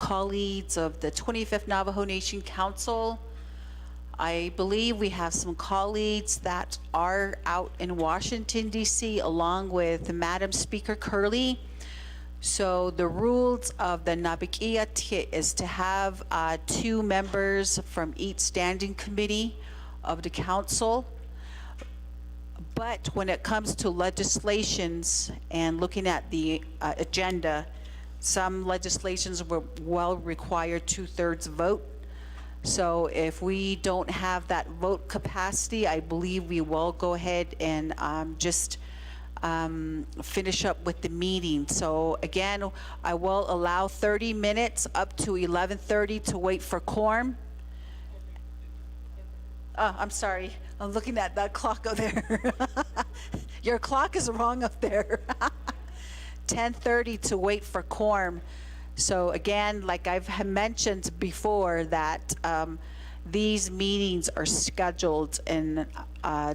colleagues of the 25th Navajo Nation Council. I believe we have some colleagues that are out in Washington, D.C., along with Madam Speaker Curley. So the rules of the Naa'bik'iyati is to have 2 members from each standing committee of the council. But when it comes to legislations and looking at the agenda, some legislations will require 2/3 vote. So if we don't have that vote capacity, I believe we will go ahead and just finish up with the meeting. So again, I will allow 30 minutes up to 11:30 to wait for quorum. I'm sorry, I'm looking at that clock over there. Your clock is wrong up there. 10:30 to wait for quorum. So again, like I've mentioned before, that these meetings are scheduled in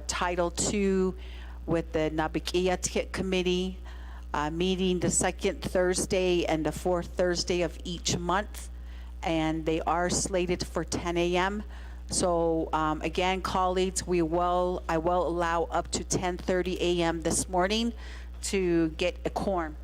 Title II with the Naa'bik'iyati Committee, meeting the 2nd Thursday and the 4th Thursday of each month, and they are slated for 10 a.m. So again, colleagues, I will allow up to 10:30 a.m. this morning to get a quorum.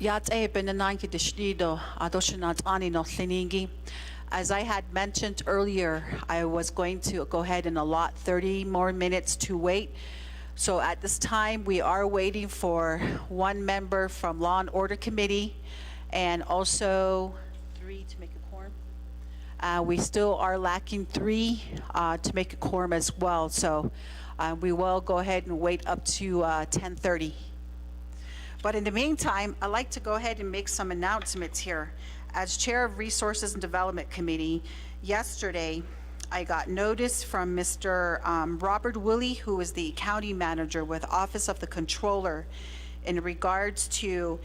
Yat e benananki dishnido adoshinat ani no liningi. As I had mentioned earlier, I was going to go ahead and allot 30 more minutes to wait. So at this time, we are waiting for one member from Law and Order Committee and also 3 to make a quorum. We still are lacking 3 to make a quorum as well. So we will go ahead and wait up to 10:30. But in the meantime, I'd like to go ahead and make some announcements here. As Chair of Resources and Development Committee, yesterday I got notice from Mr. Robert Willie, who is the County Manager with Office of the Controller, in regards to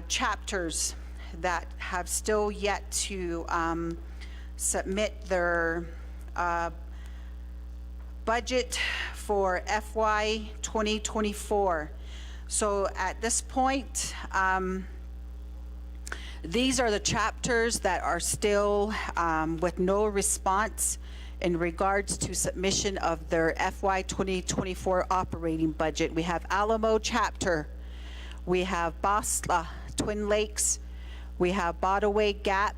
chapters that have still yet to submit their budget for FY 2024. So at this point, these are the chapters that are still with no response in regards to submission of their FY 2024 operating budget. We have Alamo chapter, we have Bosla, Twin Lakes, we have Botaway Gap,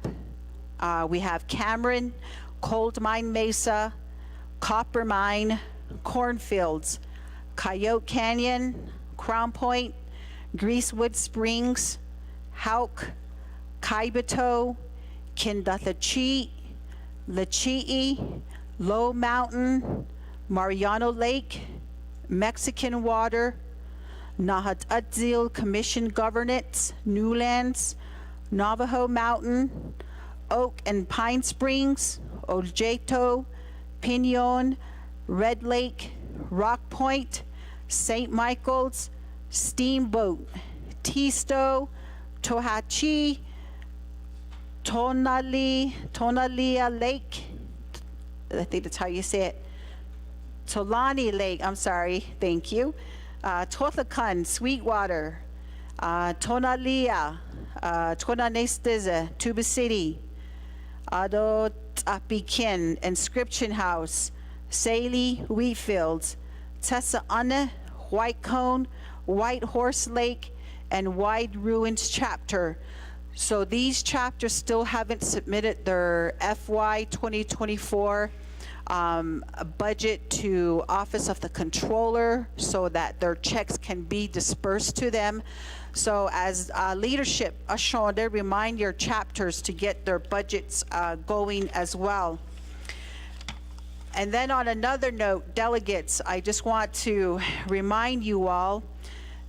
we have Cameron, Cold Mine Mesa, Copper Mine, Cornfields, Coyote Canyon, Crown Point, Greasewood Springs, Houck, Kaibito, Kindathachi, Lachii, Low Mountain, Mariano Lake, Mexican Water, Nahat-Utzil Commission Governance, Newlands, Navajo Mountain, Oak and Pine Springs, Oljeto, Pinon, Red Lake, Rock Point, St. Michael's, Steamboat, Tisto, Tohatchi, Tonalia Lake, I think that's how you say it, Tolani Lake, I'm sorry, thank you, Tothakan, Sweetwater, Tonalia, Tonanestiza, Tuba City, Ado Tapikin, Inscription House, Saley, Wheatfields, Tessa Anna, White Cone, White Horse Lake, and Wide Ruins chapter. So these chapters still haven't submitted their FY 2024 budget to Office of the Controller so that their checks can be dispersed to them. So as leadership, Ashonda, remind your chapters to get their budgets going as well. And then on another note, delegates, I just want to remind you all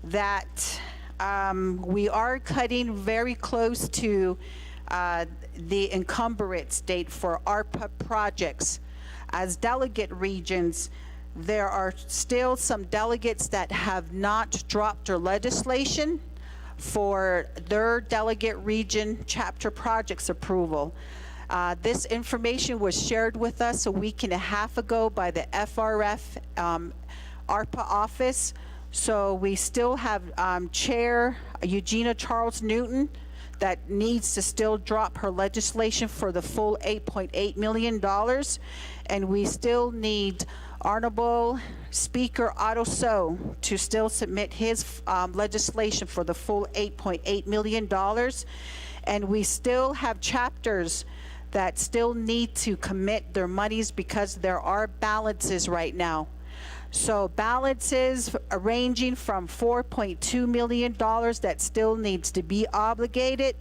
that we are cutting very close to the encumbrance date for ARPA projects. As delegate regions, there are still some delegates that have not dropped their legislation for their delegate region chapter projects approval. This information was shared with us a week and a half ago by the FRF ARPA office. So we still have Chair Eugenia Charles Newton that needs to still drop her legislation for the full $8.8 million. And we still need Honorable Speaker Otto So to still submit his legislation for the full $8.8 million. And we still have chapters that still need to commit their monies because there are balances right now. So balances ranging from $4.2 million that still needs to be obligated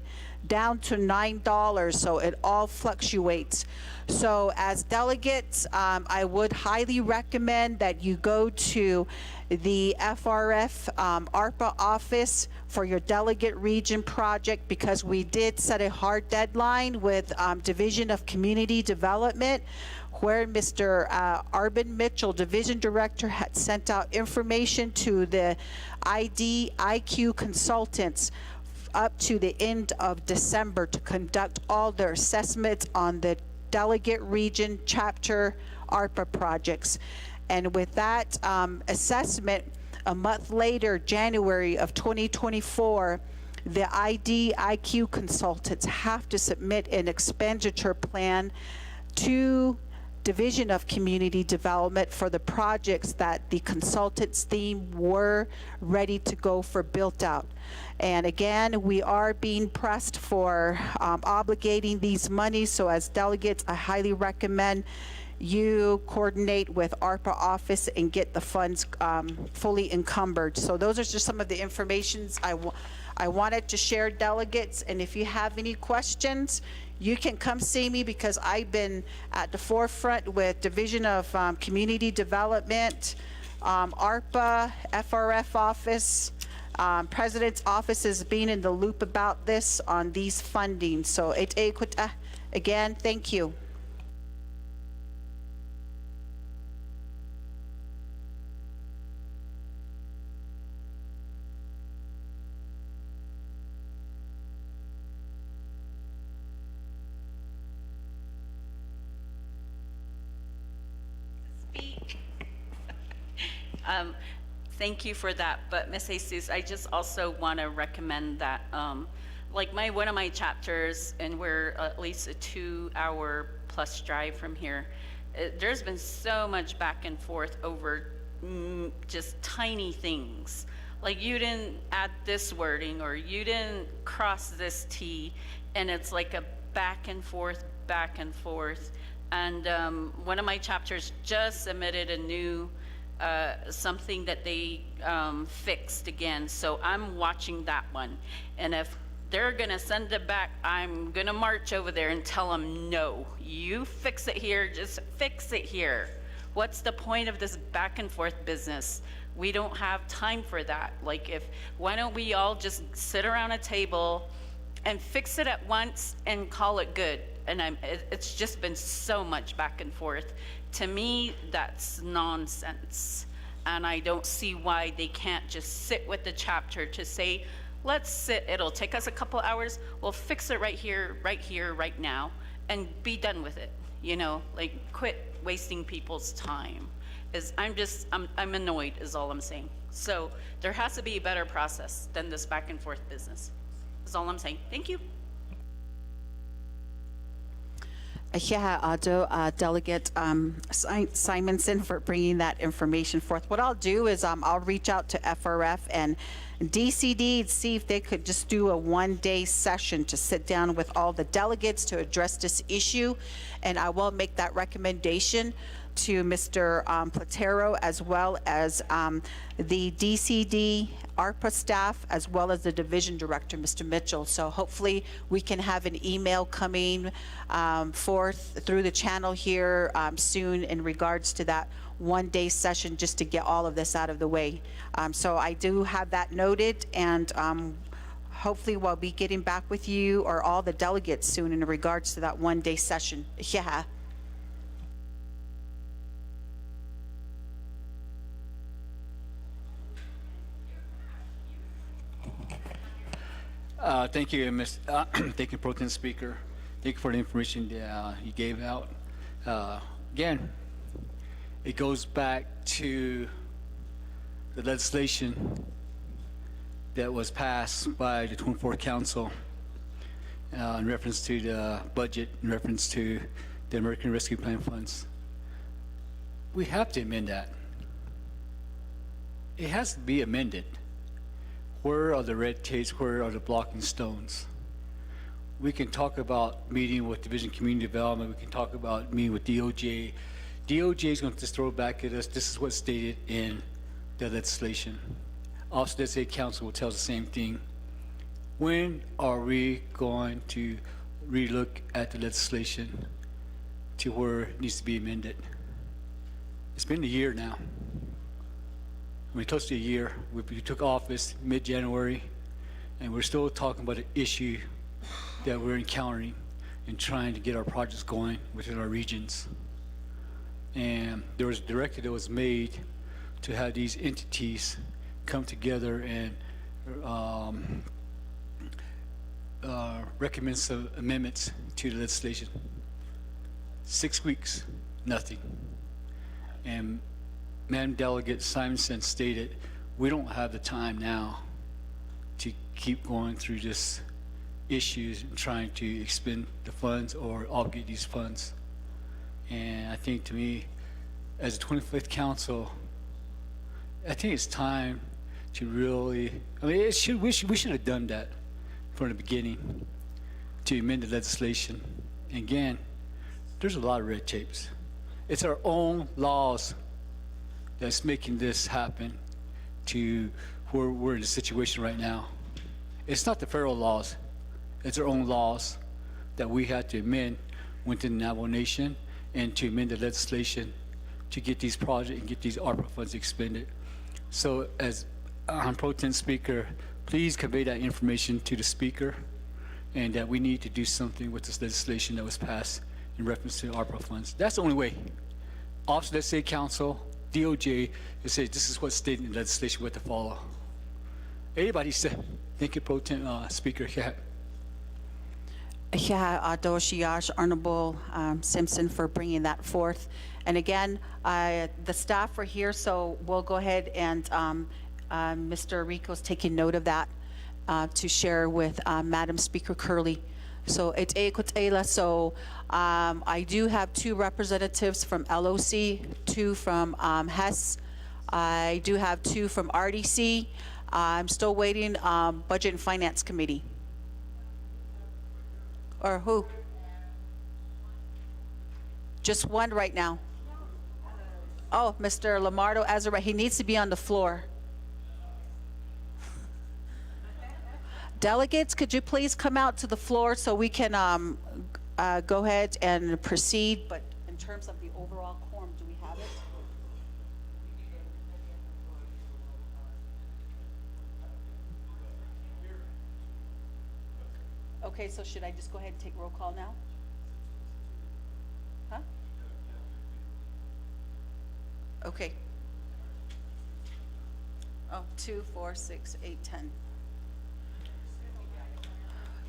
down to $9. So it all fluctuates. So as delegates, I would highly recommend that you go to the FRF ARPA office for your delegate region project, because we did set a hard deadline with Division of Community Development, where Mr. Arbin Mitchell, Division Director, had sent out information to the IQ consultants up to the end of December to conduct all their assessments on the delegate region chapter ARPA projects. And with that assessment, a month later, January of 2024, the IQ consultants have to submit an expenditure plan to Division of Community Development for the projects that the consultants deemed were ready to go for built out. And again, we are being pressed for obligating these monies. So as delegates, I highly recommend you coordinate with ARPA office and get the funds fully encumbered. So those are just some of the informations I wanted to share, delegates. And if you have any questions, you can come see me, because I've been at the forefront with Division of Community Development, ARPA, FRF office, President's office is being in the loop about this on these funding. So again, thank you. Thank you for that, but Ms. Jesus, I just also want to recommend that, like one of my chapters, and we're at least a 2-hour plus drive from here, there's been so much back and forth over just tiny things. Like, you didn't add this wording, or you didn't cross this T, and it's like a back and forth. And one of my chapters just submitted a new something that they fixed again. So I'm watching that one. And if they're gonna send it back, I'm gonna march over there and tell them, no, you fix it here, just fix it here. What's the point of this back and forth business? We don't have time for that. Like, why don't we all just sit around a table and fix it at once and call it good? And it's just been so much back and forth. To me, that's nonsense. And I don't see why they can't just sit with the chapter to say, let's sit, it'll take us a couple hours, we'll fix it right here, right now, and be done with it. You know, like, quit wasting people's time. I'm annoyed is all I'm saying. So there has to be a better process than this back and forth business, is all I'm saying. Thank you. Delegate Simonson, for bringing that information forth. What I'll do is I'll reach out to FRF and DCD and see if they could just do a one-day session to sit down with all the delegates to address this issue. And I will make that recommendation to Mr. Platero, as well as the DCD, ARPA staff, as well as the division director, Mr. Mitchell. So hopefully we can have an email coming forth through the channel here soon in regards to that one-day session, just to get all of this out of the way. So I do have that noted, and hopefully we'll be getting back with you or all the delegates soon in regards to that one-day session. Yeah. Thank you, thank you, Pro Tem Speaker. Thank you for the information that you gave out. Again, it goes back to the legislation that was passed by the 24th Council in reference to the budget, in reference to the American Rescue Plan funds. We have to amend that. It has to be amended. Where are the red tapes? Where are the blocking stones? We can talk about meeting with Division of Community Development. We can talk about meeting with DOJ. DOJ is going to just throw it back at us. This is what's stated in the legislation. Also, the State Council will tell us the same thing. When are we going to relook at the legislation to where it needs to be amended? It's been a year now. I mean, close to a year. We took office mid-January, and we're still talking about an issue that we're encountering and trying to get our projects going within our regions. And there was a directive that was made to have these entities come together and recommend some amendments to the legislation. 6 weeks, nothing. And Madam Delegate Simonson stated, we don't have the time now to keep going through this issues and trying to expend the funds or obligate these funds. And I think to me, as a 25th council, I think it's time to really, I mean, we should have done that from the beginning to amend the legislation. And again, there's a lot of red tapes. It's our own laws that's making this happen to where we're in the situation right now. It's not the federal laws. It's our own laws that we had to amend within the Navajo Nation and to amend the legislation to get these projects and get these ARPA funds expended. So as Pro Tem Speaker, please convey that information to the Speaker and that we need to do something with this legislation that was passed in reference to ARPA funds. That's the only way. Office of the State Council, DOJ, it says this is what's stated in the legislation we have to follow. Anybody said, thank you, Pro Tem Speaker. Yeah. Adoshiyash, Honorable Simpson, for bringing that forth. And again, the staff are here, so we'll go ahead and Mr. Rico's taking note of that to share with Madam Speaker Curley. So it's Ekotela. So I do have 2 representatives from LOC, 2 from HES. I do have 2 from RDC. I'm still waiting Budget and Finance Committee. Or who? Just 1 right now. Oh, Mr. Lamardo Azara, he needs to be on the floor. Delegates, could you please come out to the floor so we can go ahead and proceed? But in terms of the overall quorum, do we have it? Okay, so should I just go ahead and take roll call now? Huh? Okay. Oh, 2, 4, 6, 8, 10.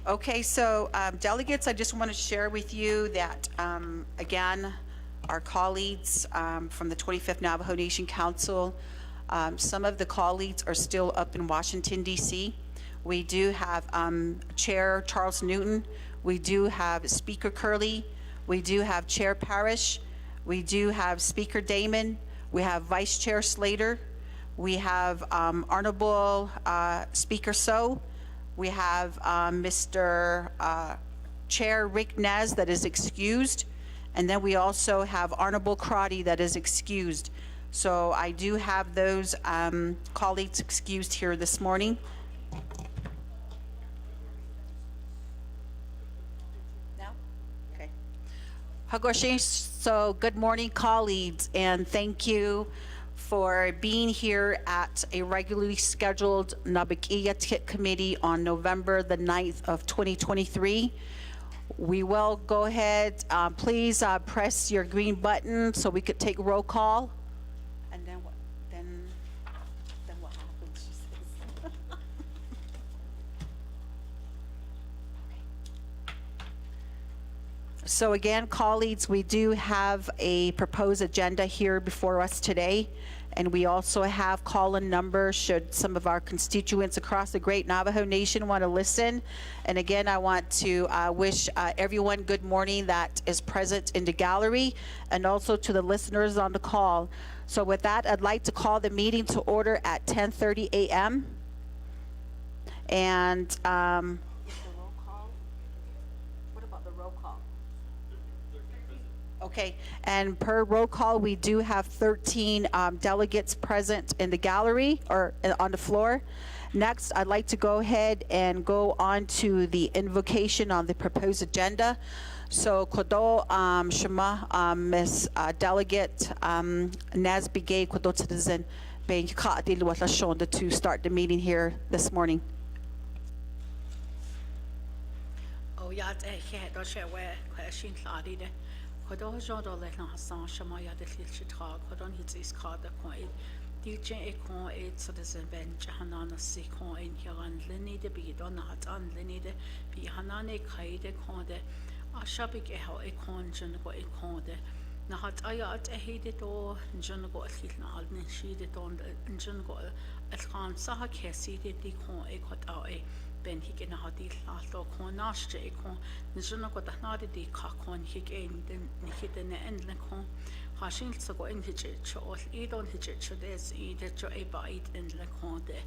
Okay, so delegates, I just want to share with you that, again, our colleagues from the 25th Navajo Nation Council, some of the colleagues are still up in Washington, D.C. We do have Chair Charles Newton. We do have Speaker Curley. We do have Chair Parrish. We do have Speaker Damon. We have Vice Chair Slater. We have Honorable Speaker So. We have Mr. Chair Rick Nez that is excused. And then we also have Honorable Crotty that is excused. So I do have those colleagues excused here this morning. Now? Okay. Hagoshin, so good morning, colleagues, and thank you for being here at a regularly scheduled Naa'bik'iyati committee on November the 9th of 2023. We will go ahead, please press your green button so we could take roll call. And then what, then what happens, she says. So again, colleagues, we do have a proposed agenda here before us today. And we also have call-in numbers should some of our constituents across the great Navajo Nation want to listen. And again, I want to wish everyone good morning that is present in the gallery and also to the listeners on the call. So with that, I'd like to call the meeting to order at 10:30 a.m. And the roll call? What about the roll call? Okay, and per roll call, we do have 13 delegates present in the gallery or on the floor. Next, I'd like to go ahead and go on to the invocation on the proposed agenda. So, Kodo Shema, Miss Delegate Naa'bik'iyati Kodo Citizen, being Kaadil Watashonda to start the meeting here this morning. Oh, yeah, that's a question. Kodo jodo le na san shama ya de chitra kodon hitis card the coin DJ econ 8 citizen bench hanana si coin hiran lini de be don hat on lini de be hanane kaide conde a shopping eho econ jen go econ de nahat ayat ehide do jungo alhil na alne shide don jungo alkhan saha keside di kon e kot e ben hike na hadi lalo kon nashte e kon jungo da nade di ka kon hike den hike ne endle kon hashin so go in hije chol e don hije chodes e de cho e bait endle kon de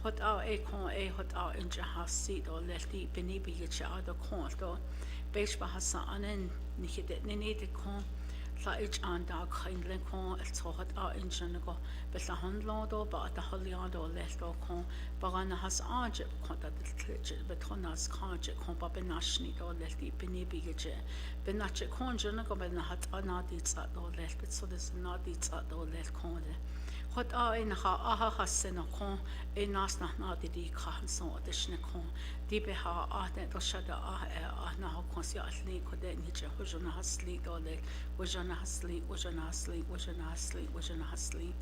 hot e kon e hot in jahasi do lefti benibi hije ado kon do besh ba hasanen nihide ne ne de kon la ich an da kindlen kon el tohat in janago be la handlo ba da holiado lesto kon bagana has age kon da klitche be tonas kanje kon ba benashni do lesti benibi geje benache kon janago be na hat anadi tsa do lest so des nadi tsa do lest kon hot in ha aha hasen kon e nas na nadi di khan so de shne kon di be ha de do shada na ha kon si asli ko de ni che ho jona hasli do le wajana hasli wajana hasli wajana hasli wajana hasli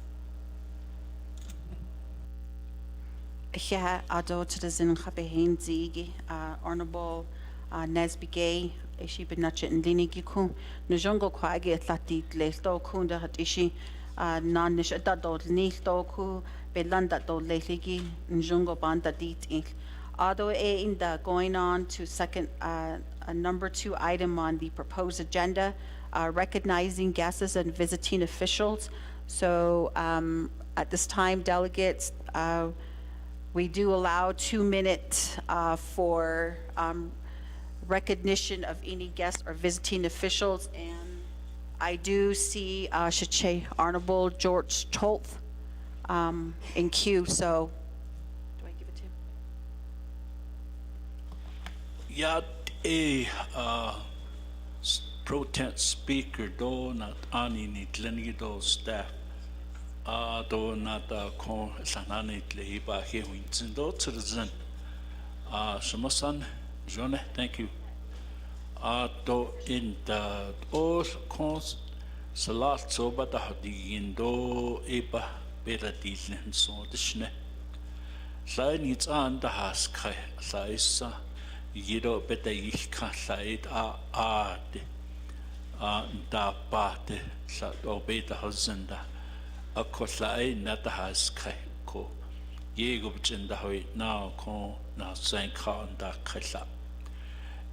Yeah, ado to the zin chabehin zigi, honorable Naa'bik'iyati, ishi benachet and linigi kun, njongo kwagi atlati lesto kun da hat ishi nanish adado nilto ku belanda do leligi njongo banda dit il. Ado in the going on to second number 2 item on the proposed agenda, recognizing guests and visiting officials. So at this time, delegates, we do allow 2 minutes for recognition of any guests or visiting officials. And I do see Shache Honorable George Tolth in queue. So do I give it to him? Yat pro tem speaker do not ani ni tlengi do staff do not kon sanani tle ba he winzin do citizen shamasan jone thank you do in the all cons salat so ba da di do eba beta dilen so dishne sai ni tsan da has kai sai sa yido beta yilka sai de da parte sa do beta hazenda akoslai nata has kai ko yego bchinda hoi na ko na sein khan da khla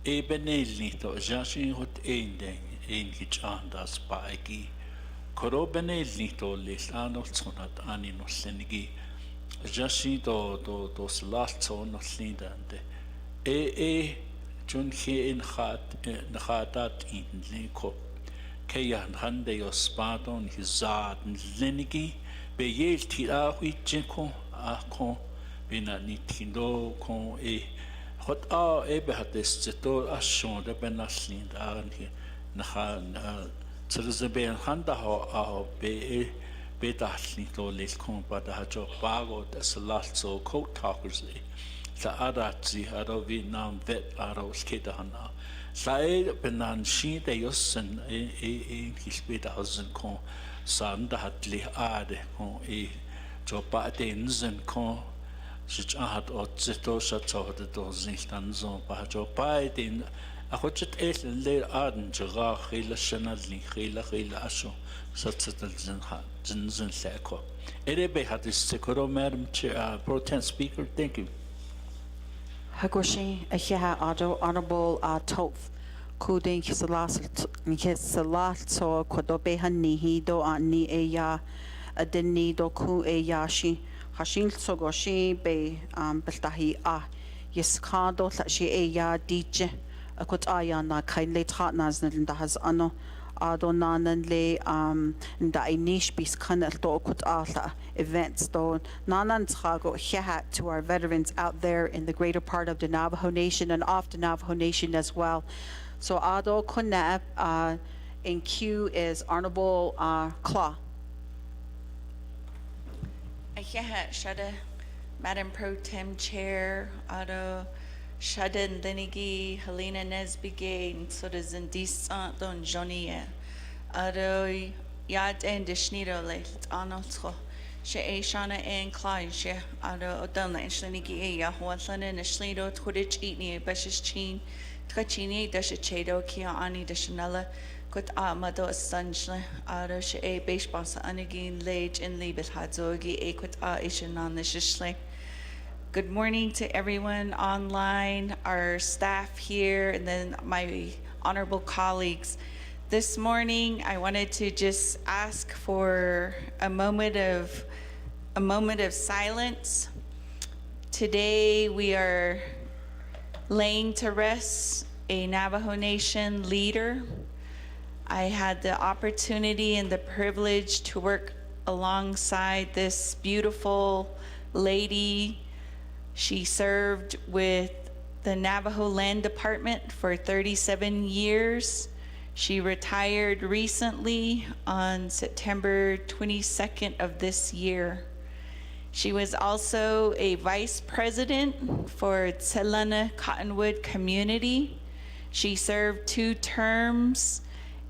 e benelni to jashin hot ende en gichan das paiki koro benelni to lisano tsonat ani no senigi jashin to slato no slindande e jun he in khatat in linko Kayan hande yo spadon hizad lenigi be yel tira huichenko ko bina nitindo ko hot e be hates zetor ashon de benaslin an na tsrezeben handa ho be dahlin to les kon ba da jo bago das last so co talkers sa adatzi ado Vietnam vet ado sketahana sai benan shi de yossen hisbeta hasen kon sanda hatli ade kon jo ba denzen kon sich hat otzeto schatzot do zistan so ba jo ba den a hochet le aden jara khila shanadli khila aso satzetel zen seko erebe hat is sekoro madam pro tem speaker thank you Hagoshi Ahiha Ado Honorable Toph Kudin Kisalato Kodobe Hanihi Do Ani Eya Adeni Do Ku Eyashi Hashin Sogoshi Be Beltahi Yiskado Tashi Eya DJ Akut Ayana Kaile Tatnas Nindahas Ano Adonanan le da inish bis kanal do kut alta events do nanan trago hehat to our veterans out there in the greater part of the Navajo Nation and off the Navajo Nation as well. So Ado Kunab in queue is Honorable Claw. Hehat Shada Madam Pro Tem Chair Ado Shaden Lenigi, Helena Naa'bik'iyati, Citizen Descent Don Jonia, Ado Yad and Dishnido Left Anotro, She Shana and Clyde, She Ado Odonna and Slenigi, Yahuathan and Shlido, Twitch Eatney, Beshes Chin, Twachini, Dashachedo, Kia Ani, Dashanella, Kut amado sanjle ara she e baseball sa anagin lage in libet hadzogi e kut ishananishishle. Good morning to everyone online, our staff here, and then my honorable colleagues. This morning, I wanted to just ask for a moment of silence. Today, we are laying to rest a Navajo Nation leader. I had the opportunity and the privilege to work alongside this beautiful lady. She served with the Navajo Land Department for 37 years. She retired recently on September 22nd of this year. She was also a vice president for Tselana Cottonwood Community. She served 2 terms,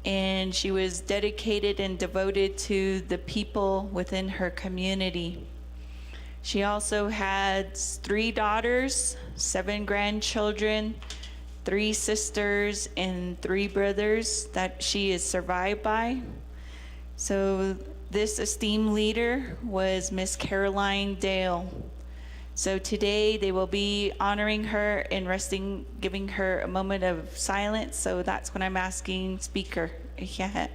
and she was dedicated and devoted to the people within her community. She also had 3 daughters, 7 grandchildren, 3 sisters, and 3 brothers that she is survived by. So this esteemed leader was Miss Caroline Dale. So today they will be honoring her and giving her a moment of silence. So that's what I'm asking Speaker. Ahiaha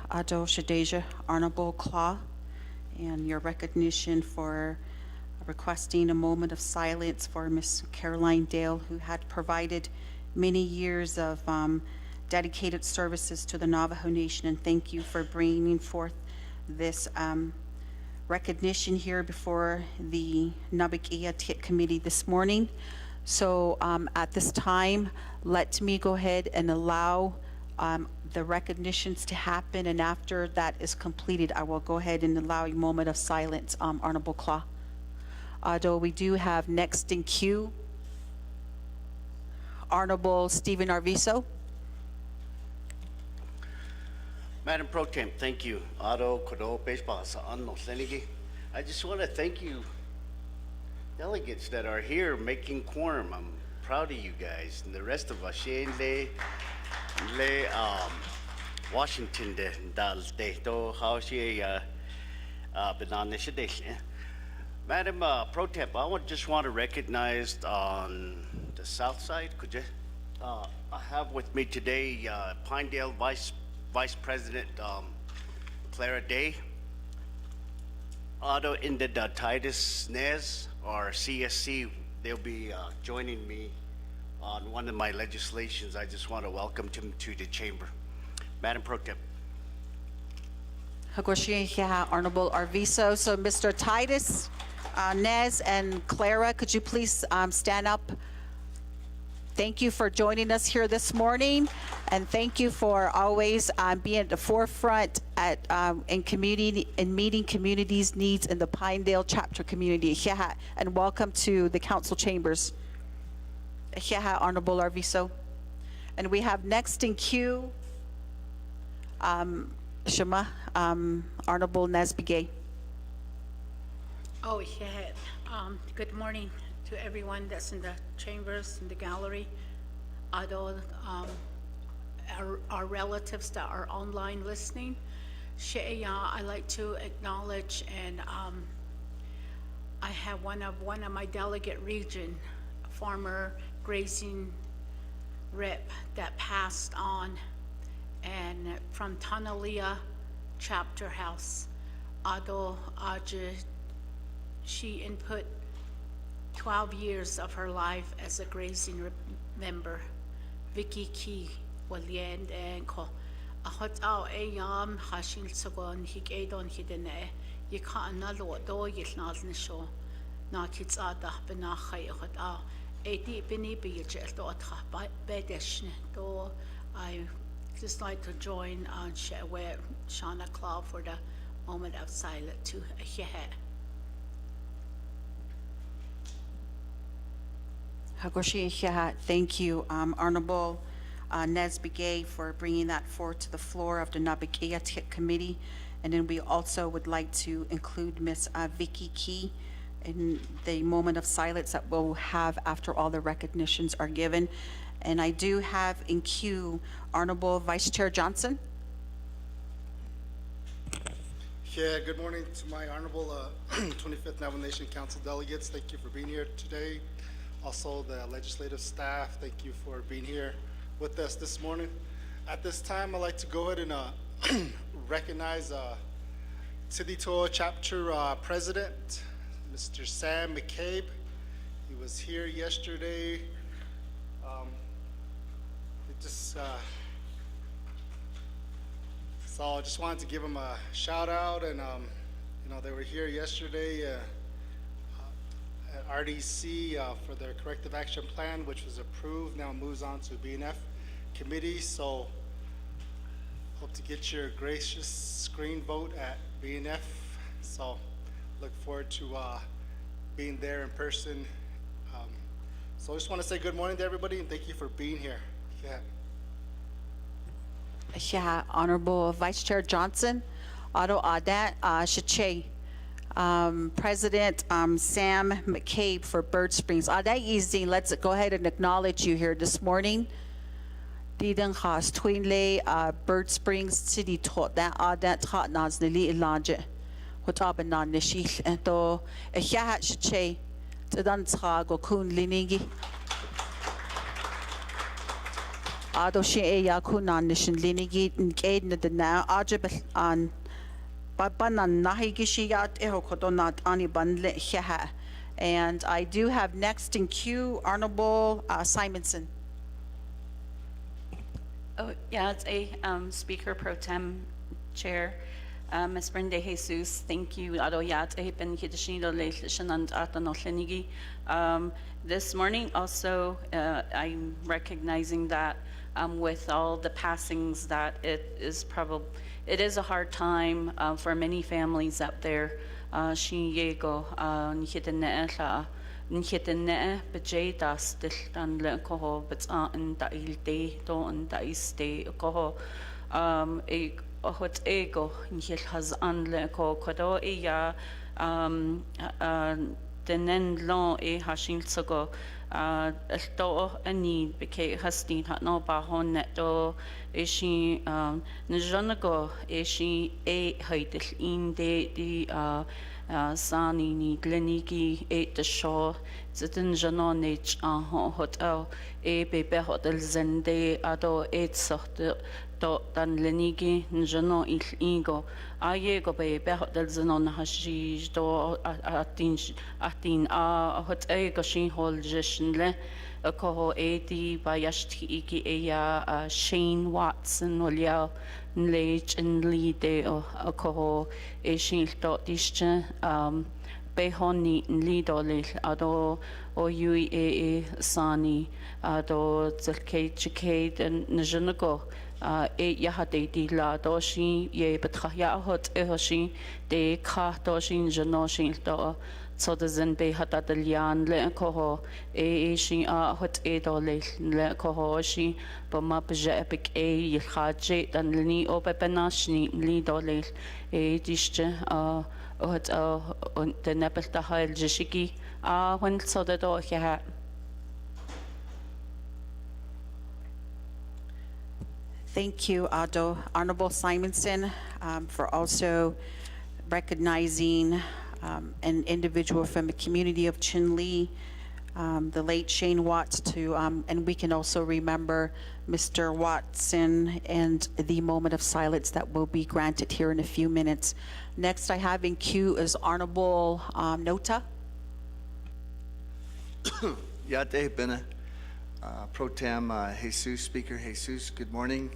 Ado Shadeja Honorable Claw, and your recognition for requesting a moment of silence for Miss Caroline Dale, who had provided many years of dedicated services to the Navajo Nation, and thank you for bringing forth this recognition here before the Naa'bik'iyati committee this morning. So at this time, let me go ahead and allow the recognitions to happen, and after that is completed, I will go ahead and allow a moment of silence, Honorable Claw. Although we do have next in queue, Honorable Stephen Arvizo. Madam Pro Tem, thank you. Ado Kodo Baseball sa Anno Senigi. I just want to thank you, delegates that are here making quorum. I'm proud of you guys and the rest of us. Shane Le Washington de Dal de to how she banana shadesh. Madam Pro Tem, I just want to recognize on the south side, could you? I have with me today Pinedale Vice President Clara Day, Otto in the Titus Nez, or CSC. They'll be joining me on one of my legislations. I just want to welcome them to the chamber. Madam Pro Tem. Honorable Arvizo. So Mr. Titus, Nez, and Clara, could you please stand up? Thank you for joining us here this morning, and thank you for always being at the forefront in meeting communities' needs in the Pinedale chapter community. And welcome to the council chambers. Honorable Arvizo. And we have next in queue, Shema, Honorable Naa'bik'iyati. Oh, yeah. Good morning to everyone that's in the chambers, in the gallery. Although our relatives that are online listening, I'd like to acknowledge, and I have one of my delegate region, former grazing rep that passed on, and from Tanalia chapter house. Although she input 12 years of her life as a grazing member. Vicky Key walien and ko ahot au e yam hashil sagon hik edon hidene you can't nalo do yit nas nisho na kits ada bena khay ahot au e di bini bi yit do tra bedesh do. I just like to join on where Shana Claw for the moment of silence to hear. Thank you, Honorable Naa'bik'iyati, for bringing that forward to the floor of the Naa'bik'iyati committee. And then we also would like to include Miss Vicky Key in the moment of silence that we'll have after all the recognitions are given. And I do have in queue Honorable Vice Chair Johnson. Yeah, good morning to my honorable 25th Navajo Nation Council delegates. Thank you for being here today. Also, the legislative staff, thank you for being here with us this morning. At this time, I'd like to go ahead and recognize Tiditoa Chapter President, Mr. Sam McCabe. He was here yesterday. So I just wanted to give him a shout out, and they were here yesterday at RDC for their corrective action plan, which was approved. Now moves on to BNF committee. So hope to get your gracious screen vote at BNF. So look forward to being there in person. So I just want to say good morning to everybody and thank you for being here. Yeah. Yeah, Honorable Vice Chair Johnson, Auto Adat Shache, President Sam McCabe for Bird Springs. Adat Easy, let's go ahead and acknowledge you here this morning. Didang Has Twinley, Bird Springs City taught that Adat Hot Nas Nili Ilanje, Hotabanan Nishil, and to a Yahat Shache, Tadan Tsago Kun Linigi. Ado siya ya kunan nishin linigit nked na dana ajab an babanan nahigishiyat ehokodonat ani banle hiha. And I do have next in queue Honorable Simonson. Oh, yeah, it's a Speaker Pro Tem Chair, Ms. Brenda Jesus. Thank you. This morning also, I'm recognizing that with all the passings that it is a hard time for many families out there. Shinyego, Nhitene, Bajay das Diltan Lekoho, but in the Ilde, do and the Iste, Koho, a hot ego, Nhit has unleko, Kodo, ea, Denen long a hashing sogo, do a need became Hustin had no bahon neto, is she, Njonago, is she a height in the Sani ni Glenigi ate the shore, Zitin Janonich hotel, a baby hotel Zende, Ado eight soft dot than Lenigi, Njano il ego. I go baby hotel Zenon Hashish do atin hot ego shin hol jeshinle. A coho 80 by Yashti Ea Shane Watson Olia Nlage and Lee de a coho a shin dot dische Behoni Lidol Ado o Ue Sani Ado Zelkate Chicade and Najunago. E Yahade di la doshi ye betraya hot ehoshi de ka doshin janoshin do. So the zen be hata de lian le coho e she hot e dole le coho she bama beje epic e yhaje dan lini obebenashni li dole e dische hot the nepel ta hail jishiki when so the do ha. Thank you, Ado. Honorable Simonson, for also recognizing an individual from the community of Chinle, the late Shane Watts, and we can also remember Mr. Watson and the moment of silence that will be granted here in a few minutes. Next I have in queue is Honorable Nota. Yate Bene, Pro Tem Jesus, Speaker Jesus, good morning.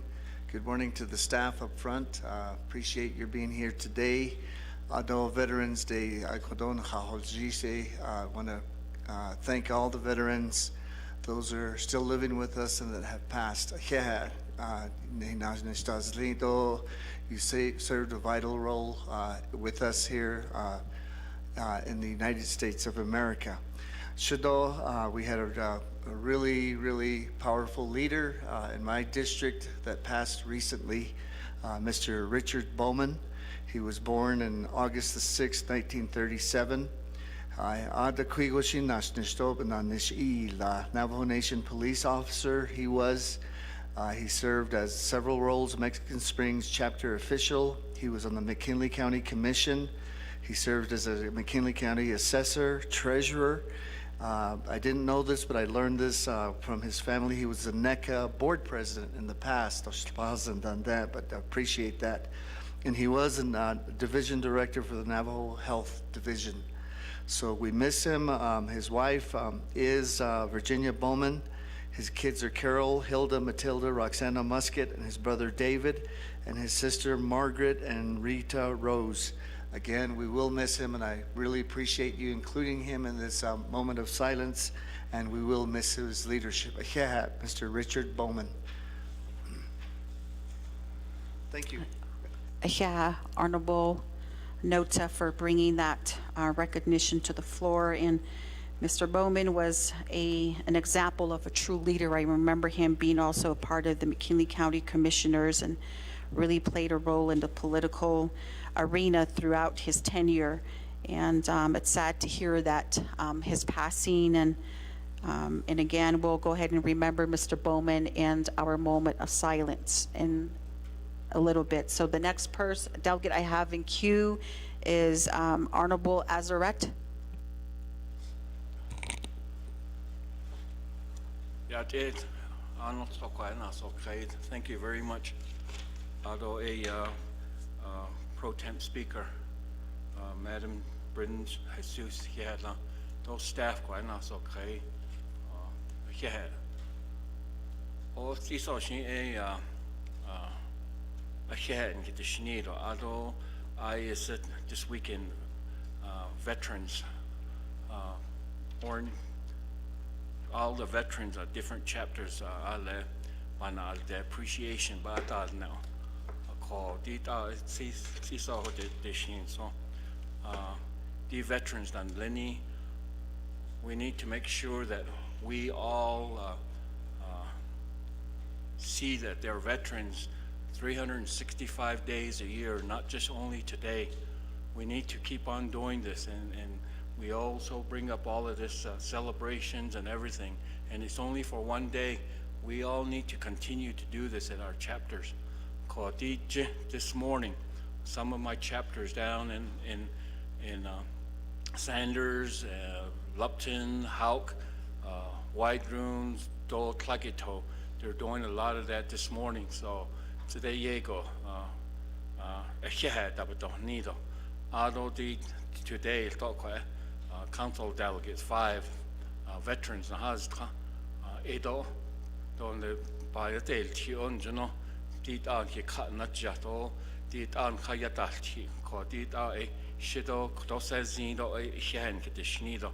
Good morning to the staff up front. Appreciate your being here today. Ado Veterans Day, I want to thank all the veterans, those who are still living with us and that have passed. You served a vital role with us here in the United States of America. Shado, we had a really, really powerful leader in my district that passed recently, Mr. Richard Bowman. He was born on August the 6th, 1937. Ada Kwigoshin Nashnishtob Nanish La Navajo Nation police officer. He served as several roles, Mexican Springs chapter official. He was on the McKinley County Commission. He served as a McKinley County assessor, treasurer. I didn't know this, but I learned this from his family. He was the NECA board president in the past. I hasn't done that, but I appreciate that. And he was a division director for the Navajo Health Division. So we miss him. His wife is Virginia Bowman. His kids are Carol, Hilda, Matilda, Roxana Musket, and his brother David, and his sister Margaret and Rita Rose. Again, we will miss him, and I really appreciate you including him in this moment of silence, and we will miss his leadership. Mr. Richard Bowman. Thank you. Yeah, Honorable Nota for bringing that recognition to the floor. And Mr. Bowman was an example of a true leader. I remember him being also a part of the McKinley County Commissioners and really played a role in the political arena throughout his tenure. And it's sad to hear that his passing. And again, we'll go ahead and remember Mr. Bowman and our moment of silence in a little bit. So the next delegate I have in queue is Honorable Azarette. Yeah, did. Arnold Sokoana, so great. Thank you very much. Although pro temp speaker, Madam Britton Jesus, those staff quite not so great. This also a and get the schneid, although I said this weekend veterans born. All the veterans are different chapters. The appreciation, but I now call the veterans and Lenny. We need to make sure that we all see that they're veterans 365 days a year, not just only today. We need to keep on doing this, and we also bring up all of this celebrations and everything, and it's only for one day. We all need to continue to do this at our chapters. This morning, some of my chapters down in Sanders, Lupton, Hauk, Wideroon, Dole, Clagito, they're doing a lot of that this morning. So today, today, council delegates, 5 veterans, Edo, don the by a del tion, did on he cut not jato, did on Hayatati, called it a shido, Kotosazino, a shan get the schnido.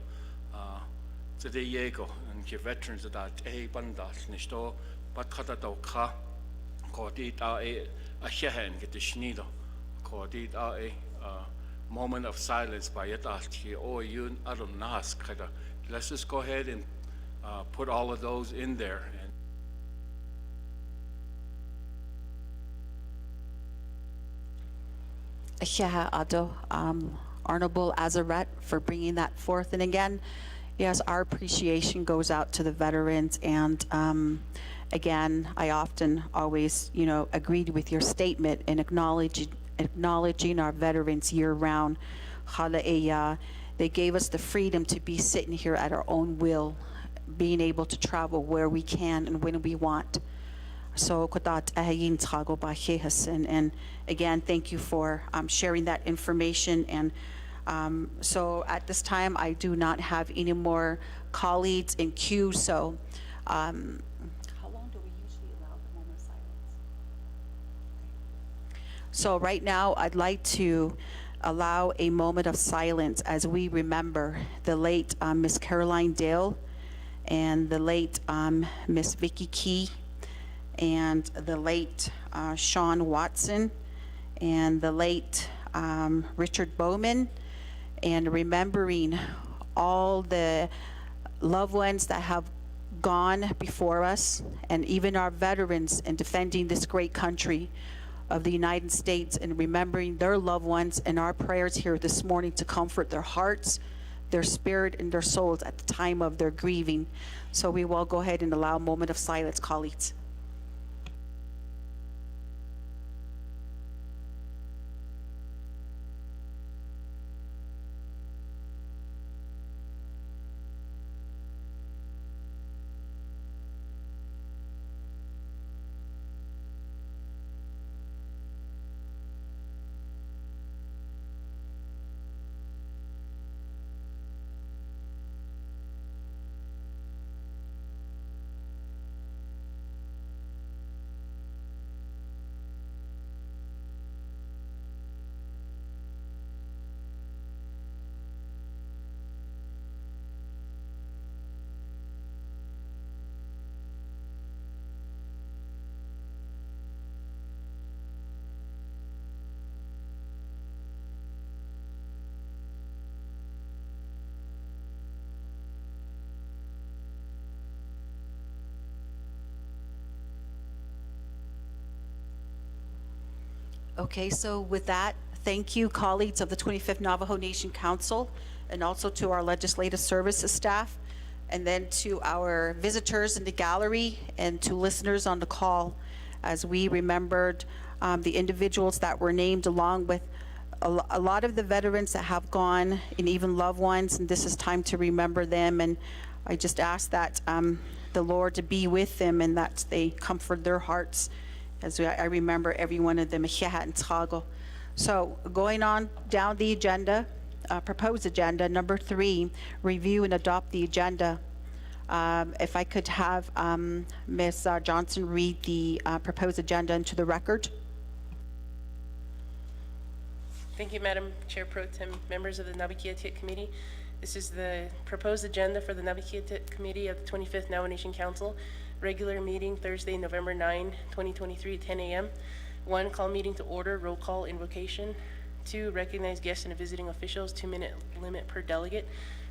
Today, Yego, and the veterans that a bandas, Nisto, but Katato ka, called it a shan get the schnido, called it a moment of silence by Yatati or you I don't ask. Let's just go ahead and put all of those in there. Yeah, Ado, Honorable Azarette for bringing that forth. And again, yes, our appreciation goes out to the veterans. And again, I often always, agreed with your statement in acknowledging our veterans year-round. They gave us the freedom to be sitting here at our own will, being able to travel where we can and when we want. So, and again, thank you for sharing that information. And so at this time, I do not have any more colleagues in queue. So, how long do we usually allow the moment of silence? So right now, I'd like to allow a moment of silence as we remember the late Miss Caroline Dale and the late Miss Vicky Key and the late Sean Watson and the late Richard Bowman, and remembering all the loved ones that have gone before us, and even our veterans in defending this great country of the United States, and remembering their loved ones, and our prayers here this morning to comfort their hearts, their spirit and their souls at the time of their grieving. So we will go ahead and allow a moment of silence, colleagues. Okay, so with that, thank you, colleagues of the 25th Navajo Nation Council, and also to our legislative services staff, and then to our visitors in the gallery and to listeners on the call, as we remembered the individuals that were named, along with a lot of the veterans that have gone, and even loved ones, and this is time to remember them. And I just ask that the Lord to be with them and that they comfort their hearts, as I remember every one of them. So going on down the agenda, proposed agenda, number 3, review and adopt the agenda. If I could have Ms. Johnson read the proposed agenda into the record. Thank you, Madam Chair Pro Tem, members of the Naa'bik'iyati Committee. This is the proposed agenda for the Naa'bik'iyati Committee of the 25th Navajo Nation Council. Regular meeting Thursday, November 9, 2023, 10 a.m. 1, call meeting to order, roll call, invocation. 2, recognize guests and visiting officials, 2-minute limit per delegate.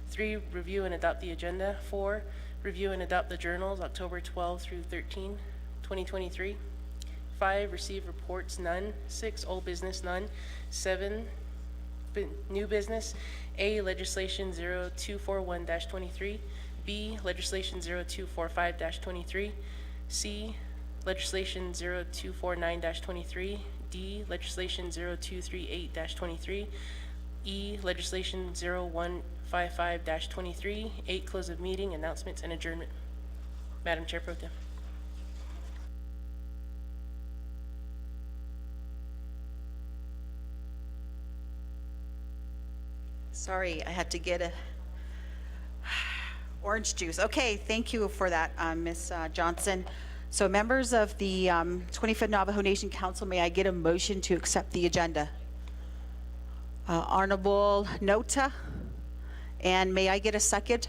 3, review and adopt the agenda. 4, review and adopt the journals, October 12 through 13, 2023. 5, receive reports, none. 6, old business, none. 7, new business. A, legislation 0241-23. B, legislation 0245-23. C, legislation 0249-23. D, legislation 0238-23. E, legislation 0155-23. 8, close of meeting, announcements, and adjournment. Madam Chair Pro Tem. Sorry, I had to get a orange juice. Okay, thank you for that, Ms. Johnson. So members of the 25th Navajo Nation Council, may I get a motion to accept the agenda? Honorable Nota, and may I get a second?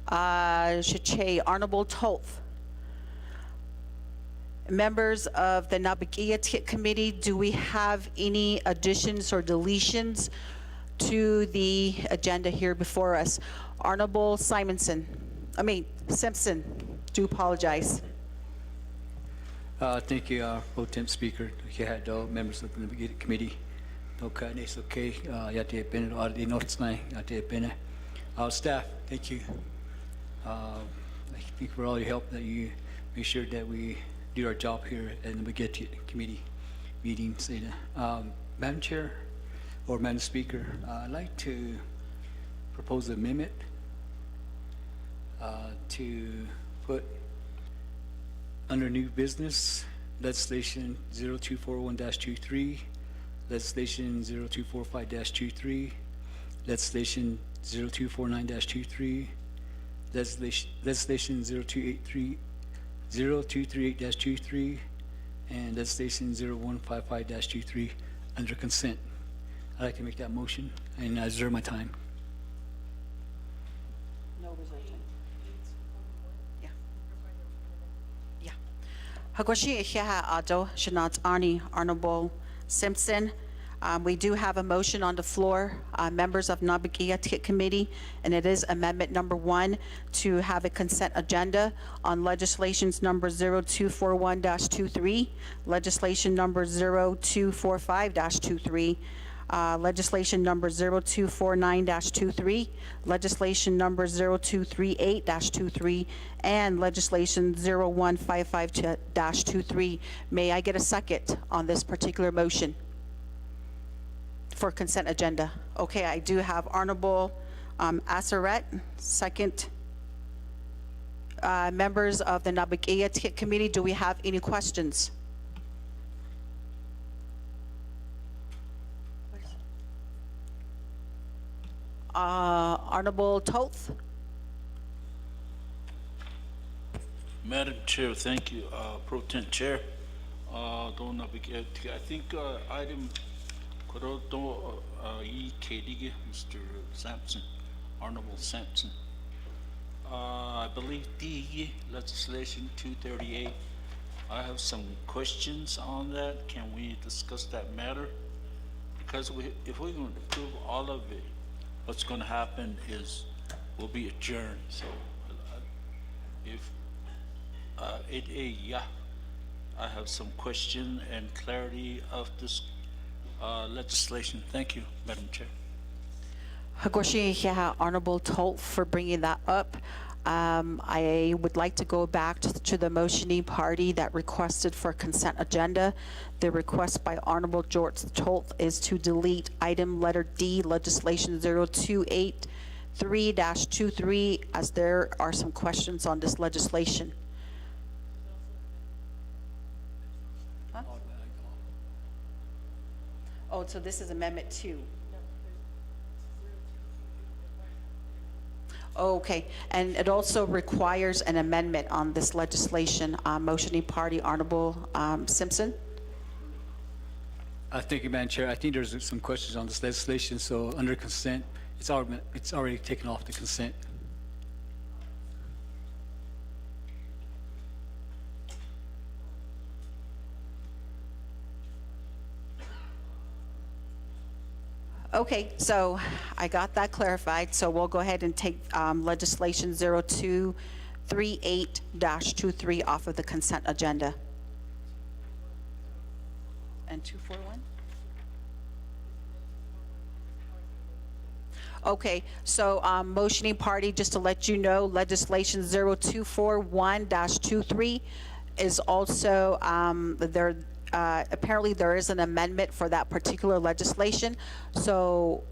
Shache, Honorable Tolf. Members of the Naa'bik'iyati Committee, do we have any additions or deletions to the agenda here before us? Honorable Simpson, do apologize. Thank you, Pro Tem Speaker, members of the Naa'bik'iyati Committee. Staff, thank you. I think for all your help that you make sure that we do our job here at the Naa'bik'iyati Committee meetings. Madam Chair, or Madam Speaker, I'd like to propose an amendment to put under new business legislation 0241-23, legislation 0245-23, legislation 0249-23, legislation 0238-23, and legislation 0155-23 under consent. I'd like to make that motion and reserve my time. No reserve time. Yeah. Yeah. Hagoshi Iheha Ado, Shanat Arni, Honorable Simpson. We do have a motion on the floor, members of Naa'bik'iyati Committee, and it is amendment number 1 to have a consent agenda on legislations number 0241-23, legislation number 0245-23, legislation number 0249-23, legislation number 0238-23, and legislation 0155-23. May I get a second on this particular motion for consent agenda? Okay, I do have Honorable Assaret, second. Members of the Naa'bik'iyati Committee, do we have any questions? Honorable Toth? Madam Chair, thank you. Pro Tem Chair, don't Naa'bik'iyati. I think item Koroto Kedige, Mr. Sampson, Honorable Sampson. I believe D legislation 238. I have some questions on that. Can we discuss that matter? Because if we're going to approve all of it, what's going to happen is we'll be adjourned. So if I have some question and clarity of this legislation. Thank you, Madam Chair. Honorable Toth for bringing that up. I would like to go back to the motioning party that requested for consent agenda. The request by Honorable George Toth is to delete item letter D, legislation 0283-23, as there are some questions on this legislation. Huh? Oh, so this is Amendment 2. Okay, and it also requires an amendment on this legislation. Motioning party, Honorable Simpson. Thank you, Madam Chair. I think there's some questions on this legislation, so under consent, it's already taken off the consent. Okay, so I got that clarified, so we'll go ahead and take legislation 0238-23 off of the consent agenda. And 241? Okay, so motioning party, just to let you know, legislation 0241-23 is also apparently there is an amendment for that particular legislation. So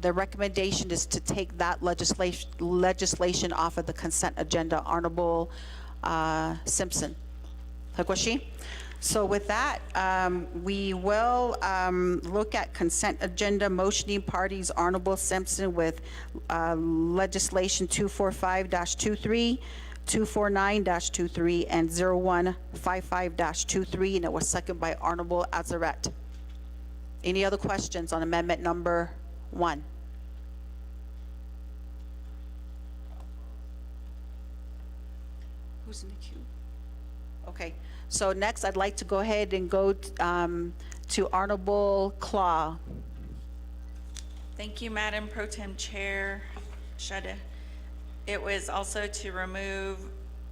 the recommendation is to take that legislation off of the consent agenda. Honorable Simpson. Hagwashi? So with that, we will look at consent agenda motioning parties. Honorable Simpson with legislation 245-23, 249-23, and 0155-23, and it was seconded by Honorable Azzaret. Any other questions on amendment number 1? Who's in the queue? Okay, so next I'd like to go ahead and go to Honorable Claw. Thank you, Madam Pro Tem Chair Shada. It was also to remove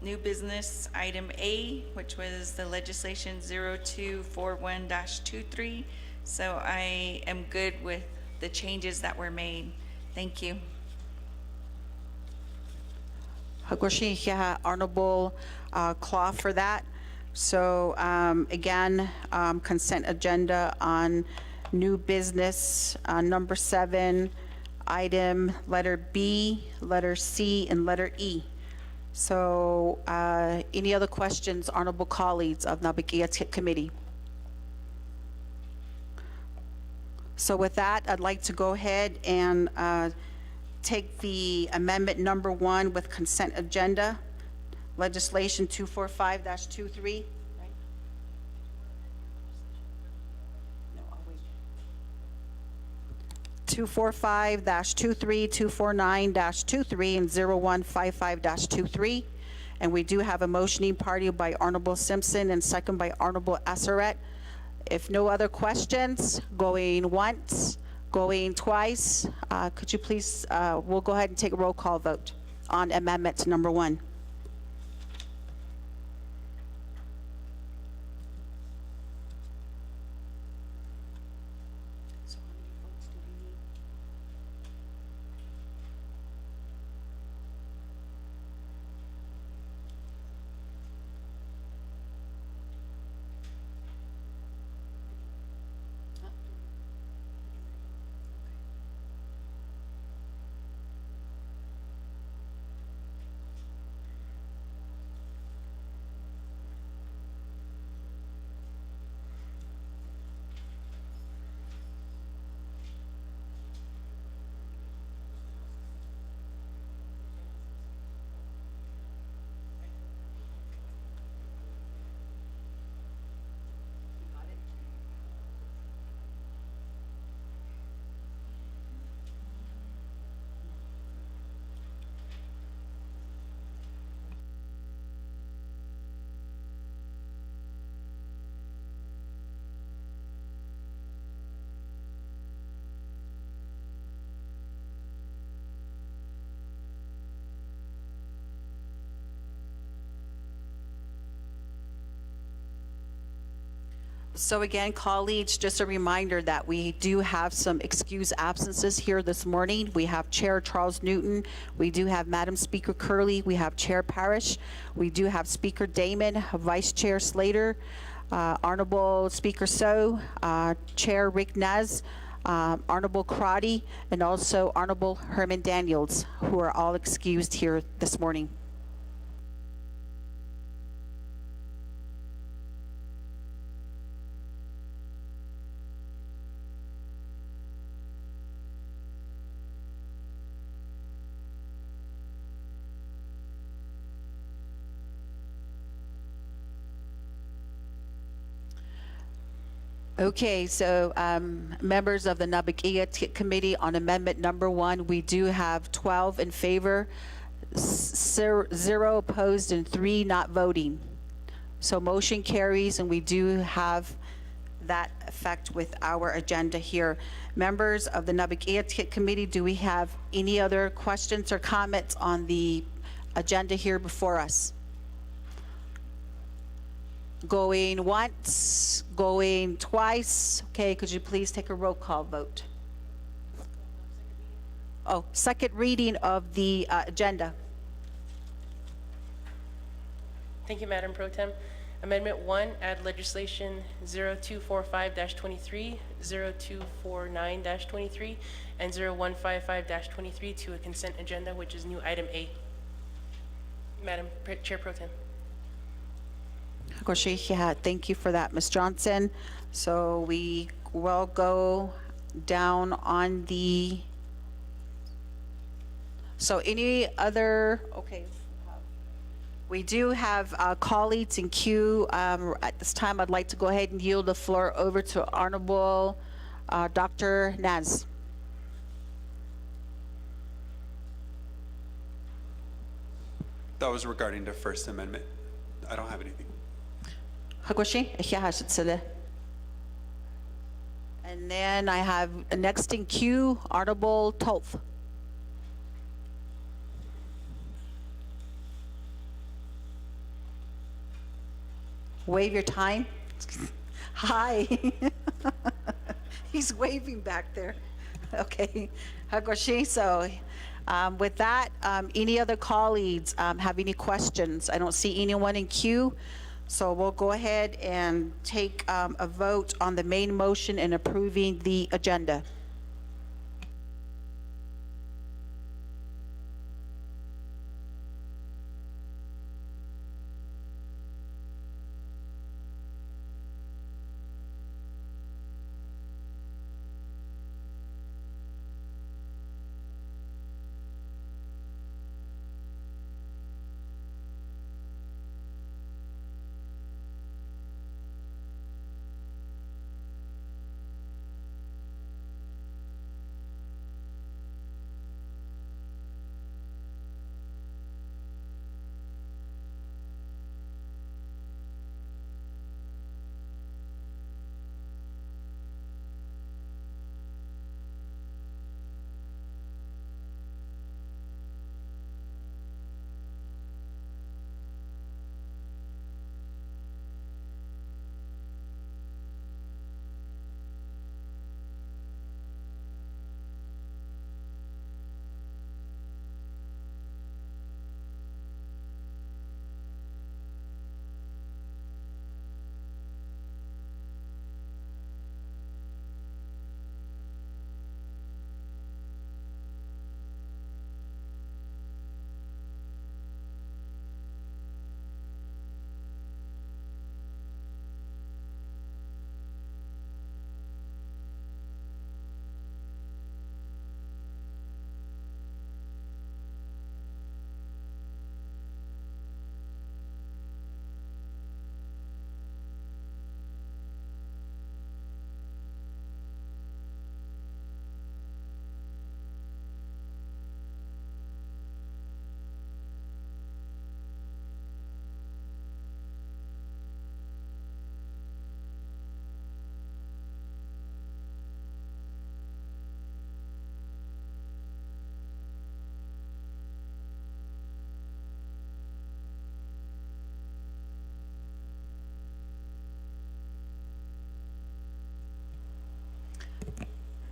new business item A, which was the legislation 0241-23. So I am good with the changes that were made. Thank you. Honorable Claw for that. So again, consent agenda on new business number 7, item letter B, letter C, and letter E. So any other questions, honorable colleagues of Naa'bik'iyati Committee? So with that, I'd like to go ahead and take the amendment number 1 with consent agenda, legislation 245-23. Right? No, I'll wait. 245-23, 249-23, and 0155-23. And we do have a motioning party by Honorable Simpson and second by Honorable Assaret. If no other questions, going once, going twice, could you please, we'll go ahead and take a roll call vote on amendment number 1. So again, colleagues, just a reminder that we do have some excused absences here this morning. We have Chair Charles Newton, we do have Madam Speaker Curley, we have Chair Parrish, we do have Speaker Damon, Vice Chair Slater, Honorable Speaker So, Chair Rick Nez, Honorable Crotty, and also Honorable Herman Daniels, who are all excused here this morning. Okay, so members of the Naa'bik'iyati Committee on Amendment Number 1, we do have 12 in favor, 0 opposed, and 3 not voting. So motion carries, and we do have that effect with our agenda here. Members of the Naa'bik'iyati Committee, do we have any other questions or comments on the agenda here before us? Going once, going twice. Okay, could you please take a roll call vote? Oh, second reading of the agenda. Thank you, Madam Pro Tem. Amendment 1, add legislation 0245-23, 0249-23, and 0155-23 to a consent agenda, which is new item A. Madam Chair Pro Tem. Thank you for that, Ms. Johnson. So we will go down on the, so any other, okay. We do have colleagues in queue. At this time, I'd like to go ahead and yield the floor over to Honorable Dr. Naz. That was regarding the First Amendment. I don't have anything. And then I have next in queue, Honorable Tolf. Wave your time. Hi. He's waving back there. Okay. So with that, any other colleagues have any questions? I don't see anyone in queue. So we'll go ahead and take a vote on the main motion and approving the agenda.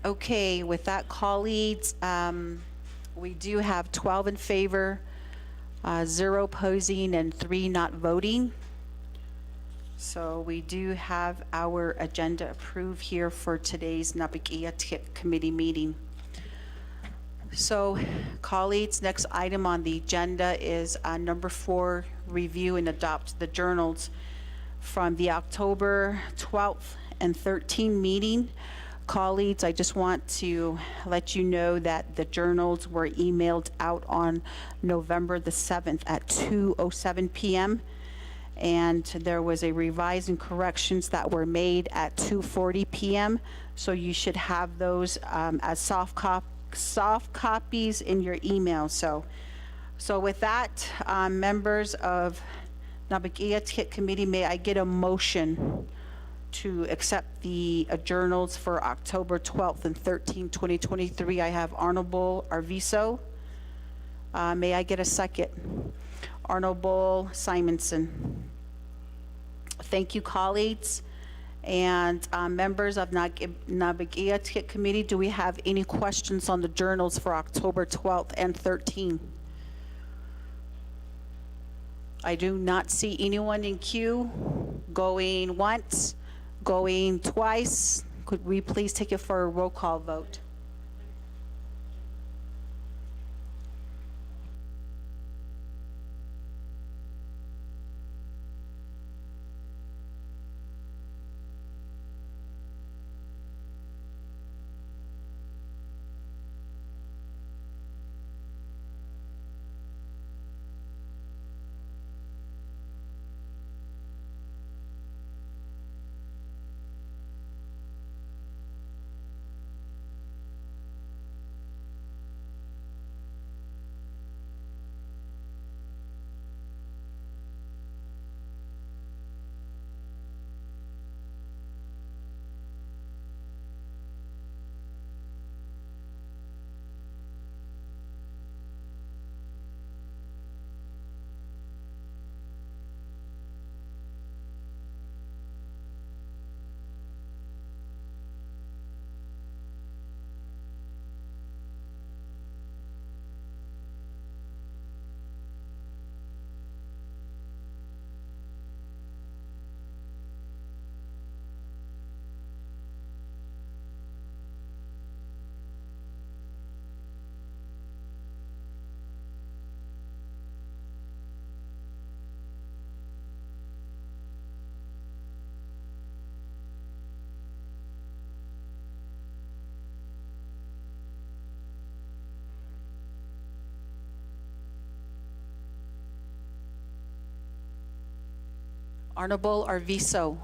Okay, with that, colleagues, we do have 12 in favor, 0 opposing, and 3 not voting. So we do have our agenda approved here for today's Naa'bik'iyati committee meeting. So, colleagues, next item on the agenda is number 4, review and adopt the journals from the October 12th and 13th meeting. Colleagues, I just want to let you know that the journals were emailed out on November the 7th at 2:07 p.m. And there was a revise and corrections that were made at 2:40 p.m. So you should have those as soft copies in your email. So with that, members of Naa'bik'iyati Committee, may I get a motion to accept the journals for October 12th and 13th, 2023. I have Honorable Arvizo. May I get a second? Honorable Simonson. Thank you, colleagues. And members of Naa'bik'iyati Committee, do we have any questions on the journals for October 12th and 13th? I do not see anyone in queue. Going once, going twice. Could we please take it for a roll call vote? Honorable Arvizo,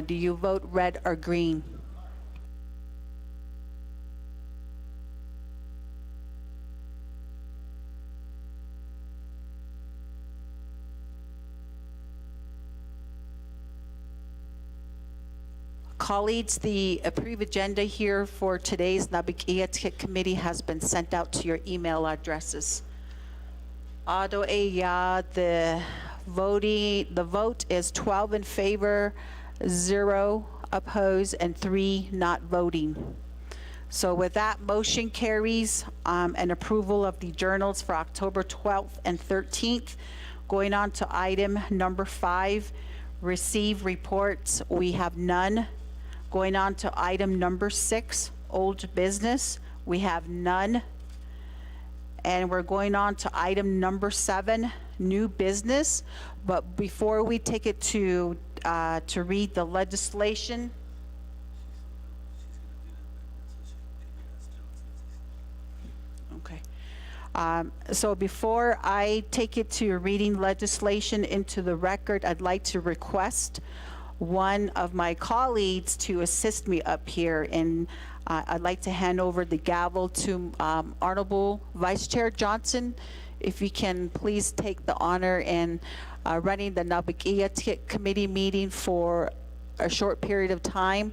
do you vote red or green? Colleagues, the approved agenda here for today's Naa'bik'iyati Committee has been sent out to your email addresses. The vote is 12 in favor, 0 opposed, and 3 not voting. So with that, motion carries and approval of the journals for October 12th and 13th. Going on to item number 5, receive reports. We have none. Going on to item number 6, old business. We have none. And we're going on to item number 7, new business. But before we take it to read the legislation, okay. So before I take it to reading legislation into the record, I'd like to request one of my colleagues to assist me up here, and I'd like to hand over the gavel to Honorable Vice Chair Johnson. If you can please take the honor in running the Naa'bik'iyati Committee meeting for a short period of time.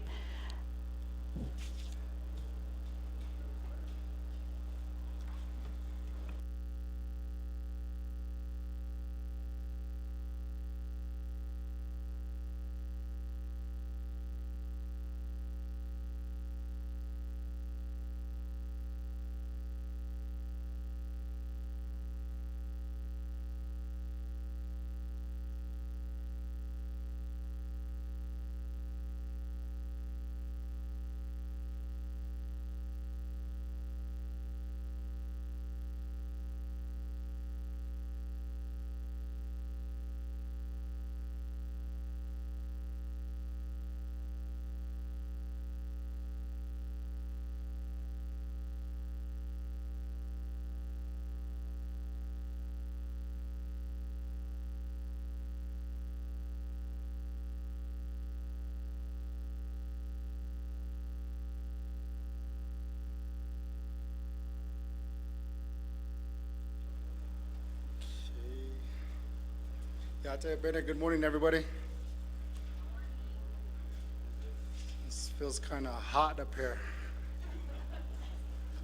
Yate Bene, good morning, everybody. This feels kind of hot up here.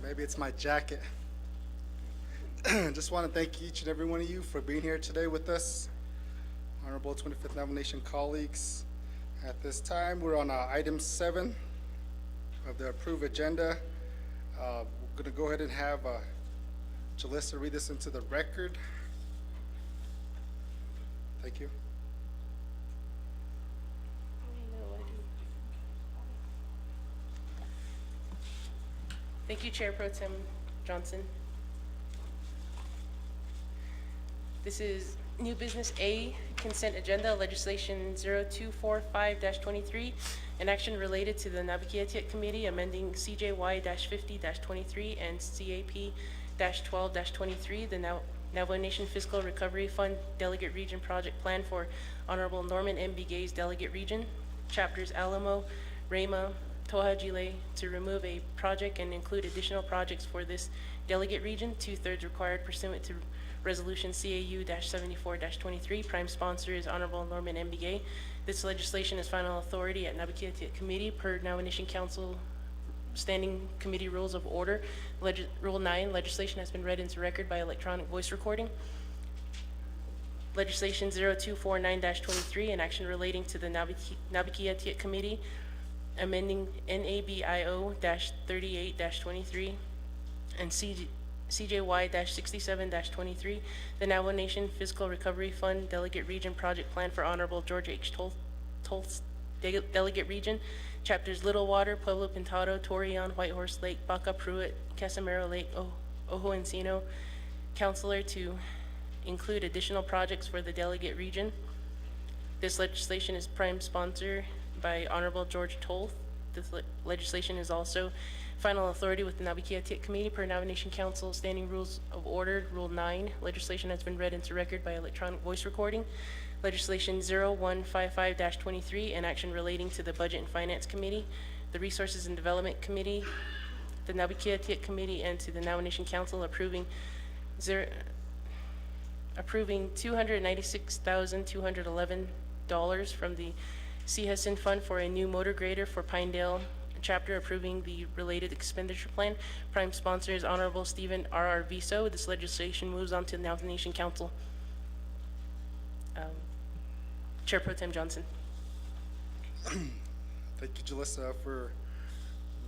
Maybe it's my jacket. Just want to thank each and every one of you for being here today with us. Honorable 25th Nomination colleagues. At this time, we're on item 7 of the approved agenda. We're going to go ahead and have Jalissa read this into the record. Thank you. Thank you, Chair Pro Tem Johnson. This is new business A, consent agenda, legislation 0245-23, an action related to the Naa'bik'iyati Committee amending CJY-50-23 and CAP-12-23, the Navajo Nation Fiscal Recovery Fund Delegate Region Project Plan for Honorable Norman M. Gay's Delegate Region, chapters Alamo, Rama, Tohajile, to remove a project and include additional projects for this delegate region, 2/3 required pursuant to Resolution CAU-74-23. Prime sponsor is Honorable Norman M. Gay. This legislation is final authority at Naa'bik'iyati Committee per Nomination Council Standing Committee Rules of Order. Rule 9, legislation has been read into record by electronic voice recording. Legislation 0249-23, an action relating to the Naa'bik'iyati Committee amending NABIO-38-23 and CJY-67-23, the Navajo Nation Fiscal Recovery Fund Delegate Region Project Plan for Honorable George H. Tolth's Delegate Region, chapters Little Water, Pueblo Pintado, Torreon, Whitehorse Lake, Baca Pruitt, Casamaro Lake, Ojo Encino, Counselor, to include additional projects for the delegate region. This legislation is prime sponsor by Honorable George Tolth. This legislation is also final authority with the Naa'bik'iyati Committee per Nomination Council Standing Rules of Order, Rule 9. Legislation has been read into record by electronic voice recording. Legislation 0155-23, an action relating to the Budget and Finance Committee, the Resources and Development Committee, the Naa'bik'iyati Committee, and to the Nomination Council approving $296,211 from the CHESN Fund for a new motor grader for Pinedale chapter, approving the related expenditure plan. Prime sponsor is Honorable Stephen R.R. Viso. This legislation moves on to the Nomination Council. Chair Pro Tem Johnson. Thank you, Jalissa, for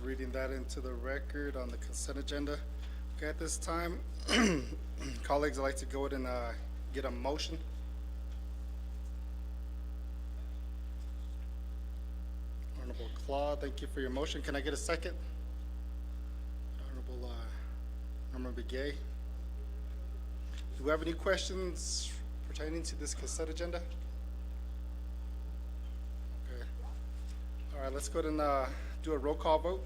reading that into the record on the consent agenda. Okay, at this time, colleagues, I'd like to go ahead and get a motion. Honorable Claude, thank you for your motion. Can I get a second? Honorable Norman Begay. Do we have any questions pertaining to this consent agenda? Okay. All right, let's go ahead and do a roll call vote.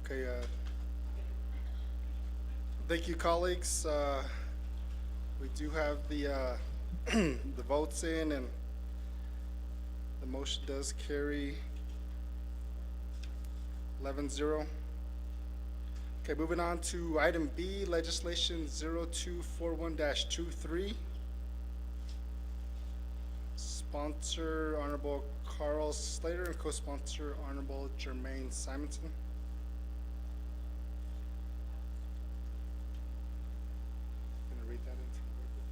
Okay, thank you, colleagues. We do have the, the votes in, and the motion does carry 11-0. Okay, moving on to item B, legislation 0241-23. Sponsor Honorable Carl Slater and co-sponsor Honorable Jermaine Simonson. Gonna read that into the record.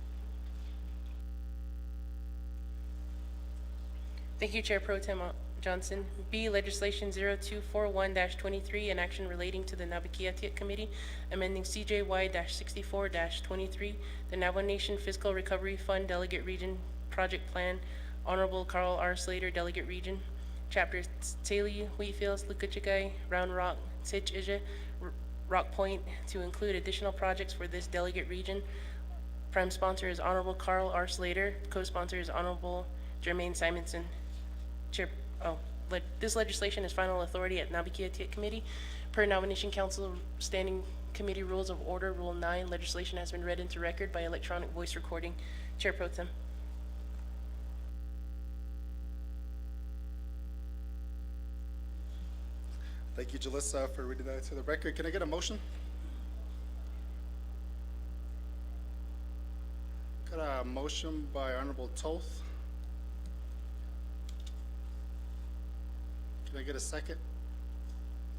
Thank you, Chair Pro Tem Johnson. B, legislation 0241-23, an action relating to the Naa'bik'iyati Committee, amending CJY-64-23, the Navajo Nation Fiscal Recovery Fund Delegate Region Project Plan, Honorable Carl R. Slater, Delegate Region, Chapter Tsaley, Wheatfields, Lukachikai, Round Rock, Sitch Ija, Rock Point, to include additional projects for this delegate region. Prime sponsor is Honorable Carl R. Slater. Co-sponsor is Honorable Jermaine Simonson. This legislation is final authority at Naa'bik'iyati Committee. Per Nomination Council Standing Committee Rules of Order, Rule 9, legislation has been read into record by electronic voice recording. Chair Pro Tem. Thank you, Jalissa, for reading that to the record. Can I get a motion? Got a motion by Honorable Toth. Can I get a second?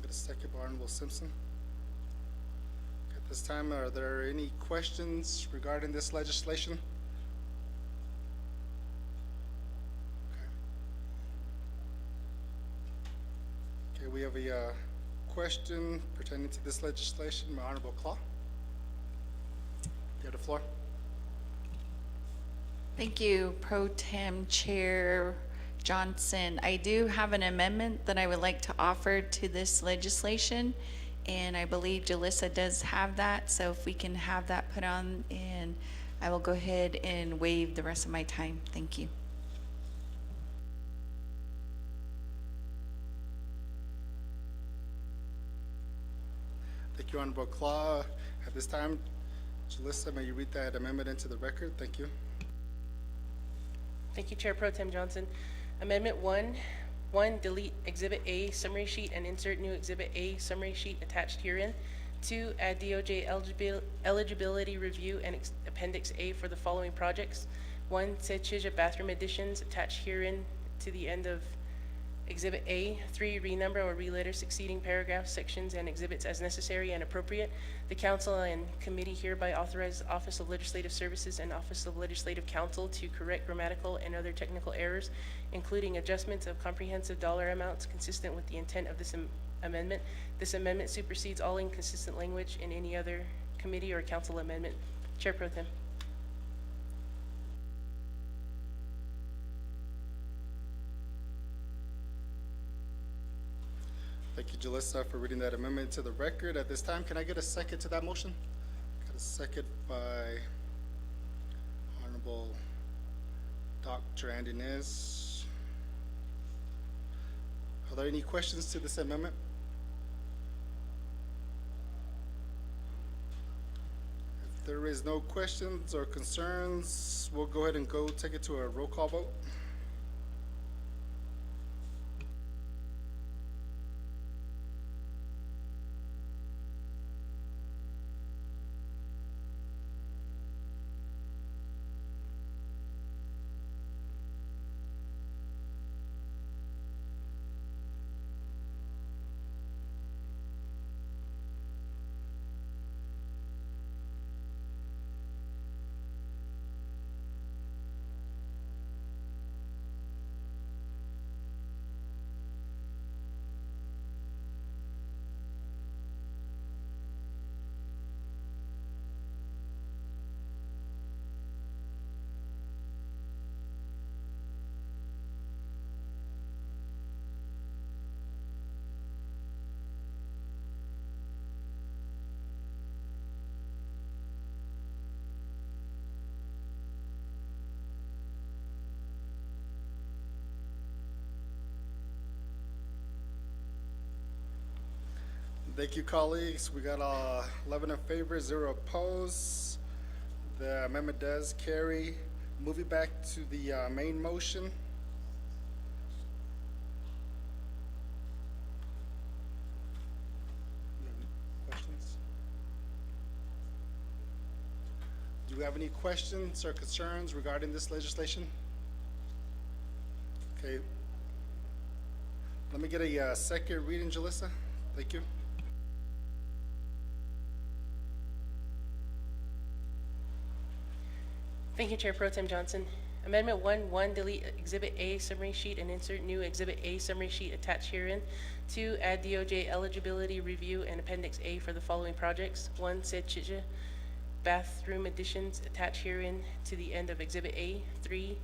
Get a second by Honorable Simpson. At this time, are there any questions regarding this legislation? Okay, we have a question pertaining to this legislation by Honorable Claw. You have the floor. Thank you, Pro Tem Chair Johnson. I do have an amendment that I would like to offer to this legislation, and I believe Jalissa does have that, so if we can have that put on, and I will go ahead and waive the rest of my time. Thank you. Thank you, Honorable Claw. At this time, Jalissa, may you read that amendment into the record? Thank you. Thank you, Chair Pro Tem Johnson. Amendment 1, delete Exhibit A summary sheet and insert new Exhibit A summary sheet attached herein. 2, add DOJ eligibility review and Appendix A for the following projects. 1, Sechija bathroom additions attached herein to the end of Exhibit A. 3, renumber or reletter succeeding paragraphs, sections, and exhibits as necessary and appropriate. The council and committee hereby authorize Office of Legislative Services and Office of Legislative Counsel to correct grammatical and other technical errors, including adjustments of comprehensive dollar amounts consistent with the intent of this amendment. This amendment supersedes all inconsistent language in any other committee or council amendment. Chair Pro Tem. Thank you, Jalissa, for reading that amendment to the record. At this time, can I get a second to that motion? Got a second by Honorable Dr. Andy Nez. Are there any questions to this amendment? If there is no questions or concerns, we'll go ahead and take it to a roll call vote. Thank you, colleagues. We got 11 in favor, 0 opposed. The amendment does carry. Moving back to the main motion. Questions? Do we have any questions or concerns regarding this legislation? Okay. Let me get a second reading, Jalissa. Thank you. Thank you, Chair Pro Tem Johnson. Amendment 1, delete Exhibit A summary sheet and insert new Exhibit A summary sheet attached herein. 2, add DOJ eligibility review and Appendix A for the following projects. 1, Sechija bathroom additions attached herein to the end of Exhibit A. 3,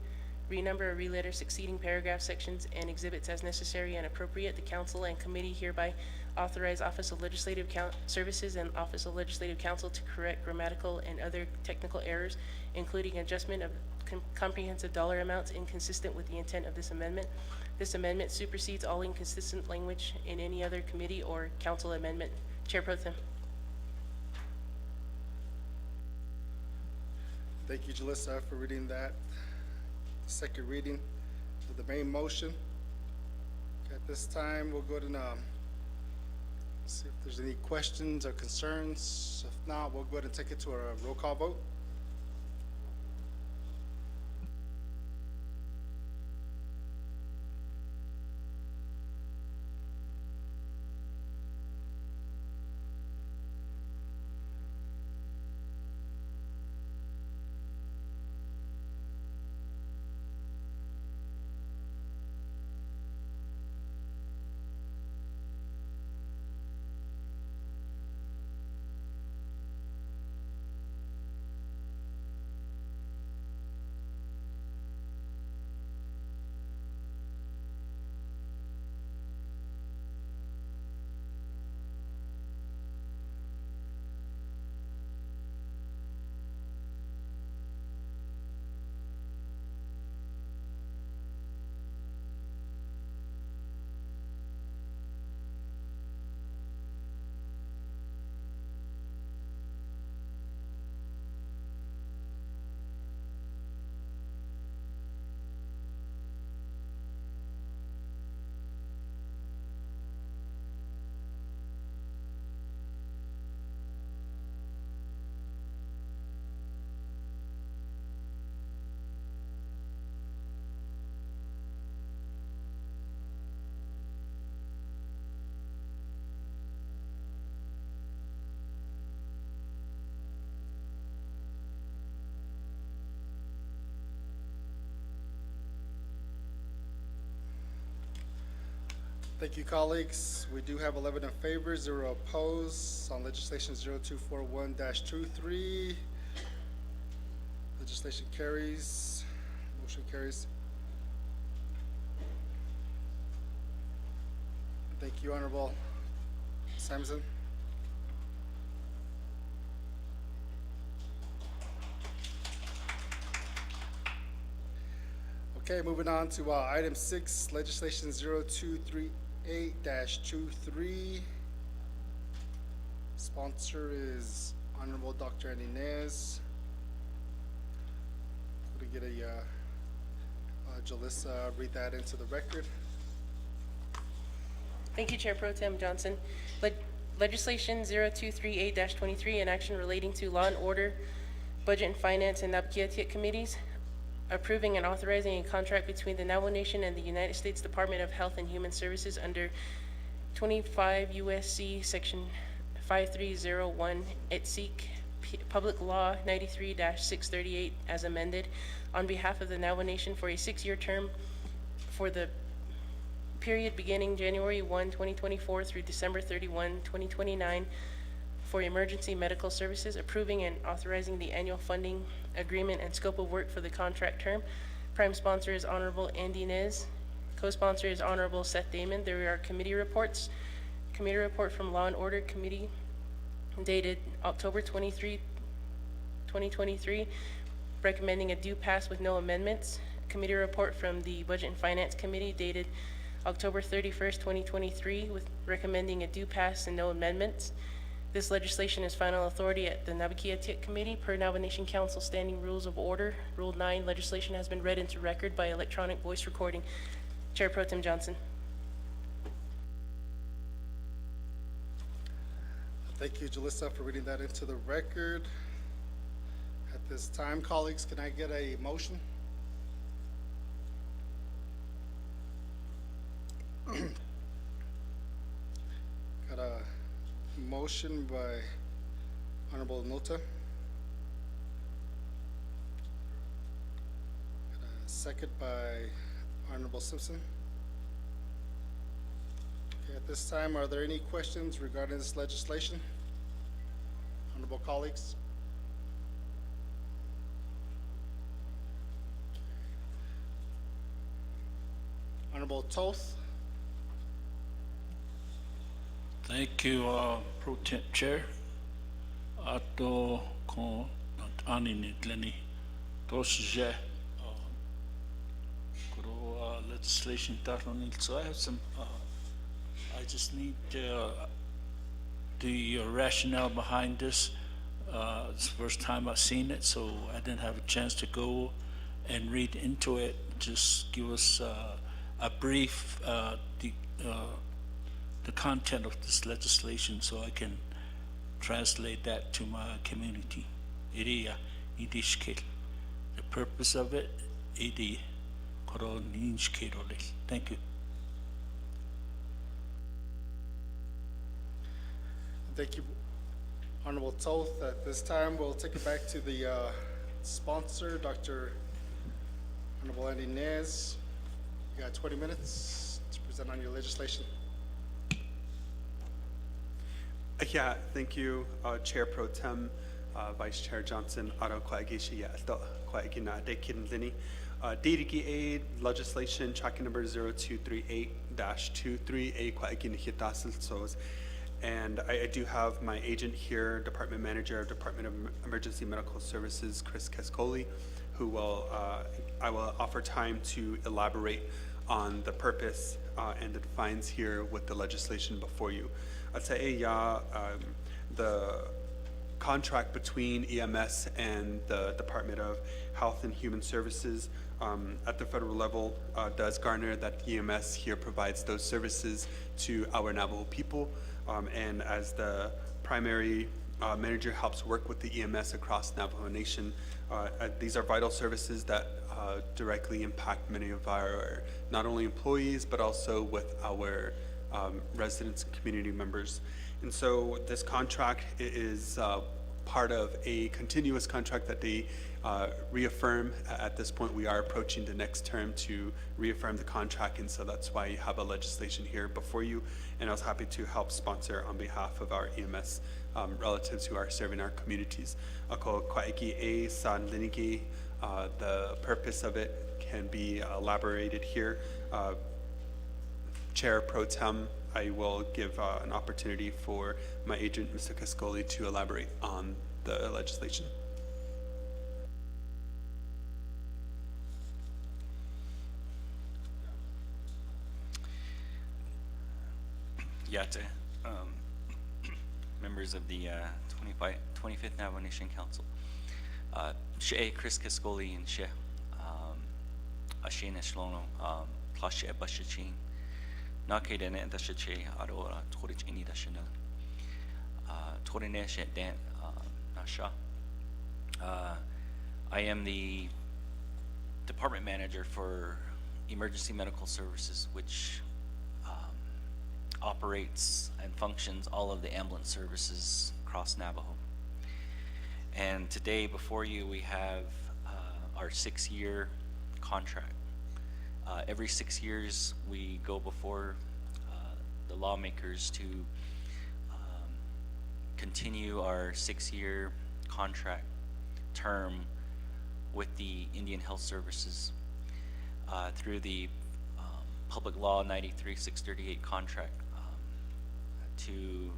renumber or reletter succeeding paragraph sections and exhibits as necessary and appropriate. The council and committee hereby authorize Office of Legislative Services and Office of Legislative Counsel to correct grammatical and other technical errors, including adjustment of comprehensive dollar amounts inconsistent with the intent of this amendment. This amendment supersedes all inconsistent language in any other committee or council amendment. Chair Pro Tem. Thank you, Jalissa, for reading that. Second reading of the main motion. At this time, we'll go to see if there's any questions or concerns. If not, we'll go ahead and take it to a roll call vote. Thank you, colleagues. We do have 11 in favor, 0 opposed on legislation 0241-23. Legislation carries. Motion carries. Thank you, Honorable Sampson. Okay, moving on to item 6, legislation 0238-23. Sponsor is Honorable Dr. Inez. Could we get a Jalissa read that into the record? Thank you, Chair Pro Tem Johnson. Legislation 0238-23, an action relating to law and order, budget and finance, and Naa'bik'iyati committees, approving and authorizing a contract between the Navajo Nation and the United States Department of Health and Human Services under 25 USC Section 5301 et seek Public Law 93-638 as amended on behalf of the Navajo Nation for a 6-year term for the period beginning January 1, 2024 through December 31, 2029 for emergency medical services, approving and authorizing the annual funding agreement and scope of work for the contract term. Prime sponsor is Honorable Andy Nez. Co-sponsor is Honorable Seth Damon. There are committee reports. Committee report from Law and Order Committee dated October 23, 2023, recommending a due pass with no amendments. Committee report from the Budget and Finance Committee dated October 31st, 2023, with recommending a due pass and no amendments. This legislation is final authority at the Naa'bik'iyati Committee per Navajo Nation Council Standing Rules of Order. Rule 9, legislation has been read into record by electronic voice recording. Chair Pro Tem Johnson. Thank you, Jalissa, for reading that into the record. At this time, colleagues, can I get a motion? Got a motion by Honorable Nota. Got a second by Honorable Simpson. Okay, at this time, are there any questions regarding this legislation? Honorable colleagues? Honorable Toth? Thank you, Pro Tem Chair. Ato ko ani ni tleni tosje kuro legislation tarnil. So I have some. I just need the rationale behind this. It's the first time I've seen it, so I didn't have a chance to go and read into it. Just give us a brief the content of this legislation so I can translate that to my community. The purpose of it, thank you. Thank you, Honorable Toth. At this time, we'll take it back to the sponsor, Dr. Honorable Andy Nez. You got 20 minutes to present on your legislation. Yeah, thank you, Chair Pro Tem, Vice Chair Johnson, Aro Kwaigishi, Kwaigina de Kindlini. DDGA legislation tracking number 0238-23A Kwaigina Hitasil. And I do have my agent here, Department Manager of Department of Emergency Medical Services, Chris Cascoli, who will, I will offer time to elaborate on the purpose and the defines here with the legislation before you. I'd say, the contract between EMS and the Department of Health and Human Services at the federal level does garner that EMS here provides those services to our Navajo people. And as the primary manager helps work with the EMS across Navajo Nation, these are vital services that directly impact many of our not only employees but also with our residents and community members. And so this contract is part of a continuous contract that they reaffirm. At this point, we are approaching the next term to reaffirm the contract, and so that's why you have a legislation here before you. And I was happy to help sponsor on behalf of our EMS relatives who are serving our communities. Ako Kwaiki A San Linigi, the purpose of it can be elaborated here. Chair Pro Tem, I will give an opportunity for my agent, Mr. Cascoli, to elaborate on the legislation. Yate, members of the 25th Navajo Nation Council. She Chris Cascoli and she Ashina Shlono Plashe Bashachin. Nakeden and the Shache Adora Torich Ini the Chanel. Torinesh Dan Nasha. I am the department manager for emergency medical services, which operates and functions all of the ambulance services across Navajo. And today before you we have our 6-year contract. Every 6 years we go before the lawmakers to continue our 6-year contract term with the Indian Health Services through the Public Law 93-638 contract to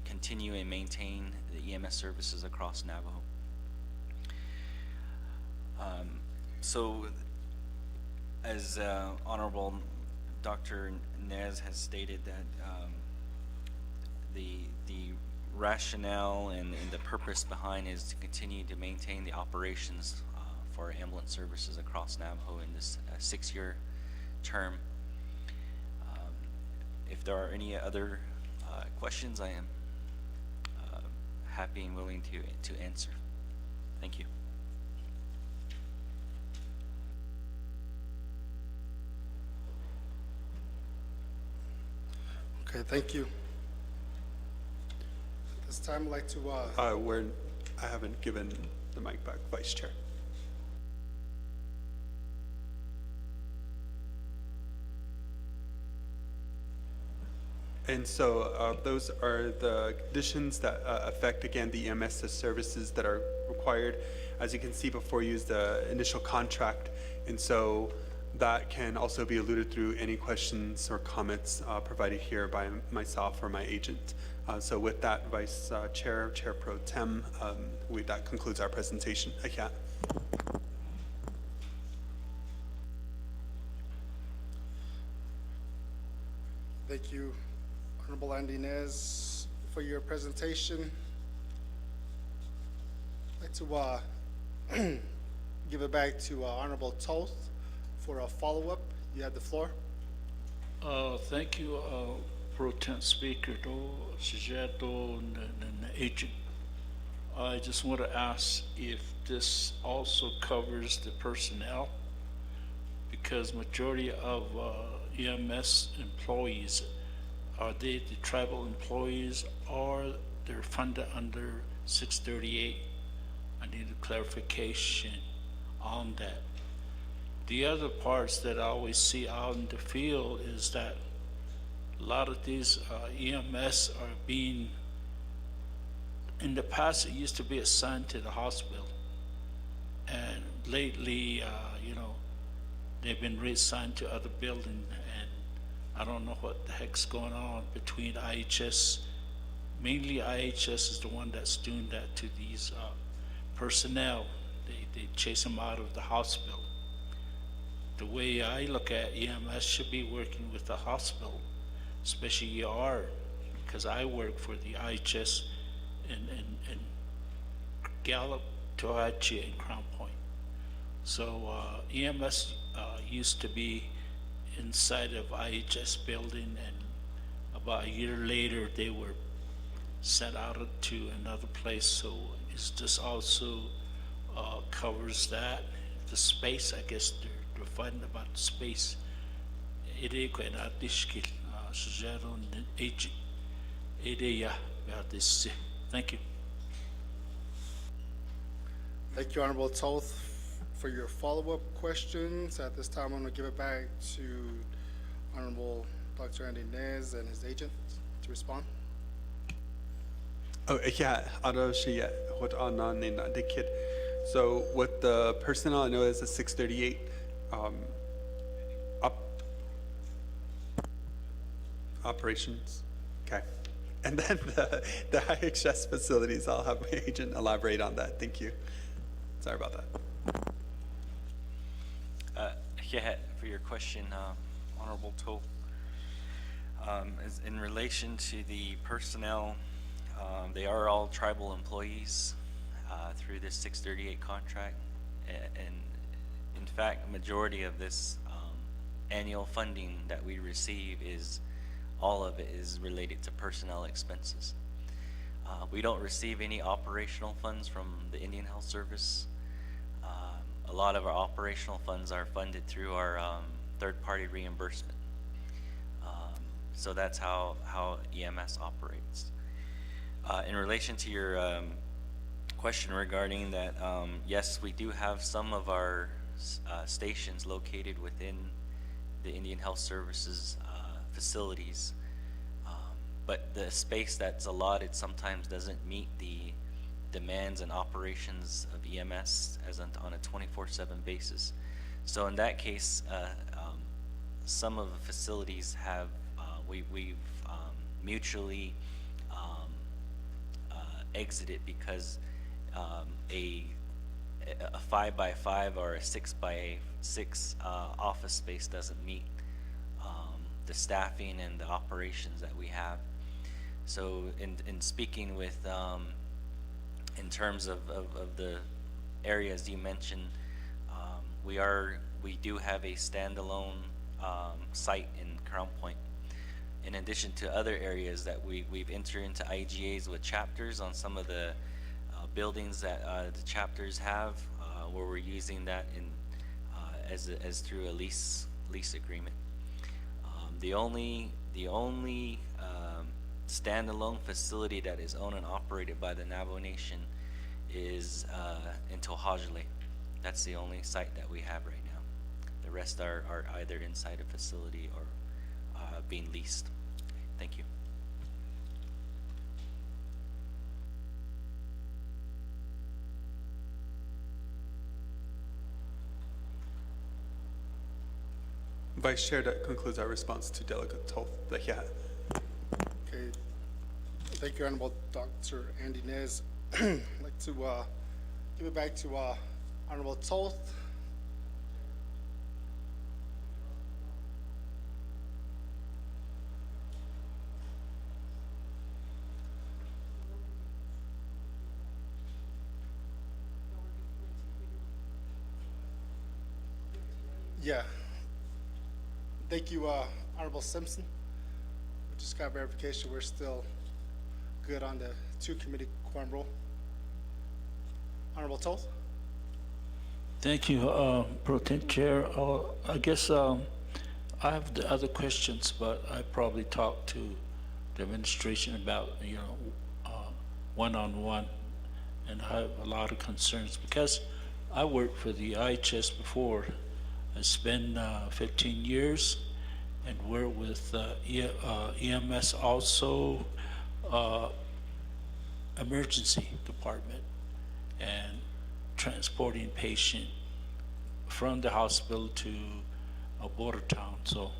continue and maintain the EMS services across Navajo. So as Honorable Dr. Nez has stated that the rationale and the purpose behind is to continue to maintain the operations for ambulance services across Navajo in this 6-year term. If there are any other questions, I am happy and willing to answer. Thank you. Okay, thank you. At this time, I'd like to, I haven't given the mic back, Vice Chair. And so those are the conditions that affect, again, the EMS services that are required. As you can see before you is the initial contract. And so that can also be alluded through any questions or comments provided here by myself or my agent. So with that, Vice Chair, Chair Pro Tem, that concludes our presentation. Yeah. thank you, Honorable Andy Nez, for your presentation. I'd like to give it back to Honorable Toth for a follow-up. You have the floor. Thank you, Pro Tem Speaker, Sujeto, and agent. I just want to ask if this also covers the personnel, because majority of EMS employees, are they the tribal employees or they're funded under 638? I need a clarification on that. The other parts that I always see out in the field is that a lot of these EMS are being, in the past it used to be assigned to the hospital, and lately, they've been reassigned to other buildings, and I don't know what the heck's going on between IHS. Mainly IHS is the one that's doing that to these personnel. They chase them out of the hospital. The way I look at EMS should be working with the hospital, especially ER, because I work for the IHS in Gallup, Tohatchi, and Crown Point. So EMS used to be inside of IHS building, and about a year later they were sent out to another place. So is this also covers that? The space, I guess they're fighting about the space. Thank you. Thank you, Honorable Toth, for your follow-up questions. At this time, I'm going to give it back to Honorable Dr. Andy Nez and his agent to respond. Oh, yeah, so with the personnel, I know it's a 638 operations. Okay. And then the IHS facilities, I'll have my agent elaborate on that. Thank you. Sorry about that. Yeah, for your question, Honorable Toh. In relation to the personnel, they are all tribal employees through this 638 contract, and in fact, majority of this annual funding that we receive all of it is related to personnel expenses. We don't receive any operational funds from the Indian Health Service. A lot of our operational funds are funded through our third-party reimbursement. So that's how EMS operates. In relation to your question regarding that, yes, we do have some of our stations located within the Indian Health Services facilities, but the space that's allotted sometimes doesn't meet the demands and operations of EMS on a 24/7 basis. So in that case, some of the facilities have we've mutually exited because a 5x5 or a 6x6 office space doesn't meet the staffing and the operations that we have. So in speaking with, in terms of the areas you mentioned, we do have a standalone site in Crown Point. In addition to other areas that we've entered into IGAs with chapters on some of the buildings that the chapters have, where we're using that in as through a lease agreement. The only standalone facility that is owned and operated by the Navajo Nation is in Tohajale. That's the only site that we have right now. The rest are either inside a facility or being leased. Thank you. Vice Chair, that concludes our response to Delegate Toth. Okay. Thank you, Honorable Dr. Andy Nez. I'd like to give it back to Honorable Toth. Yeah. Thank you, Honorable Simpson. We just got verification. We're still good on the two-committee quorum rule. Honorable Toth. Thank you, Pro Tem Chair. I guess I have the other questions, but I probably talk to the administration about, one-on-one, and I have a lot of concerns because I worked for the IHS before. I spent 15 years and worked with EMS also, emergency department, and transporting patient from the hospital to a border town. So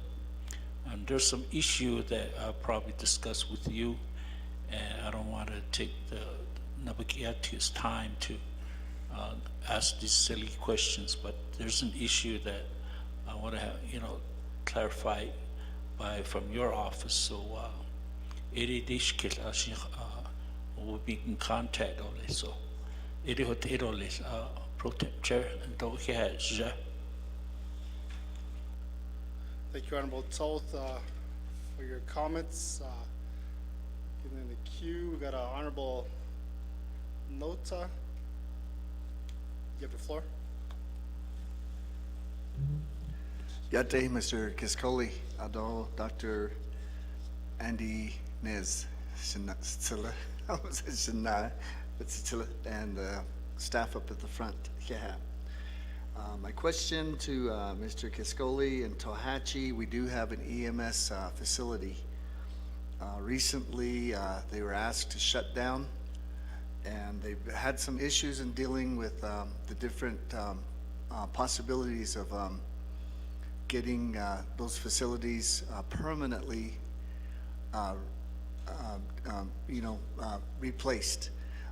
there's some issue that I'll probably discuss with you, and I don't want to take the Naa'bik'iyati's time to ask these silly questions, but there's an issue that I want to have, clarified from your office. So we'll be in contact on this. So Pro Tem Chair, Thank you, Honorable Toth, for your comments. Getting in the queue, we got Honorable Nota. You have the floor. Yate, Mr. Kiskoli, Ado, Dr. Andy Nez, Silla, and staff up at the front. Yeah. My question to Mr. Kiskoli and Tohatchi, we do have an EMS facility. Recently, they were asked to shut down, and they've had some issues in dealing with the different possibilities of getting those facilities permanently replaced.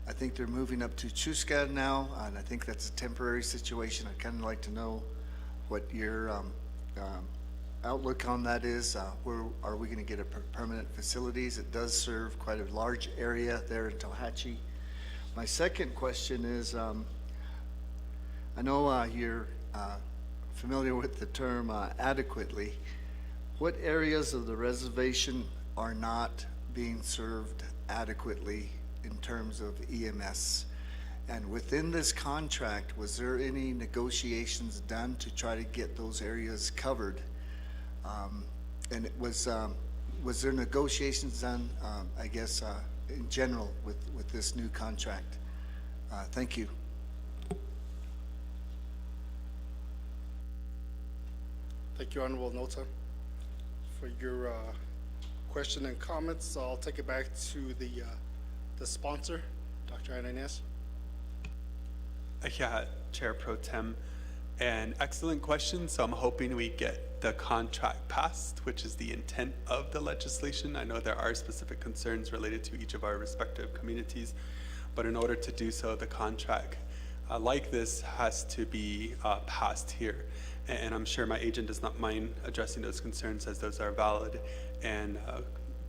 I think they're moving up to Chuska now, and I think that's a temporary situation. I'd kind of like to know what your outlook on that is. Where are we going to get a permanent facilities? It does serve quite a large area there in Tohatchi. My second question is, I know you're familiar with the term adequately. What areas of the reservation are not being served adequately in terms of EMS? And within this contract, was there any negotiations done to try to get those areas covered? And it was there negotiations done, I guess, in general with this new contract? Thank you. Thank you, Honorable Nota, for your question and comments. I'll take it back to the sponsor, Dr. Inez. Yeah, Chair Pro Tem, an excellent question. So I'm hoping we get the contract passed, which is the intent of the legislation. I know there are specific concerns related to each of our respective communities, but in order to do so, the contract like this has to be passed here. and I'm sure my agent does not mind addressing those concerns as those are valid and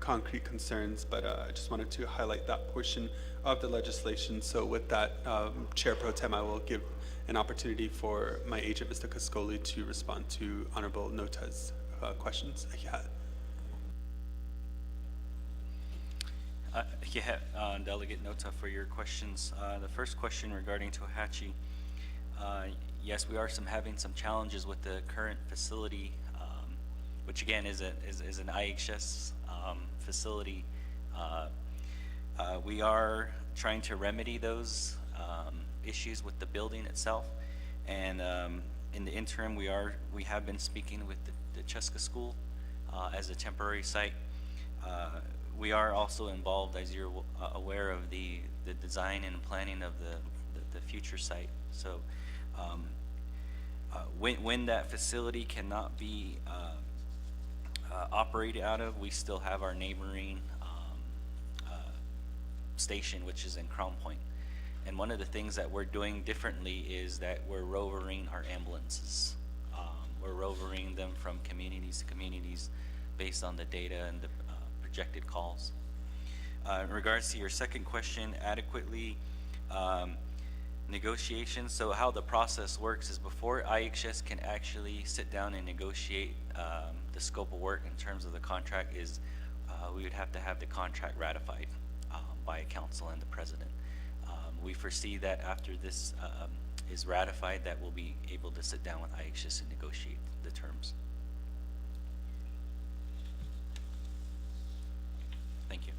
concrete concerns, but I just wanted to highlight that portion of the legislation. So with that, Chair Pro Tem, I will give an opportunity for my agent, Mr. Cascoli, to respond to Honorable Nota's questions. Yeah. Delegate Nota, for your questions. The first question regarding Tohatchi. Yes, we are having some challenges with the current facility, which again is an IHS facility. We are trying to remedy those issues with the building itself, and in the interim, we have been speaking with the Cheska School as a temporary site. We are also involved, as you're aware, of the design and planning of the future site. So when that facility cannot be operated out of, we still have our neighboring station, which is in Crown Point. And one of the things that we're doing differently is that we're rovering our ambulances. We're rovering them from communities to communities based on the data and the projected calls. In regards to your second question, adequately negotiations. So how the process works is before IHS can actually sit down and negotiate the scope of work in terms of the contract is we would have to have the contract ratified by council and the president. We foresee that after this is ratified, that we'll be able to sit down with IHS and negotiate the terms. Thank you.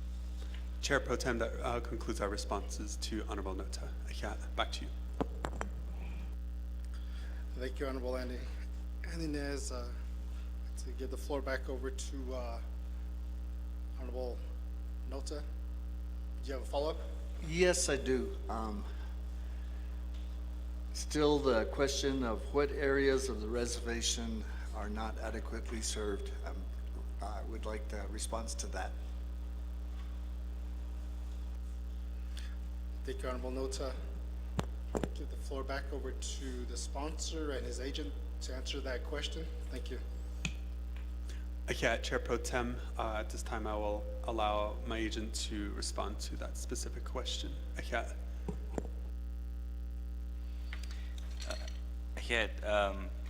Chair Pro Tem, that concludes our responses to Honorable Nota. Yeah, back to you. Thank you, Honorable Andy Nez. To give the floor back over to Honorable Nota. Do you have a follow-up? Yes, I do. Still the question of what areas of the reservation are not adequately served. I would like the response to that. Thank you, Honorable Nota. Give the floor back over to the sponsor and his agent to answer that question. Thank you. Yeah, Chair Pro Tem, at this time I will allow my agent to respond to that specific question. Yeah.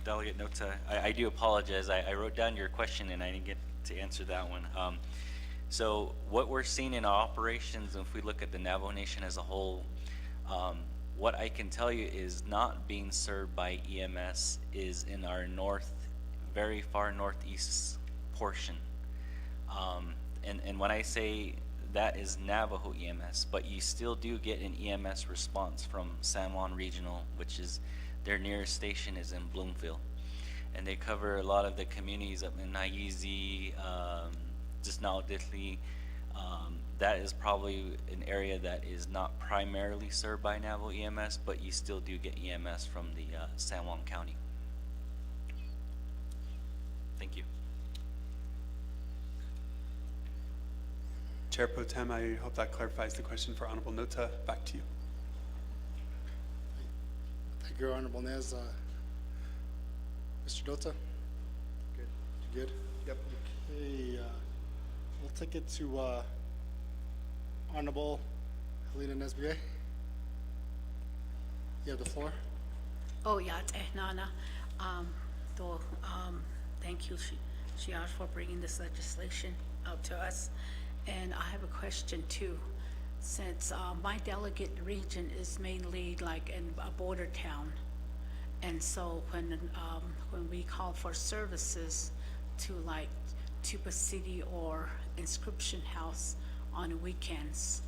Delegate Nota, I do apologize. I wrote down your question and I didn't get to answer that one. So what we're seeing in our operations, if we look at the Navajo Nation as a whole, what I can tell you is not being served by EMS is in our very far northeast portion. And when I say that is Navajo EMS, but you still do get an EMS response from San Juan Regional, which is their nearest station is in Bloomfield. And they cover a lot of the communities up in Naizi, just now Dithley. That is probably an area that is not primarily served by Navajo EMS, but you still do get EMS from the San Juan County. Thank you. Chair Pro Tem, I hope that clarifies the question for Honorable Nota. Back to you. Thank you, Honorable Nez. Mr. Nota? Good. You good? Yep. Okay, we'll take it to Honorable Helena Nesbier. You have the floor. Oh, yeah, Nana. Thank you, Shiar, for bringing this legislation out to us. And I have a question too. Since my delegate region is mainly like in a border town, and so when we call for services to like Tuba City or Inscription House on weekends,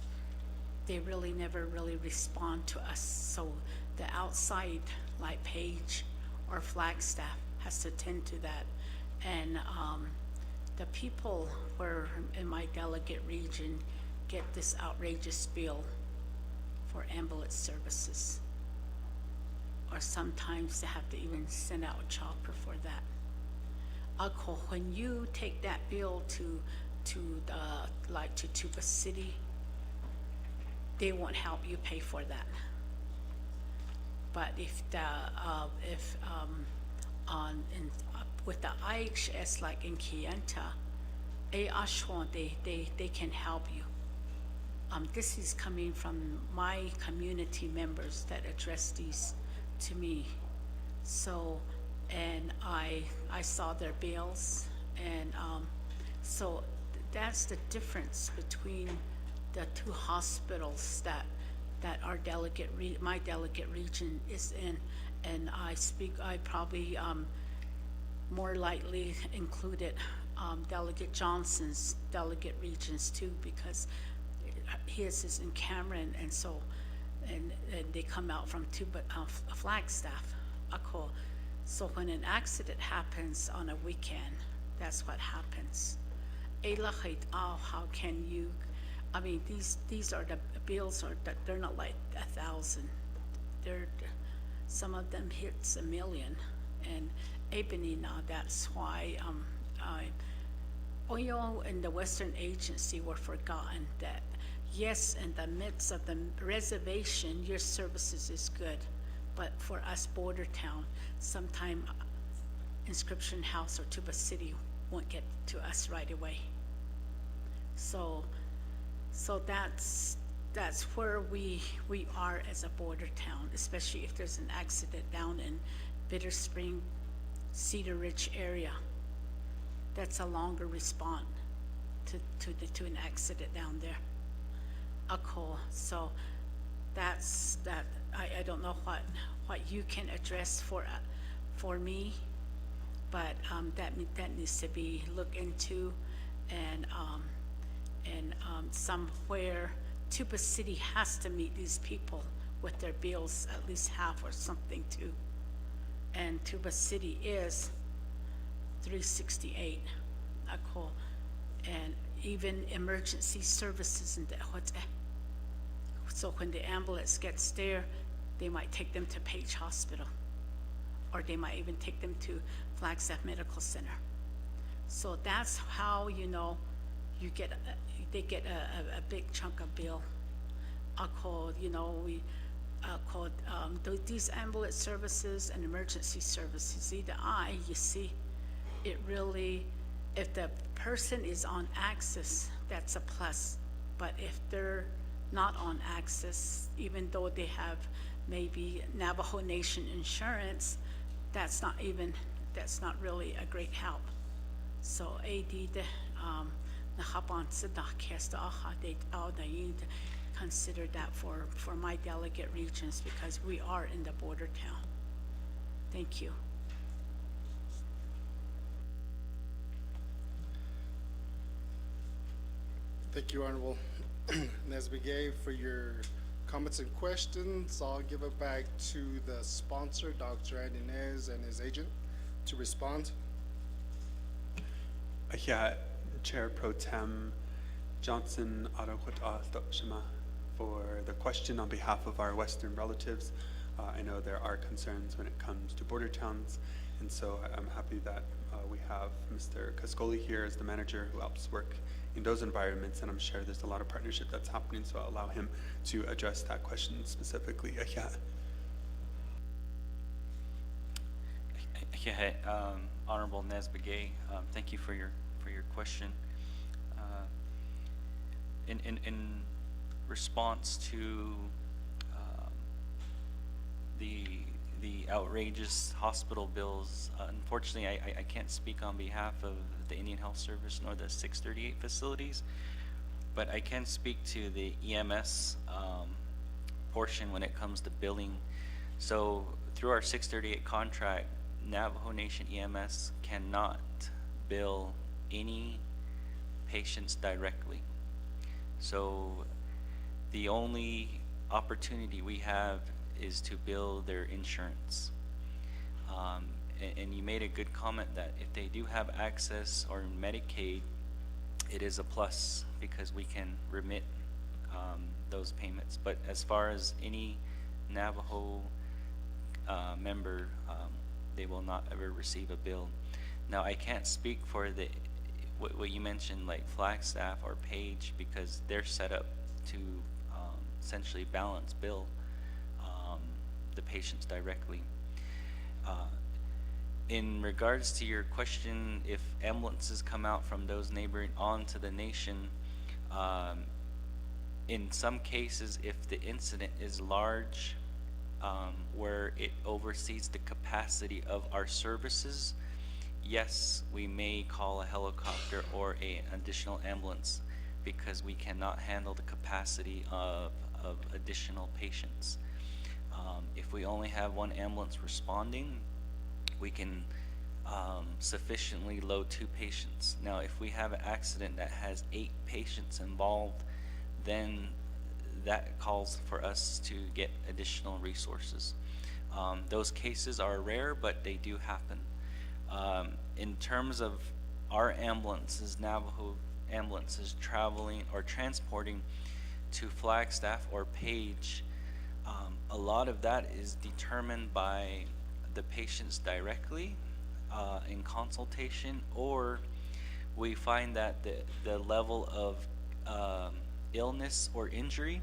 they really never really respond to us. So the outside, like Page or Flagstaff, has to tend to that. And the people were in my delegate region get this outrageous bill for ambulance services. Or sometimes they have to even send out a chopper for that. When you take that bill to Tuba City, they won't help you pay for that. But if with the IHS, like in Kienta, they can help you. This is coming from my community members that address these to me. So, and I saw their bills, and so that's the difference between the two hospitals that our my delegate region is in. And I probably more likely included Delegate Johnson's delegate regions too, because his is in Cameron, and so, and they come out from Flagstaff. Ako. So when an accident happens on a weekend, that's what happens. How can you, I mean, these are the bills that they're not like 1,000. Some of them hits 1 million. And Ebony now, that's why Oyo and the Western Agency were forgotten that, yes, in the midst of the reservation, your services is good. But for us border town, sometime Inscription House or Tuba City won't get to us right away. So that's where we are as a border town, especially if there's an accident down in Bitter Spring, Cedar Ridge area. That's a longer response to an accident down there. A call. So that's that. I don't know what you can address for me, but that needs to be looked into, and somewhere Tuba City has to meet these people with their bills at least half or something too. And Tuba City is 368. I call, and even emergency services in the hotel. So when the ambulance gets there, they might take them to Page Hospital, or they might even take them to Flagstaff Medical Center. So that's how, you know, they get a big chunk of bill. I call, you know, we called these ambulance services and emergency services. You see, it really, if the person is on access, that's a plus. But if they're not on access, even though they have maybe Navajo Nation insurance, that's not really a great help. So consider that for my delegate regions, because we are in the border town. Thank you. Thank you, Honorable Naa'bik'iyati, for your comments and questions. I'll give it back to the sponsor, Dr. Andy Nez, and his agent to respond. Yeah, Chair Pro Tem Johnson Shima, for the question on behalf of our Western relatives. I know there are concerns when it comes to border towns, and so I'm happy that we have Mr. Cascoli here as the manager who helps work in those environments, and I'm sure there's a lot of partnership that's happening, so I'll allow him to address that question specifically. Honorable Naa'bik'iyati, thank you for your question. In response to the outrageous hospital bills, unfortunately, I can't speak on behalf of the Indian Health Service nor the 638 facilities, but I can speak to the EMS portion when it comes to billing. So through our 638 contract, Navajo Nation EMS cannot bill any patients directly. So the only opportunity we have is to bill their insurance. And you made a good comment that if they do have access or Medicaid, it is a plus because we can remit those payments. But as far as any Navajo member, they will not ever receive a bill. Now, I can't speak for what you mentioned, like Flagstaff or Page, because they're set up to essentially balance bill the patients directly. In regards to your question, if ambulances come out from those neighboring onto the nation, in some cases, if the incident is large, where it oversees the capacity of our services, yes, we may call a helicopter or an additional ambulance because we cannot handle the capacity of additional patients. If we only have one ambulance responding, we can sufficiently load 2 patients. Now, if we have an accident that has 8 patients involved, then that calls for us to get additional resources. Those cases are rare, but they do happen. In terms of our ambulances, Navajo ambulances traveling or transporting to Flagstaff or Page, a lot of that is determined by the patients directly in consultation, or we find that the level of illness or injury,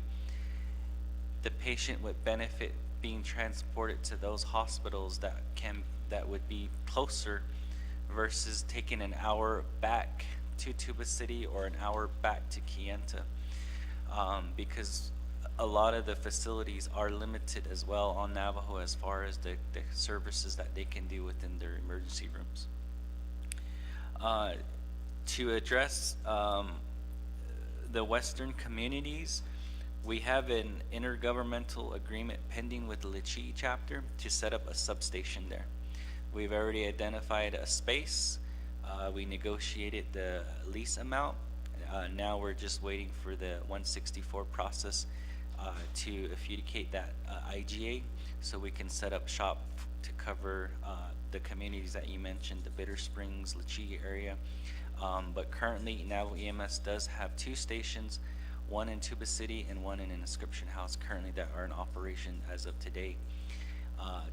the patient would benefit being transported to those hospitals that would be closer versus taking an hour back to Tuba City or an hour back to Kayenta, because a lot of the facilities are limited as well on Navajo as far as the services that they can do within their emergency rooms. To address the Western communities, we have an intergovernmental agreement pending with the Lichee chapter to set up a substation there. We've already identified a space. We negotiated the lease amount. Now we're just waiting for the 164 process to adjudicate that IGA, so we can set up shop to cover the communities that you mentioned, the Bitter Springs, Lichee area. But currently, Navajo EMS does have 2 stations, one in Tuba City and one in an inscription house currently that are in operation as of today.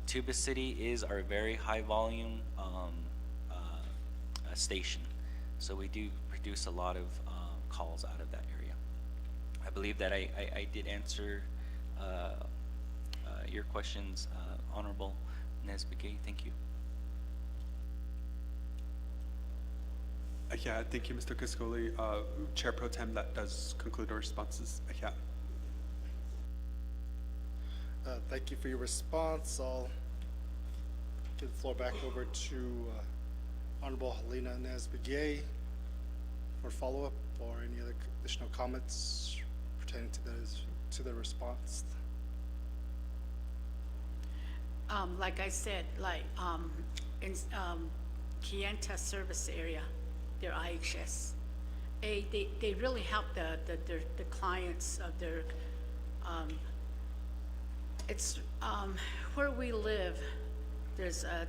Tuba City is our very high volume station, so we do produce a lot of calls out of that area. I believe that I did answer your questions, Honorable Naa'bik'iyati. Thank you. Yeah, thank you, Mr. Cascoli. Chair Pro Tem, that does conclude our responses. Yeah. Thank you for your response. I'll give the floor back over to Honorable Helena Naa'bik'iyati for follow-up or any other additional comments pertaining to the response. Like I said, in Kayenta service area, their IHS, they really help the clients of their, it's where we live, there's a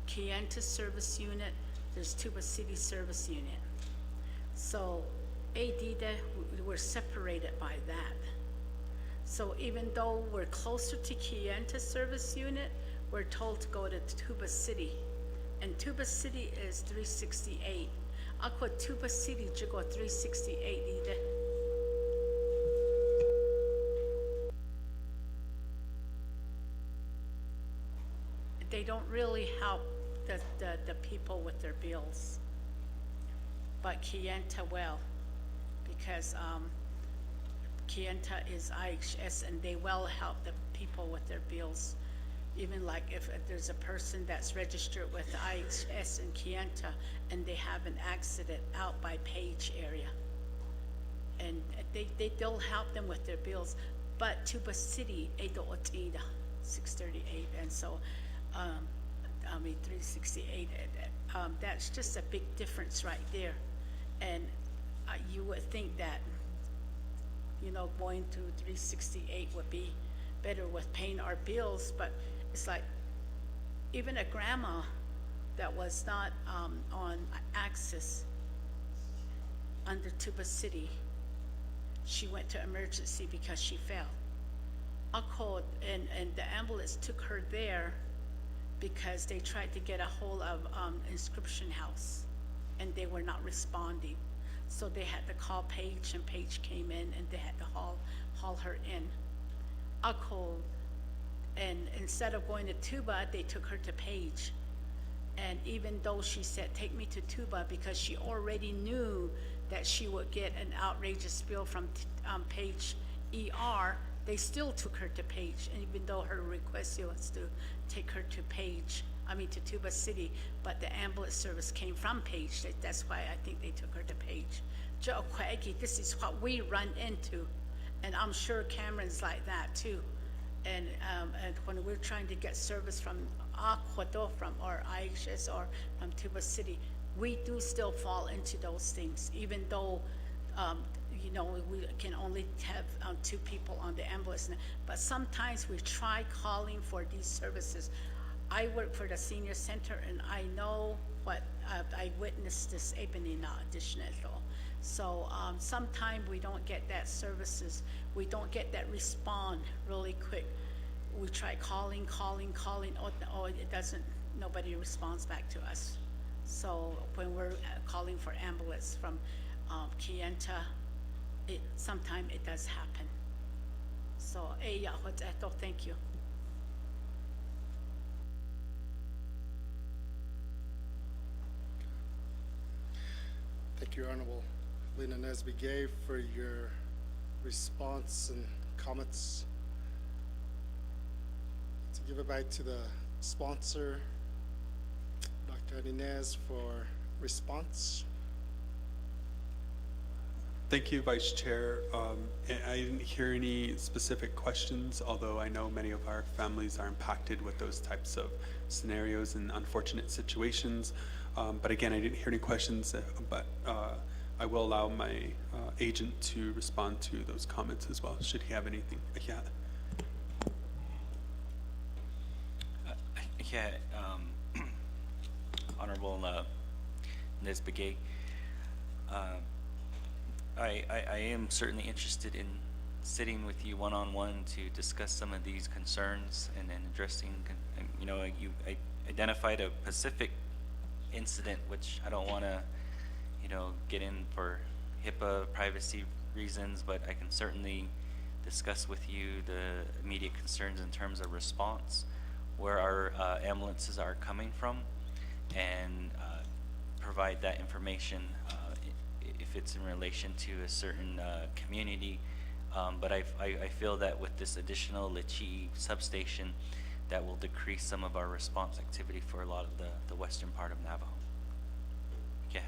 Kayenta service unit, there's Tuba City service unit. So we're separated by that. So even though we're closer to Kayenta service unit, we're told to go to Tuba City. And Tuba City is 368. Ako Tuba City jigo 368 ide. They don't really help the people with their bills. But Kayenta will, because Kayenta is IHS and they will help the people with their bills. Even like if there's a person that's registered with IHS in Kayenta and they have an accident out by Page area, and they'll help them with their bills. But Tuba City, 638, and so 368. That's just a big difference right there. And you would think that, going to 368 would be better with paying our bills, but it's like even a grandma that was not on access under Tuba City, she went to emergency because she fell. I called and the ambulance took her there because they tried to get a hold of inscription house and they were not responding. So they had to call Paige and Paige came in and they had to haul her in. I called, and instead of going to Tuba, they took her to Page. And even though she said, take me to Tuba, because she already knew that she would get an outrageous bill from Page ER, they still took her to Page, and even though her request was to take her to to Tuba City, but the ambulance service came from Page. That's why I think they took her to Page. This is what we run into, and I'm sure Cameron's like that too. And when we're trying to get service from Aquado, or IHS, or from Tuba City, we do still fall into those things, even though, we can only have 2 people on the ambulance. But sometimes we try calling for these services. I work for the senior center, and I know what I witnessed this evening additional. So sometimes we don't get that services. We don't get that respond really quick. We try calling. Oh, it doesn't. Nobody responds back to us. So when we're calling for ambulance from Kienta, sometimes it does happen. So, thank you. Thank you, Honorable Lena Naa'bik'iyati, for your response and comments. To give it back to the sponsor, Dr. Inez, for response. Thank you, Vice Chair. I didn't hear any specific questions, although I know many of our families are impacted with those types of scenarios and unfortunate situations. But again, I didn't hear any questions, but I will allow my agent to respond to those comments as well, should he have anything. Yeah. Honorable Naa'bik'iyati, I am certainly interested in sitting with you one-on-one to discuss some of these concerns and addressing, you identified a Pacific incident, which I don't want to, get in for HIPAA privacy reasons, but I can certainly discuss with you the immediate concerns in terms of response, where our ambulances are coming from, and provide that information if it's in relation to a certain community. But I feel that with this additional Naa'bik'iyati substation, that will decrease some of our response activity for a lot of the western part of Navajo. Yeah.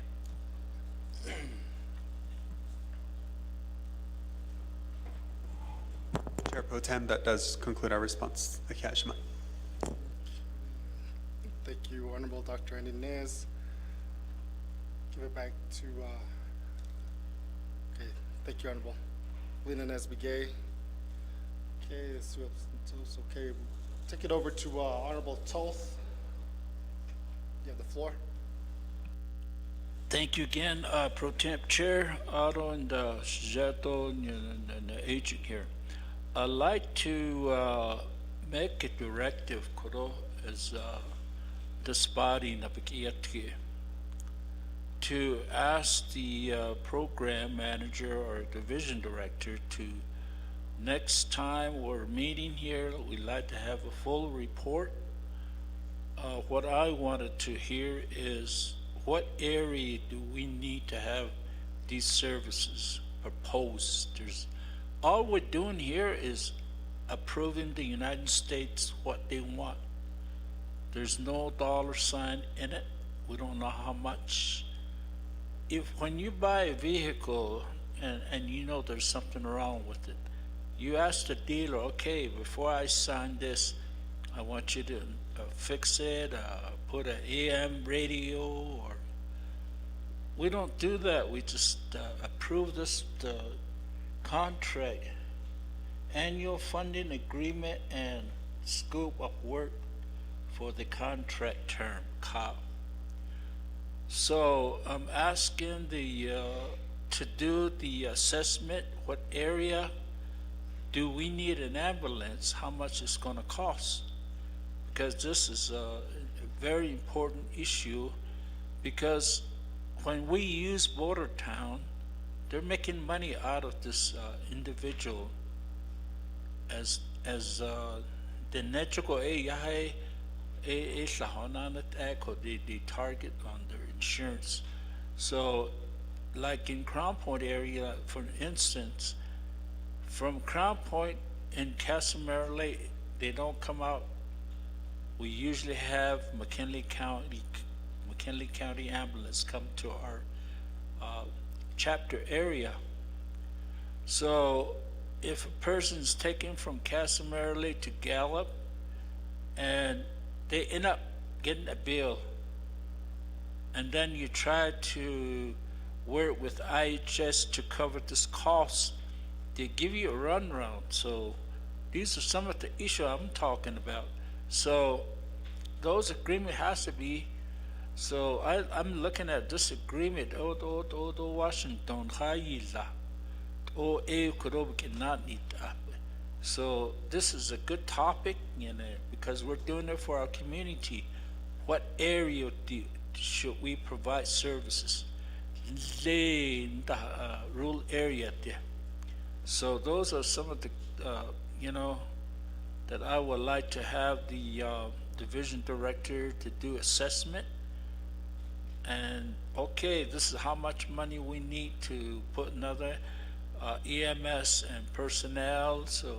Chair Pro Tem, that does conclude our response. Thank you, Honorable Dr. Inez. Give it back to, okay, thank you, Honorable Lena Naa'bik'iyati. Okay, it's okay. Take it over to Honorable Toth. You have the floor. Thank you again, Pro Temp Chair Otto and Sujato and the agent here. I'd like to make a directive, Koro, as this body, Naa'bik'iyati, to ask the program manager or division director to, next time we're meeting here, we'd like to have a full report. What I wanted to hear is what area do we need to have these services proposed? All we're doing here is approving the United States what they want. There's no dollar sign in it. We don't know how much. When you buy a vehicle and you know there's something wrong with it, you ask the dealer, okay, before I sign this, I want you to fix it, put an AM radio, or we don't do that. We just approve the contract, annual funding agreement, and scope of work for the contract term, COP. So I'm asking to do the assessment, what area do we need an ambulance, how much it's going to cost? Because this is a very important issue, because when we use Bordertown, they're making money out of this individual as the Nechuko Yahe they target on their insurance. So, like in Crown Point area, for instance, from Crown Point and Casimir Lake, they don't come out. We usually have McKinley County ambulance come to our chapter area. So if a person's taken from Casimir Lake to Gallup and they end up getting a bill, and then you try to work with IHS to cover this cost, they give you a runaround. So these are some of the issues I'm talking about. So those agreement has to be. So I'm looking at this agreement. Washington So this is a good topic, because we're doing it for our community. What area should we provide services? Rural area there. So those are some of the, that I would like to have the division director to do assessment. And okay, this is how much money we need to put another EMS and personnel. So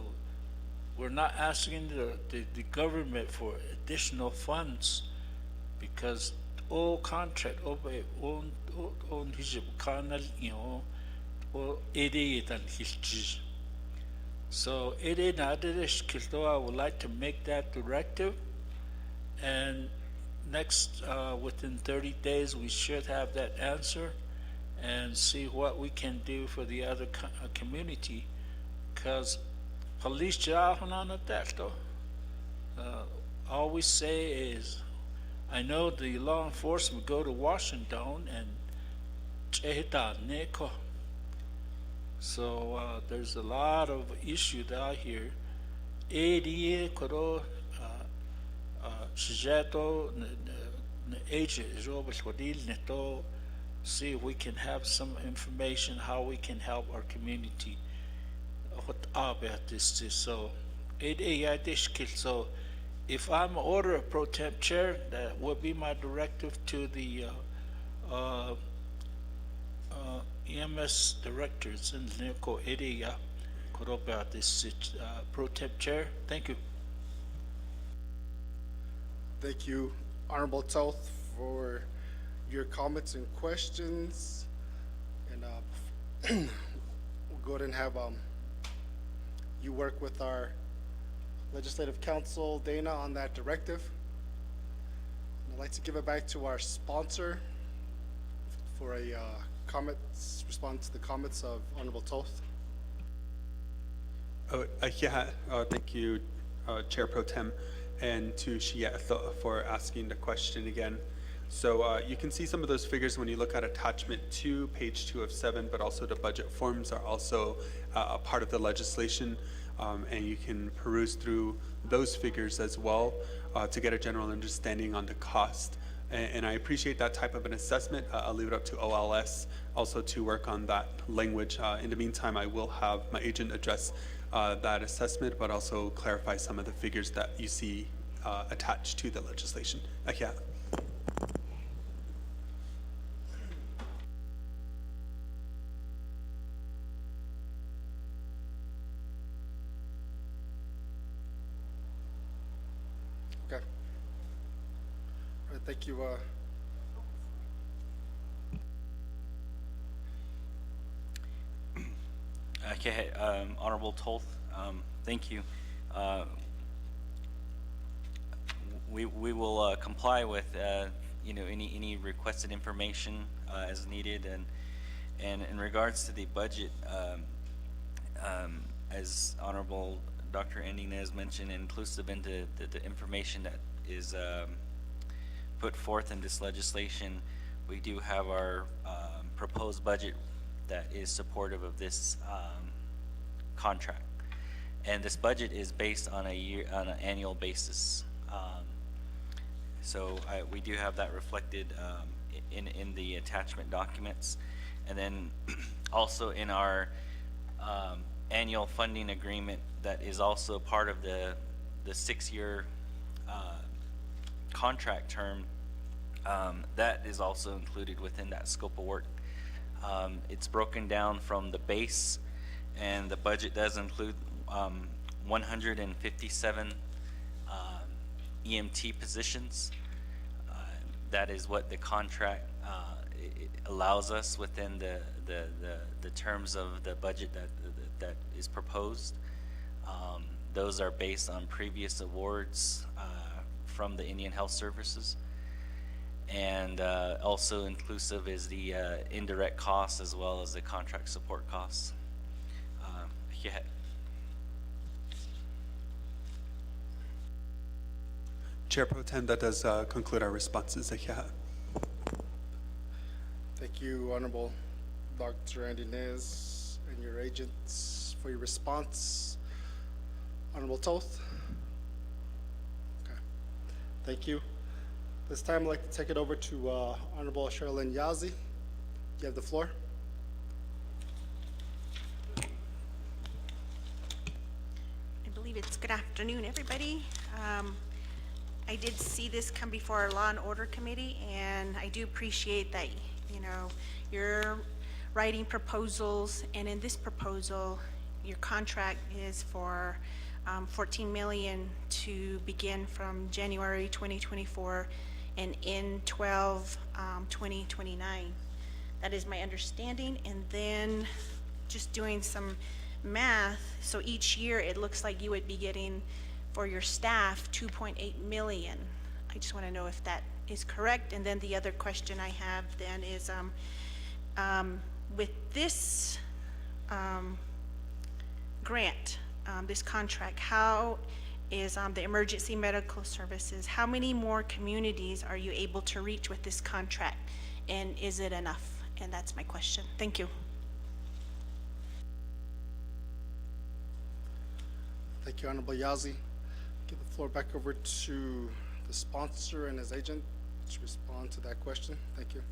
we're not asking the government for additional funds, because all contract over on his canal, or so I would like to make that directive, and next within 30 days we should have that answer and see what we can do for the other community, because police job on that though. All we say is, I know the law enforcement go to Washington and so there's a lot of issues out here. See if we can have some information how we can help our community. About this, so so if I'm order of pro temp chair, that would be my directive to the EMS directors in Lincoln area. About this pro temp chair. Thank you. Thank you, Honorable Toth, for your comments and questions. And we'll go ahead and have you work with our Legislative Counsel, Dana, on that directive. And I'd like to give it back to our sponsor for a response to the comments of Honorable Toth. Thank you, Chair Pro Tem, and to Shia for asking the question again. So you can see some of those figures when you look at attachment 2, page 2 of 7, but also the budget forms are also a part of the legislation, and you can peruse through those figures as well to get a general understanding on the cost. And I appreciate that type of an assessment. I'll leave it up to OLS also to work on that language. In the meantime, I will have my agent address that assessment, but also clarify some of the figures that you see attached to the legislation. Okay. All right, thank you. Okay, Honorable Toth, thank you. We will comply with any requested information as needed, and in regards to the budget, as Honorable Dr. Endinez mentioned, inclusive into the information that is put forth in this legislation, we do have our proposed budget that is supportive of this contract, and this budget is based on an annual basis. So we do have that reflected in the attachment documents, and then also in our annual funding agreement that is also part of the 6-year contract term, that is also included within that scope of work. It's broken down from the base, and the budget does include 157 EMT positions. That is what the contract it allows us within the terms of the budget that is proposed. Those are based on previous awards from the Indian Health Services. And also inclusive is the indirect costs as well as the contract support costs. Yeah. Chair Pro Tem, that does conclude our responses. Yeah. Thank you, Honorable Dr. Andy Nez and your agents for your response. Honorable Toth? Okay, thank you. This time I'd like to take it over to Honorable Sherilyn Yazzie. You have the floor. I believe it's good afternoon, everybody. I did see this come before our Law and Order Committee, and I do appreciate that, you know, you're writing proposals, and in this proposal, your contract is for $14 million to begin from January 2024 and in 2029. That is my understanding. And then just doing some math, so each year it looks like you would be getting for your staff 2.8 million. I just want to know if that is correct. And then the other question I have then is with this grant, this contract, how is the emergency medical services, how many more communities are you able to reach with this contract, and is it enough? And that's my question. Thank you. Thank you, Honorable Yazzie. Give the floor back over to the sponsor and his agent to respond to that question. Thank you.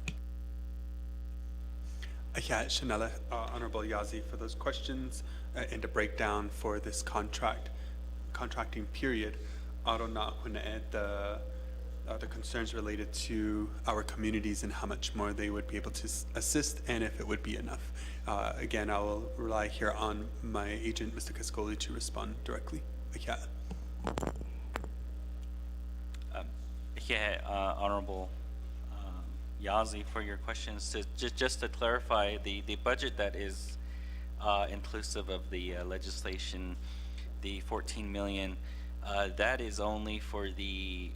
Yeah, Shanella, Honorable Yazzie, for those questions and the breakdown for this contracting period. I don't know when to add the concerns related to our communities and how much more they would be able to assist and if it would be enough. Again, I will rely here on my agent, Mr. Cascoli, to respond directly. Yeah. Honorable Yazzie, for your questions. Just to clarify, the budget that is inclusive of the legislation, the 14 million, that is only for the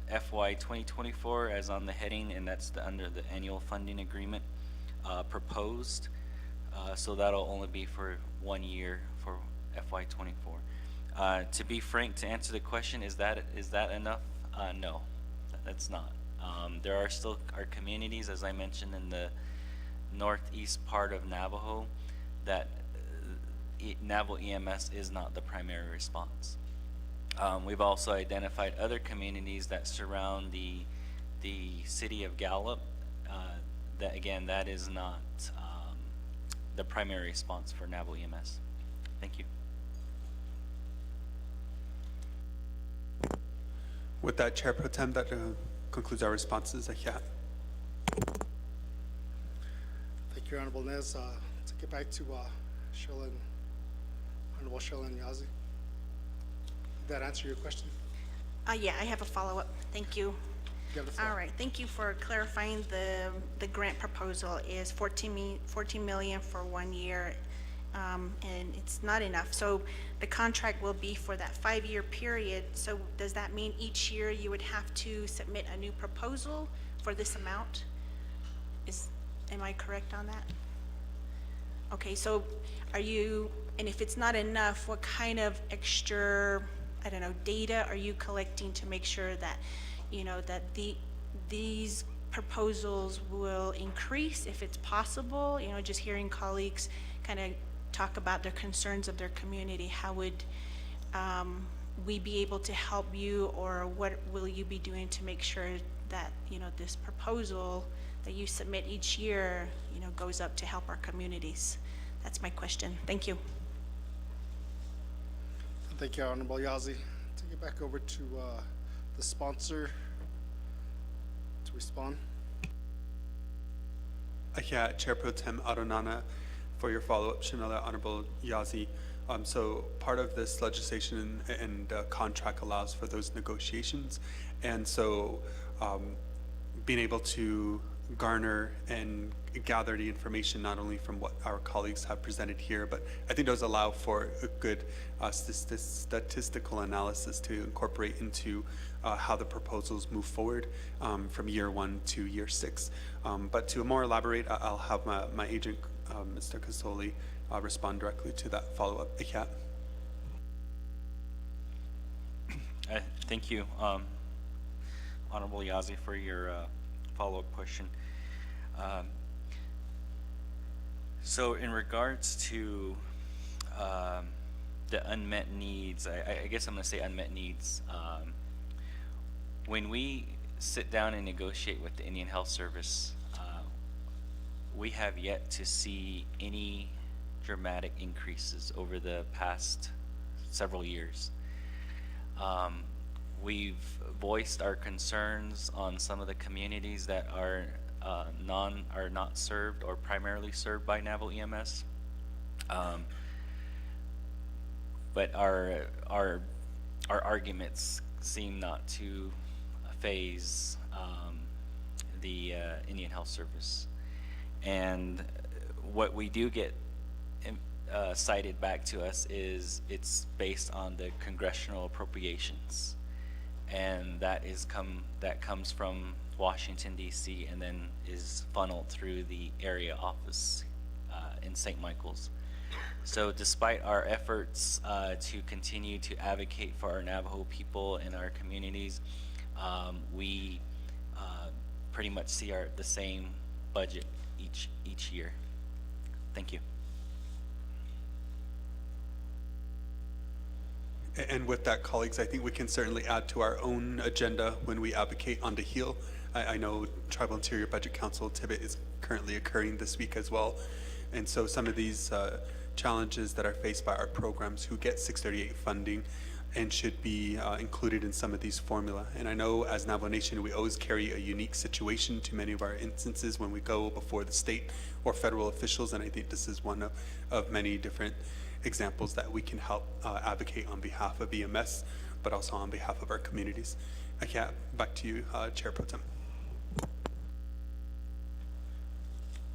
FY 2024 as on the heading, and that's under the annual funding agreement proposed. So that'll only be for 1 year for FY 24. To be frank, to answer the question, is that enough? No, that's not. There are still our communities, as I mentioned, in the northeast part of Navajo, that Navajo EMS is not the primary response. We've also identified other communities that surround the city of Gallup. That again, that is not the primary response for Navajo EMS. Thank you. With that, Chair Pro Tem, that concludes our responses. Yeah. Thank you, Honorable Nez. To get back to Honorable Sherilyn Yazzie. Did that answer your question? Yeah, I have a follow-up. Thank you. You have the floor. All right, thank you for clarifying the grant proposal is 14 million for 1 year, and it's not enough. So the contract will be for that 5-year period. So does that mean each year you would have to submit a new proposal for this amount? Am I correct on that? Okay, so and if it's not enough, what kind of extra, I don't know, data are you collecting to make sure that, you know, that these proposals will increase if it's possible? You know, just hearing colleagues kind of talk about their concerns of their community, how would we be able to help you, or what will you be doing to make sure that, you know, this proposal that you submit each year, you know, goes up to help our communities? That's my question. Thank you. Thank you, Honorable Yazzie. To get back over to the sponsor to respond. Yeah, Chair Pro Tem Adonana, for your follow-up, Shamila, Honorable Yazi. So part of this legislation and contract allows for those negotiations. And so being able to garner and gather the information not only from what our colleagues have presented here, but I think does allow for a good statistical analysis to incorporate into how the proposals move forward from year 1 to year 6. But to more elaborate, I'll have my agent, Mr. Casoli, respond directly to that follow-up. Yeah. Thank you, Honorable Yazi, for your follow-up question. So in regards to the unmet needs, I guess I'm going to say unmet needs. When we sit down and negotiate with the Indian Health Service, we have yet to see any dramatic increases over the past several years. We've voiced our concerns on some of the communities that are not served or primarily served by Naval EMS. But our arguments seem not to phase the Indian Health Service. And what we do get cited back to us is it's based on the congressional appropriations, and that comes from Washington D.C. and then is funneled through the area office in St. Michael's. So despite our efforts to continue to advocate for our Navajo people in our communities, we pretty much see the same budget each year. Thank you. And with that, colleagues, I think we can certainly add to our own agenda when we advocate on the Hill. I know Tribal Interior Budget Council Tibet is currently occurring this week as well. And so some of these challenges that are faced by our programs who get 638 funding and should be included in some of these formula. And I know as Navajo Nation, we always carry a unique situation to many of our instances when we go before the state or federal officials. And I think this is one of many different examples that we can help advocate on behalf of EMS, but also on behalf of our communities. Back to you, Chair Pro Tem.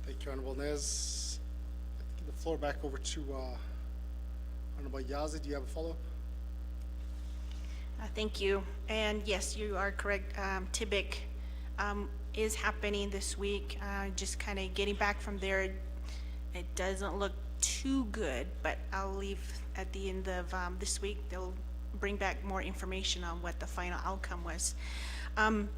Thank you, Honorable Nez. Give the floor back over to Honorable Yazi. Do you have a follow-up? Thank you. And yes, you are correct. TIBIC is happening this week. Just kind of getting back from there. It doesn't look too good, but I'll leave at the end of this week. They'll bring back more information on what the final outcome was.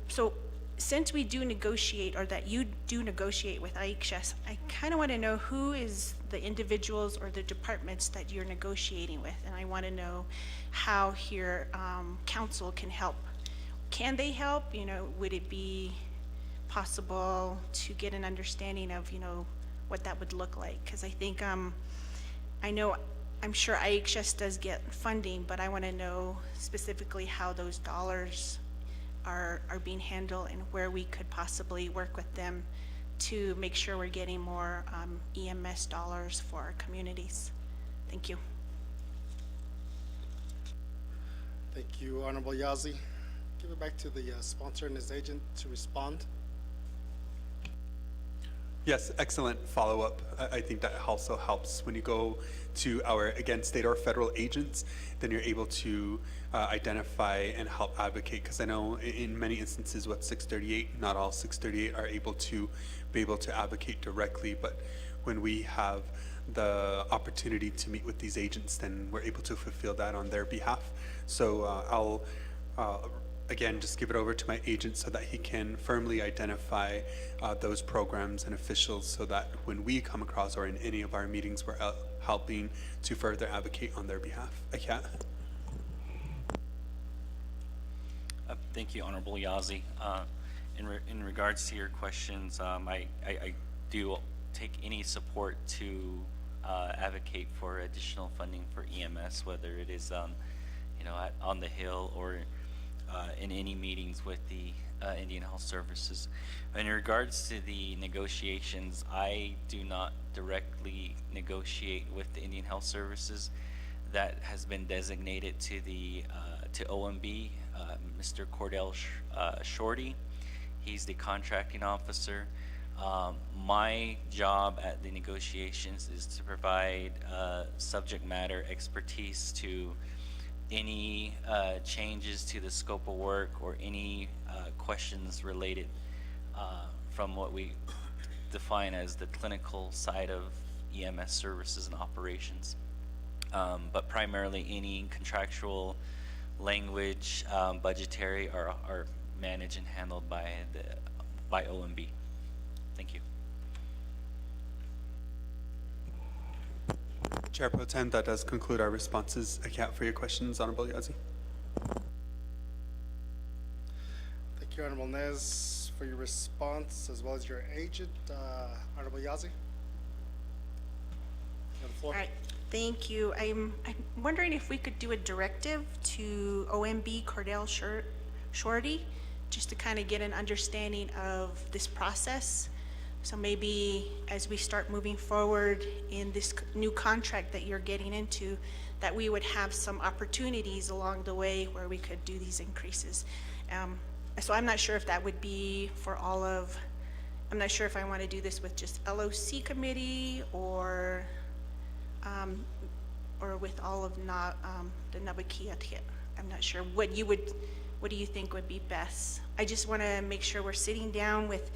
So since we do negotiate, or that you do negotiate with IHS, I kind of want to know who is the individuals or the departments that you're negotiating with, and I want to know how here council can help. Can they help? You know, would it be possible to get an understanding of, you know, what that would look like? Because I think I'm sure IHS does get funding, but I want to know specifically how those dollars are being handled and where we could possibly work with them to make sure we're getting more EMS dollars for our communities. Thank you. Thank you, Honorable Yazi. Give it back to the sponsor and his agent to respond. Yes, excellent follow-up. I think that also helps when you go to our, again, state or federal agents, then you're able to identify and help advocate, because I know in many instances with 638, not all 638 are able to advocate directly, but when we have the opportunity to meet with these agents, then we're able to fulfill that on their behalf. So I'll again, just give it over to my agent so that he can firmly identify those programs and officials, so that when we come across or in any of our meetings, we're helping to further advocate on their behalf. Thank you, Honorable Yazi. In regards to your questions, I do take any support to advocate for additional funding for EMS, whether it is on the Hill or in any meetings with the Indian Health Services. In regards to the negotiations, I do not directly negotiate with the Indian Health Services. That has been designated to the to OMB, Mr. Cordell Shorty. He's the contracting officer. My job at the negotiations is to provide subject matter expertise to any changes to the scope of work or any questions related from what we define as the clinical side of EMS services and operations. But primarily any contractual language, budgetary are managed and handled by OMB. Thank you. Chair Pro Tem, that does conclude our responses. Account for your questions, Honorable Yazzie. Thank you, Honorable Nez, for your response, as well as your agent. Honorable Yazzie? You have the floor. All right, thank you. I'm wondering if we could do a directive to OMB Cordell Shorty, just to kind of get an understanding of this process. So maybe as we start moving forward in this new contract that you're getting into, that we would have some opportunities along the way where we could do these increases. So I'm not sure if that would be for all of, I'm not sure if I want to do this with just LOC committee or with all of the Naa'bik'iyati. I'm not sure what do you think would be best? I just want to make sure we're sitting down with,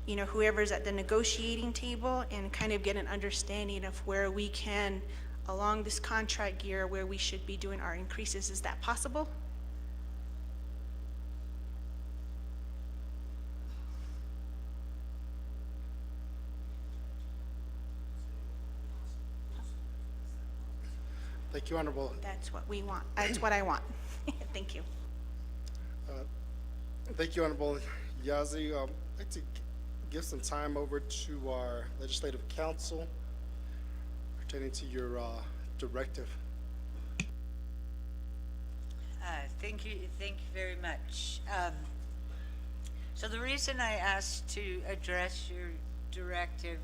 you know, whoever's at the negotiating table and kind of get an understanding of where we can, along this contract year, where we should be doing our increases. Is that possible? Thank you, Honorable. That's what we want. That's what I want. Thank you. Thank you, Honorable Yazzie. I'd like to give some time over to our Legislative Counsel pertaining to your directive. Thank you very much. So the reason I asked to address your directive,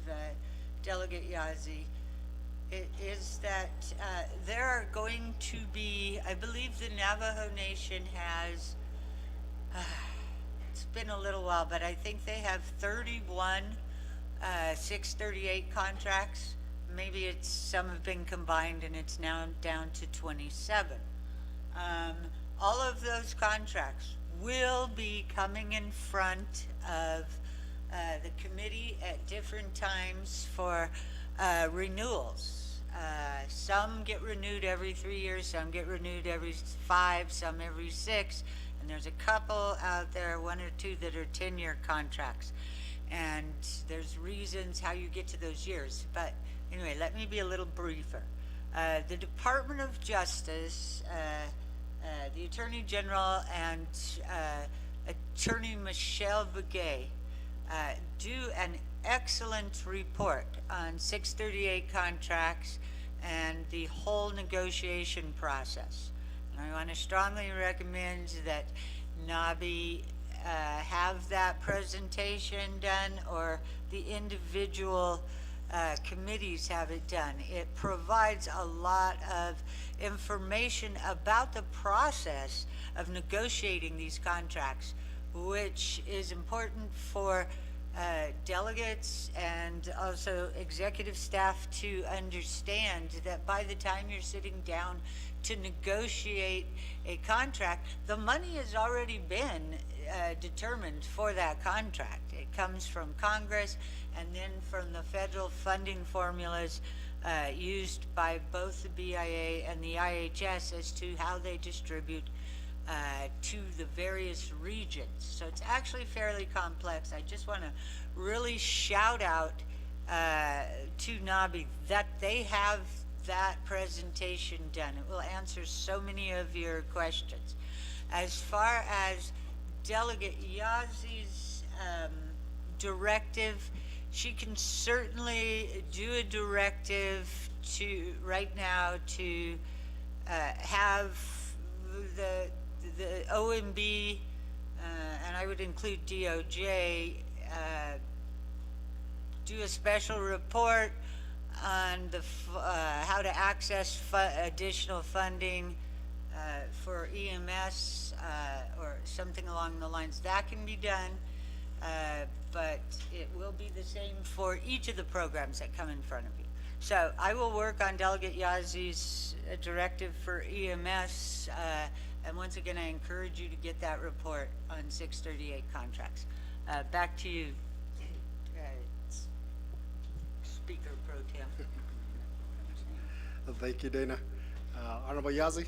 Delegate Yazzie, is that there are going to be, I believe the Navajo Nation has, it's been a little while, but I think they have 31 638 contracts. Maybe some have been combined and it's now down to 27. All of those contracts will be coming in front of the committee at different times for renewals. Some get renewed every 3 years, some get renewed every 5, some every 6, and there's a couple out there, 1 or 2 that are 10-year contracts. And there's reasons how you get to those years. But anyway, let me be a little briefer. The Department of Justice, the Attorney General and Attorney Michelle Begay do an excellent report on 638 contracts and the whole negotiation process. And I want to strongly recommend that NABI have that presentation done, or the individual committees have it done. It provides a lot of information about the process of negotiating these contracts, which is important for delegates and also executive staff to understand that by the time you're sitting down to negotiate a contract, the money has already been determined for that contract. It comes from Congress and then from the federal funding formulas used by both the BIA and the IHS as to how they distribute to the various regions. So it's actually fairly complex. I just want to really shout out to NABI that they have that presentation done. It will answer so many of your questions. As far as Delegate Yazzie's directive, she can certainly do a directive to right now to have the the OMB, and I would include DOJ, do a special report on the how to access additional funding for EMS or something along the lines. That can be done, but it will be the same for each of the programs that come in front of you. So I will work on Delegate Yazi's directive for EMS, and once again, I encourage you to get that report on 638 contracts. Back to you, Speaker Pro Tem. Thank you, Dana. Honorable Yazi?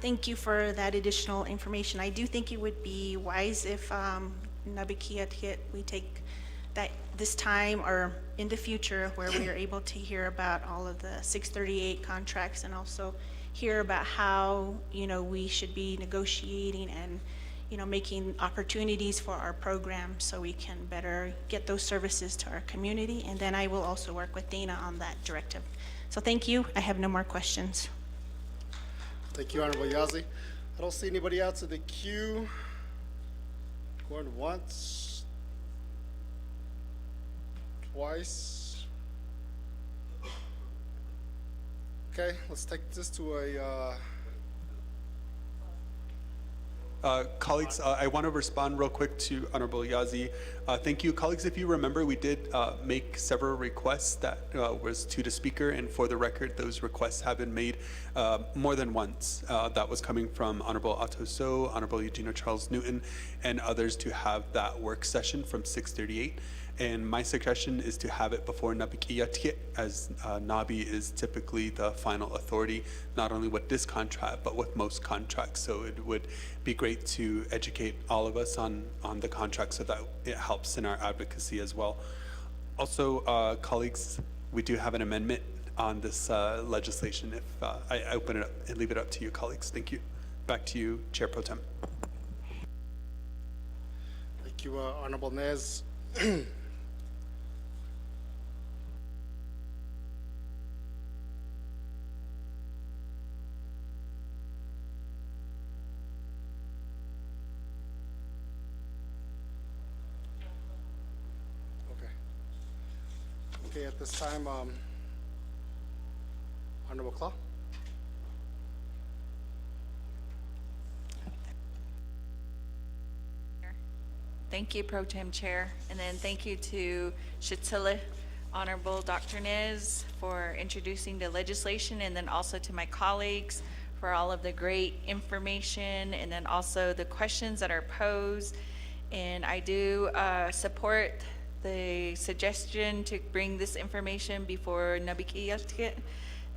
Thank you for that additional information. I do think it would be wise if Naa'bik'iyati, we take that this time or in the future where we are able to hear about all of the 638 contracts and also hear about how, we should be negotiating and, making opportunities for our program so we can better get those services to our community. And then I will also work with Dana on that directive. So thank you. I have no more questions. Thank you, Honorable Yazi. I don't see anybody else in the queue. Going once, twice. Okay, let's take this to a, Colleagues, I want to respond real quick to Honorable Yazi. Thank you. Colleagues, if you remember, we did make several requests that was to the speaker, and for the record, those requests have been made more than once. That was coming from Honorable Otto So, Honorable Eugenio Charles Newton, and others to have that work session from 638. And my suggestion is to have it before Naa'bik'iyati, as NABI is typically the final authority, not only with this contract, but with most contracts. So it would be great to educate all of us on the contract so that it helps in our advocacy as well. Also, colleagues, we do have an amendment on this legislation. If I open it up and leave it up to you, colleagues. Thank you. Back to you, Chair Pro Tem. thank you, Honorable Nez. Okay, at this time, Honorable Claw. Thank you, Pro Tem Chair. And then thank you to Shatila, Honorable Dr. Nez, for introducing the legislation, and then also to my colleagues for all of the great information, and then also the questions that are posed. And I do support the suggestion to bring this information before Naa'bik'iyati,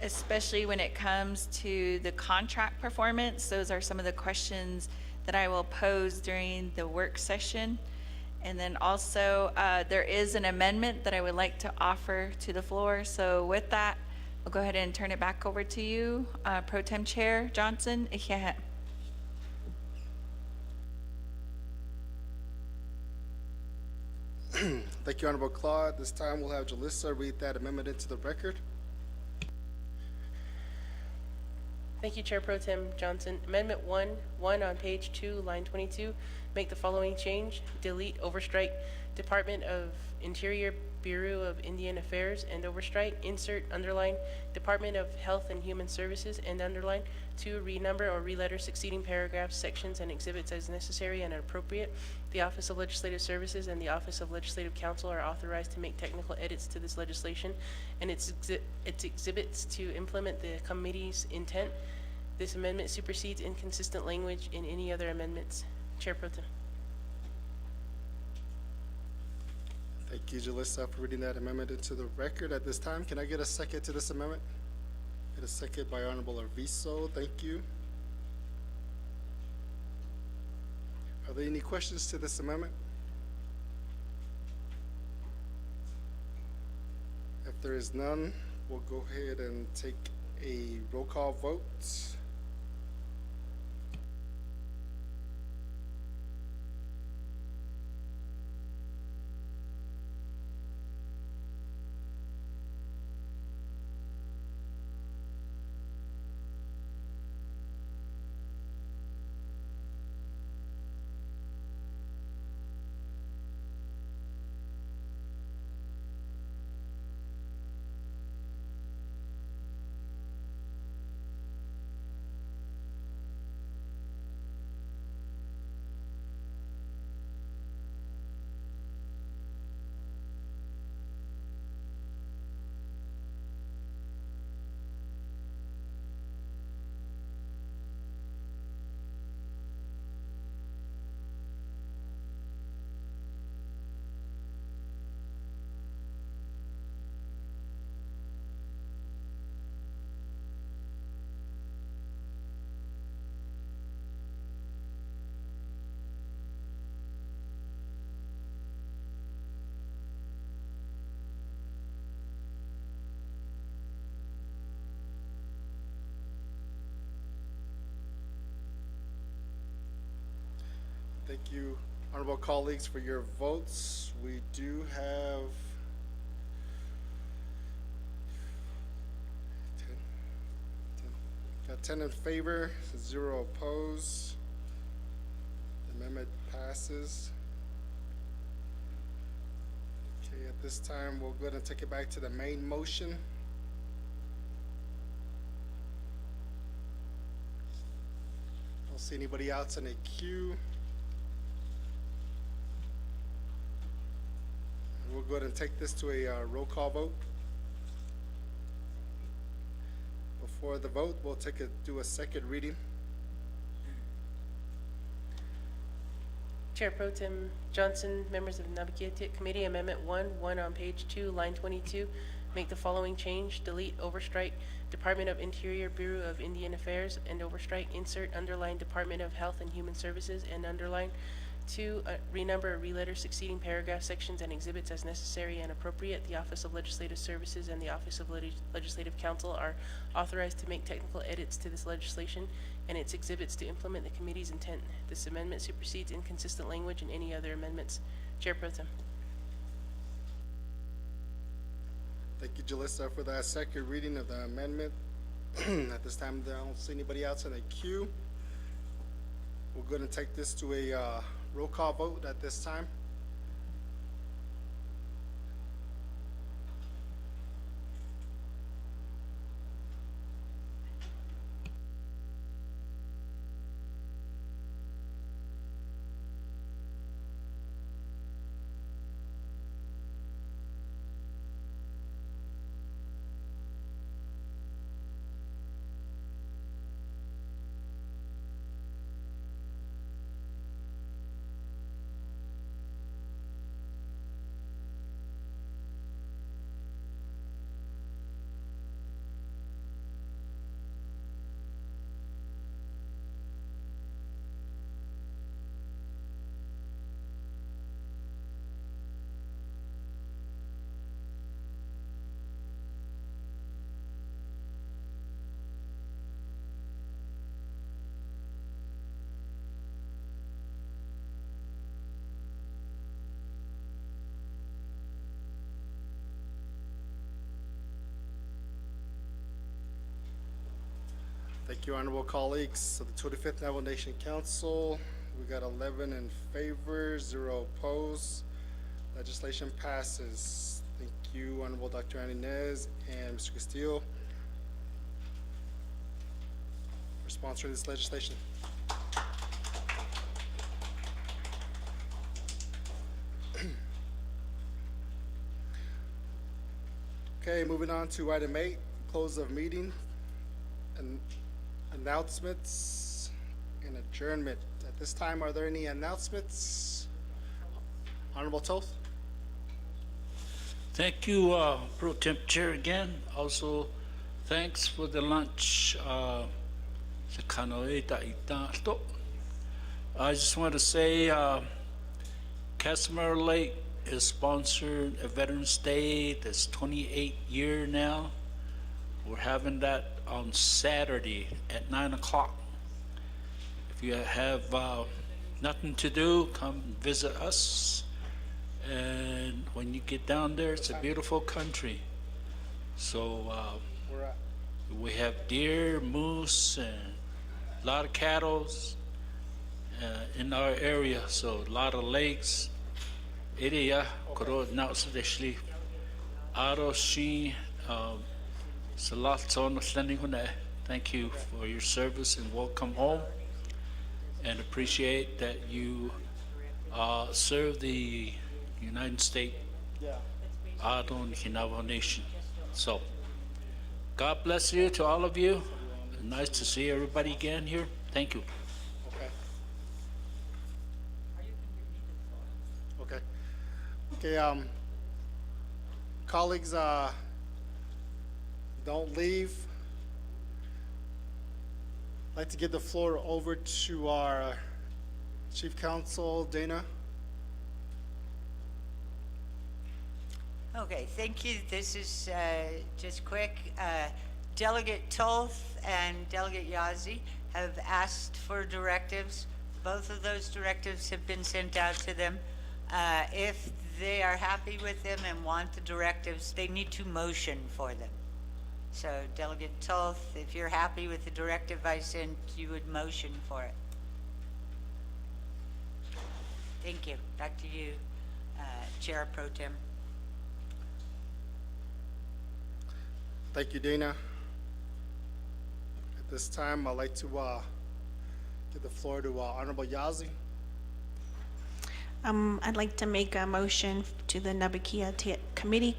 especially when it comes to the contract performance. Those are some of the questions that I will pose during the work session. And then also, there is an amendment that I would like to offer to the floor. So with that, I'll go ahead and turn it back over to you, Pro Tem Chair Johnson. Thank you, Honorable Claude. This time we'll have Jalissa read that amendment into the record. Thank you, Chair Pro Tem Johnson. Amendment 1 on page 2, line 22, make the following change. Delete overstrike Department of Interior, Bureau of Indian Affairs, and overstrike. Insert, underline, Department of Health and Human Services, and underline. 2, renumber or reletter succeeding paragraphs, sections, and exhibits as necessary and appropriate. The Office of Legislative Services and the Office of Legislative Counsel are authorized to make technical edits to this legislation and its exhibits to implement the committee's intent. This amendment supersedes inconsistent language in any other amendments. Chair Pro Tem. Thank you, Jalissa, for reading that amendment into the record. At this time, can I get a second to this amendment? Get a second by Honorable Arvizo. Thank you. Are there any questions to this amendment? If there is none, we'll go ahead and take a roll call vote. Thank you, honorable colleagues, for your votes. We do have 10 in favor, 0 opposed. The amendment passes. Okay, at this time, we'll go ahead and take it back to the main motion. Don't see anybody else in the queue. We'll go ahead and take this to a roll call vote. Before the vote, we'll do a second reading. Chair Pro Tem Johnson, members of the Naa'bik'iyati Committee, Amendment 1 on page 2, line 22, make the following change: delete overstrike Department of Interior Bureau of Indian Affairs and overstrike insert underline Department of Health and Human Services and underline 2, renumber or reletter succeeding paragraph sections and exhibits as necessary and appropriate. The Office of Legislative Services and the Office of Legislative Counsel are authorized to make technical edits to this legislation and its exhibits to implement the committee's intent. This amendment supersedes inconsistent language and any other amendments. Chair Pro Tem. Thank you, Jalissa, for that second reading of the amendment. At this time, I don't see anybody else in the queue. We're going to take this to a roll call vote at this time. Thank you, honorable colleagues. So the 25th Navajo Nation Council, we got 11 in favor, 0 opposed. Legislation passes. Thank you, Honorable Dr. Inez and Mr. Castillo, for sponsoring this legislation. Okay, moving on to item 8, close of meeting and announcements and adjournment. At this time, are there any announcements? Honorable Toth? Thank you, Pro Temp Chair again. Also, thanks for the lunch. I just want to say Casimir Lake is sponsored a Veterans Day that's 28 year now. We're having that on Saturday at 9 o'clock. If you have nothing to do, come visit us. And when you get down there, it's a beautiful country. So we have deer, moose, and a lot of cattle in our area. So a lot of lakes. Area koro nausdeshli aro shi salat on the. Thank you for your service and welcome home. And appreciate that you serve the United States Adon Navajo Nation. So, God bless you to all of you. Nice to see everybody again here. Thank you. Okay. Okay, colleagues, don't leave. I'd like to give the floor over to our Chief Counsel, Dana. Okay, thank you. This is just quick. Delegate Toth and Delegate Yazzie have asked for directives Both of those directives have been sent out to them. If they are happy with them and want the directives, they need to motion for them. So Delegate Toth, if you're happy with the directive I sent, you would motion for it. Thank you. Back to you, Chair Pro Tem. Thank you, Dana. At this time, I'd like to give the floor to Honorable Yazzie. I'd like to make a motion to the Naa'bik'iyati Committee.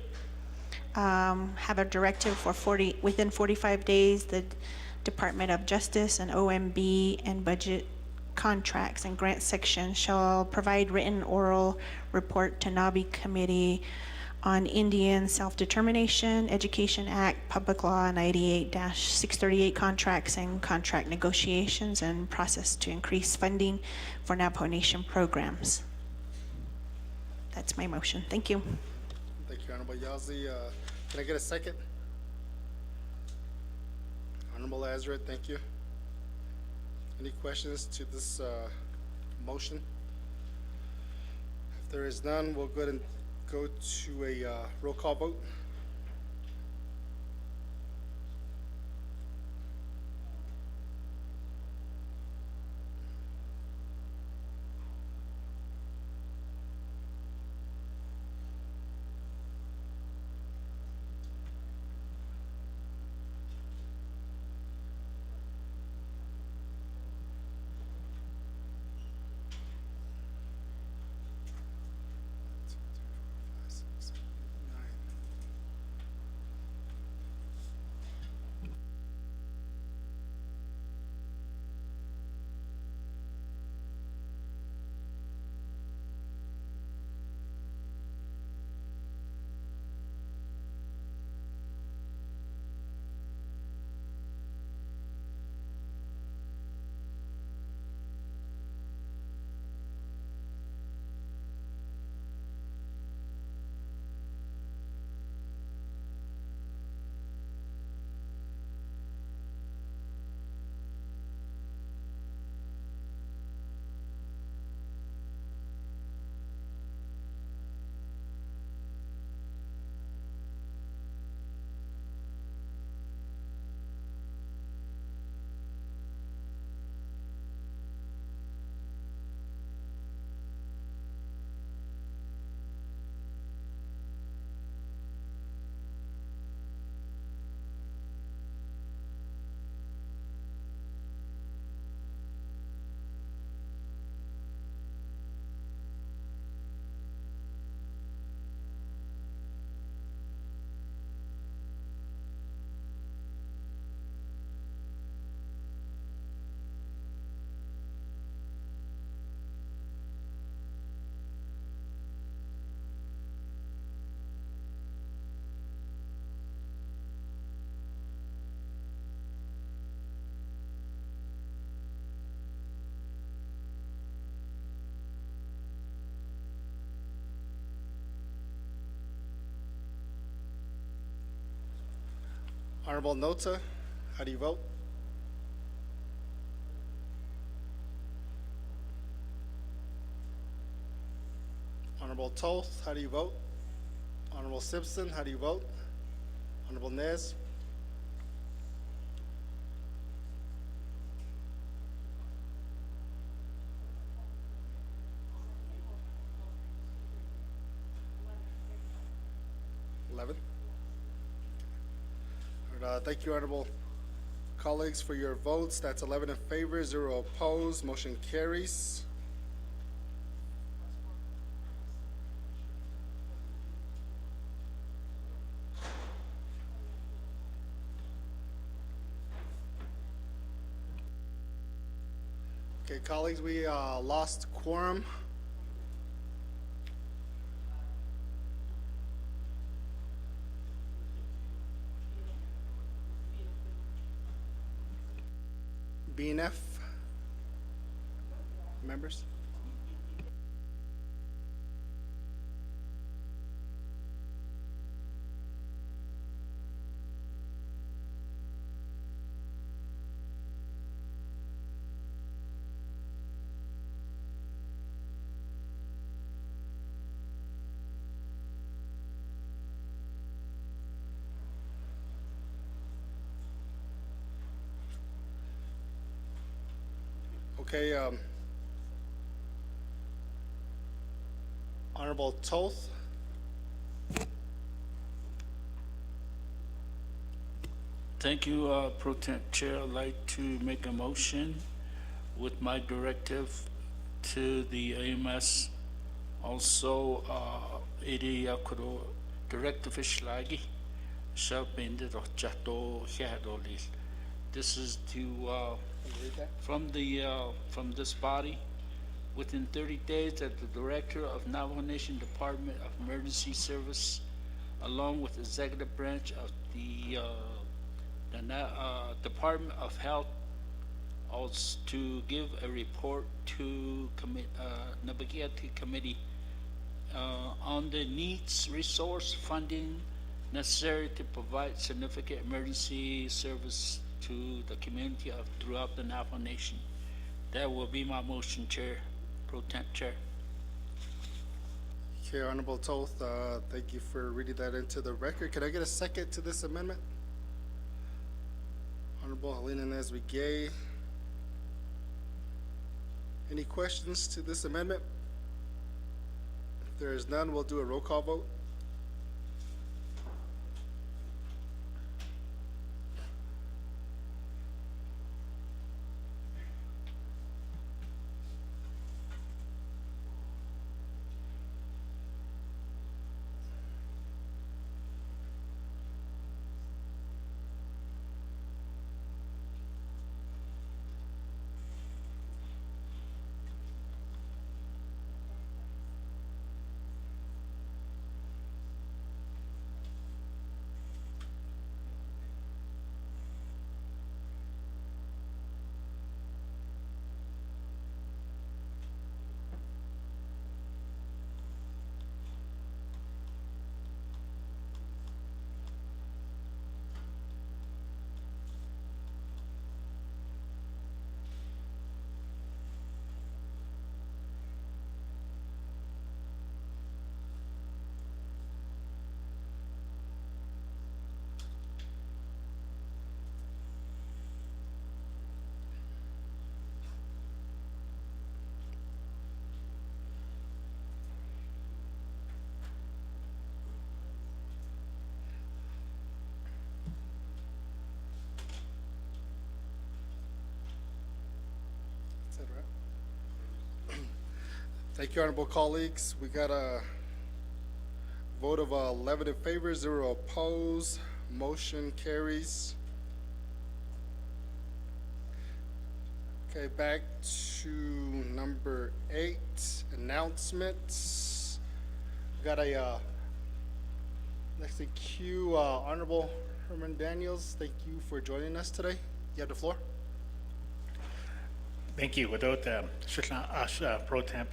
Have a directive for within 45 days, the Department of Justice and OMB and budget contracts and grant section shall provide written oral report to Naa'bi Committee on Indian Self-Determination, Education Act, Public Law 98-638 contracts and contract negotiations and process to increase funding for Navajo Nation programs. That's my motion. Thank you. Thank you, Honorable Yazzie. Can I get a second? Honorable Azra, thank you. Any questions to this motion? If there is none, we'll go ahead and go to a roll call vote. Honorable Nota, how do you vote? Honorable Toth, how do you vote? Honorable Simpson, how do you vote? Honorable Nez? Thank you, honorable colleagues, for your votes. That's 11 in favor, 0 opposed. Motion carries. Okay, colleagues, we lost quorum. BNF members? Okay, Honorable Toth. Thank you, Pro Tem Chair. I'd like to make a motion with my directive to the AMS. Also, iri akuro directive ishlagi shabende do chato hiadoli. This is to from this body. Within 30 days, that the Director of Navajo Nation Department of Emergency Service, along with the executive branch of the Department of Health, also to give a report to Naa'bik'iyati Committee on the needs, resource, funding necessary to provide significant emergency service to the community of throughout the Navajo Nation. That will be my motion, Chair, Pro Temp Chair. Okay, Honorable Toth, thank you for reading that into the record. Can I get a second to this amendment? Honorable Helena Naa'bik'iyati. Any questions to this amendment? If there is none, we'll do a roll call vote. Is that right? Thank you, honorable colleagues. We got a vote of 11 in favor, 0 opposed. Motion carries. Okay, back to number 8, announcements. We got a next in queue, Honorable Herman Daniels. Thank you for joining us today. You have the floor. Thank you. Without Shishna Ash Pro Temp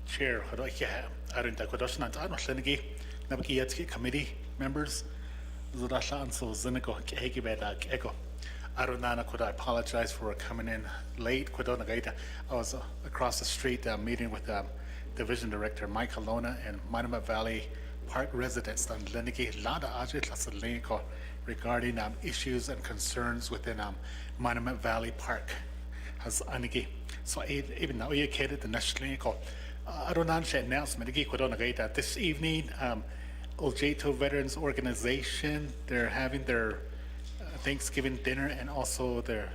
Chair, Arinta Kodoshan and Slenigi, Naa'bik'iyati Committee members, Zudashan so Ziniko Kehikibedak Echo. Arunana, could I apologize for coming in late? I was across the street meeting with Division Director Mike Alona and Monument Valley Park residents on Leniki Lada Ajit Lasalinko regarding issues and concerns within Monument Valley Park. Has Aniki. So even now you catered the national Arunan announcement that this evening Oljeto Veterans Organization, they're having their Thanksgiving dinner and also their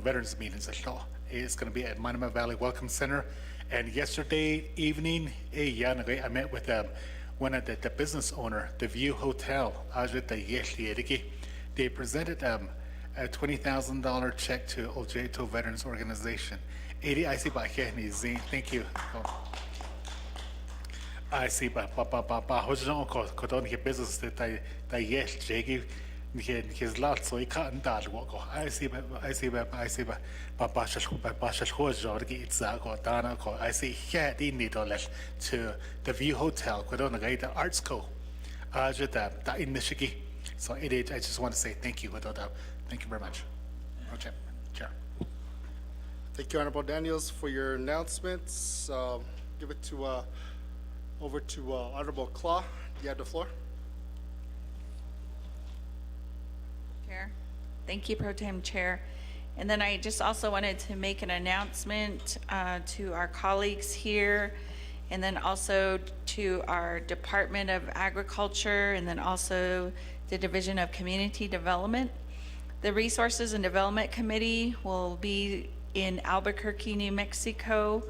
veterans meetings as well. It's going to be at Monument Valley Welcome Center. And yesterday evening, I met with one of the business owner, the View Hotel. They presented a $20,000 check to Oljeto Veterans Organization. Thank you. I see, but business that I his lot, so he can't walk. I see, I see, I see, yeah, they need to the View Hotel, the Art School. That in Michigan. So I just want to say thank you. Thank you very much. Okay, Chair. Thank you, Honorable Daniels, for your announcements. Give it to over to Honorable Claw. You have the floor. Chair. Thank you, Pro Tem Chair. And then I just also wanted to make an announcement to our colleagues here, and then also to our Department of Agriculture, and then also the Division of Community Development. The Resources and Development Committee will be in Albuquerque, New Mexico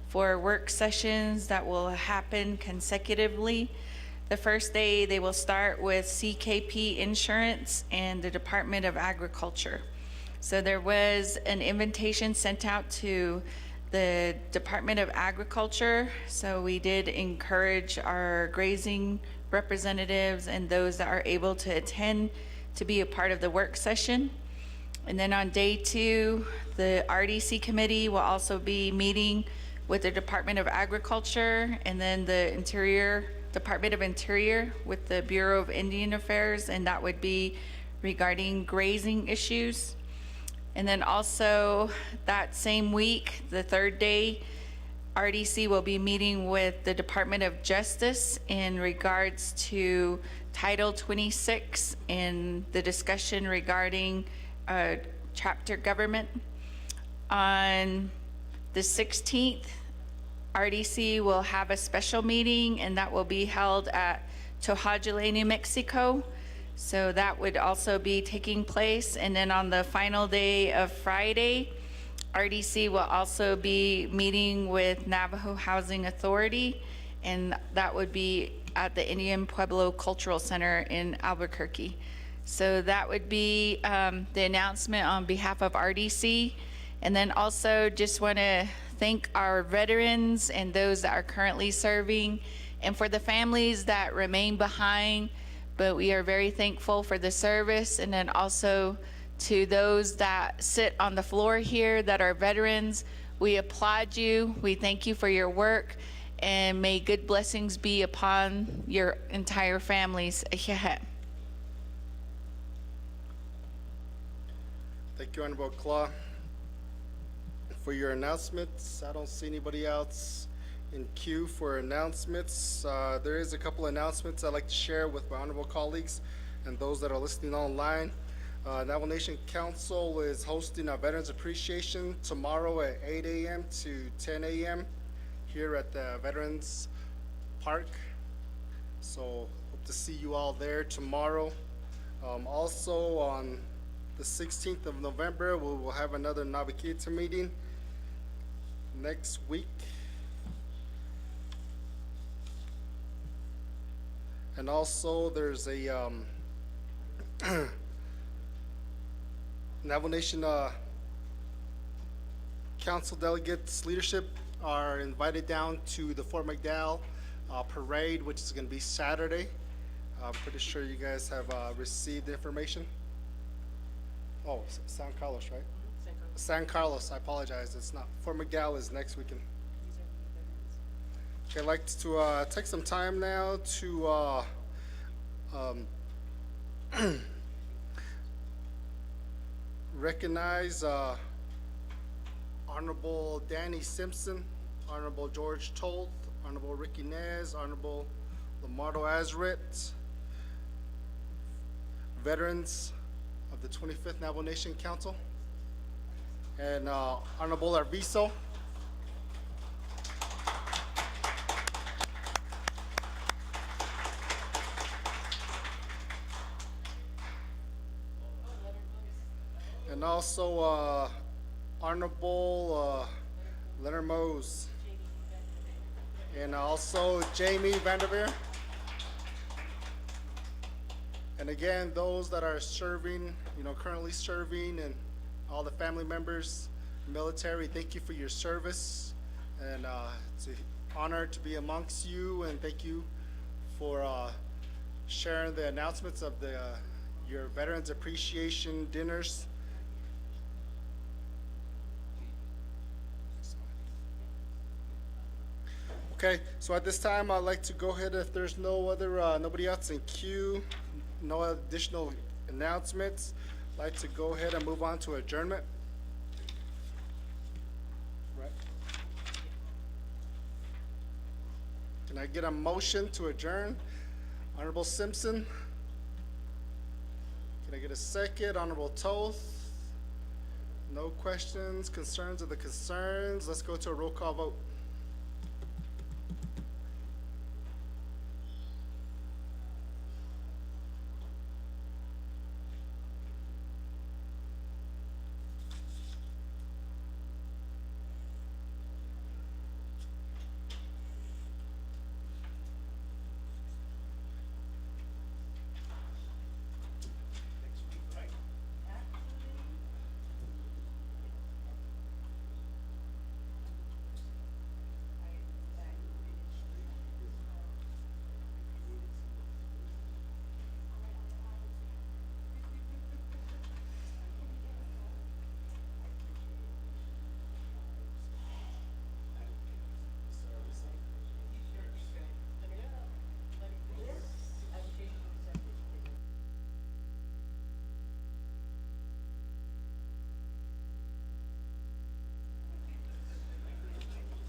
for work sessions that will happen consecutively. The first day, they will start with CKP Insurance and the Department of Agriculture. So there was an invitation sent out to the Department of Agriculture. So we did encourage our grazing representatives and those that are able to attend to be a part of the work session. And then on day 2, the RDC committee will also be meeting with the Department of Agriculture, and then the Department of Interior with the Bureau of Indian Affairs, and that would be regarding grazing issues. And then also that same week, the 3rd day, RDC will be meeting with the Department of Justice in regards to Title 26 and the discussion regarding chapter government. On the 16th, RDC will have a special meeting, and that will be held at Tojajale, New Mexico. So that would also be taking place. And then on the final day of Friday, RDC will also be meeting with Navajo Housing Authority, and that would be at the Indian Pueblo Cultural Center in Albuquerque. So that would be the announcement on behalf of RDC. And then also just want to thank our veterans and those that are currently serving, and for the families that remain behind. But we are very thankful for the service. And then also to those that sit on the floor here that are veterans, we applaud you. We thank you for your work, and may good blessings be upon your entire families. Thank you, Honorable Claw, for your announcements. I don't see anybody else in queue for announcements. There is a couple announcements I'd like to share with my honorable colleagues and those that are listening online. Navajo Nation Council is hosting a Veterans Appreciation tomorrow at 8 a.m. to 10 a.m. here at the Veterans Park. So hope to see you all there tomorrow. Also on the 16th of November, we will have another Naa'bik'iyati meeting next week. And also there's a Navajo Nation Council delegates leadership are invited down to the Fort McDowell parade, which is going to be Saturday. I'm pretty sure you guys have received the information. Oh, San Carlos, right? San Carlos, I apologize. It's not. Fort McDowell is next weekend. Okay, I'd like to take some time now to recognize Honorable Danny Simpson, Honorable George Tolt, Honorable Ricky Nez, Honorable Lamardo Azrit, veterans of the 25th Navajo Nation Council, and Honorable Arvizo. And also Honorable Leonard Mose, and also Jamie Vanderveer. And again, those that are serving, currently serving, and all the family members, military, thank you for your service. And it's an honor to be amongst you, and thank you for sharing the announcements of your Veterans Appreciation dinners. Okay, so at this time, I'd like to go ahead, if there's nobody else in queue, no additional announcements, I'd like to go ahead and move on to adjournment. Right. Can I get a motion to adjourn? Honorable Simpson? Can I get a second? Honorable Toth? No questions, concerns of the concerns. Let's go to a roll call vote.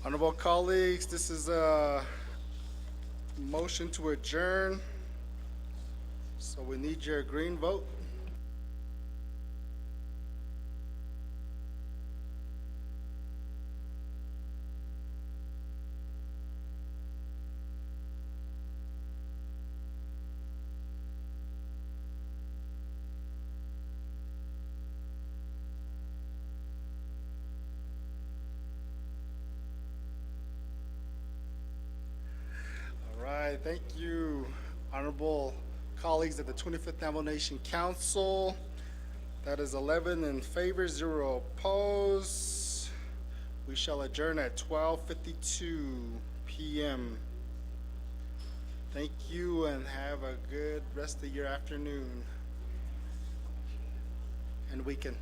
Honorable colleagues, this is a motion to adjourn. So we need your green vote. All right, thank you, honorable colleagues at the 25th Navajo Nation Council. That is 11 in favor, 0 opposed. We shall adjourn at 12:52 p.m. Thank you and have a good rest of your afternoon and weekend.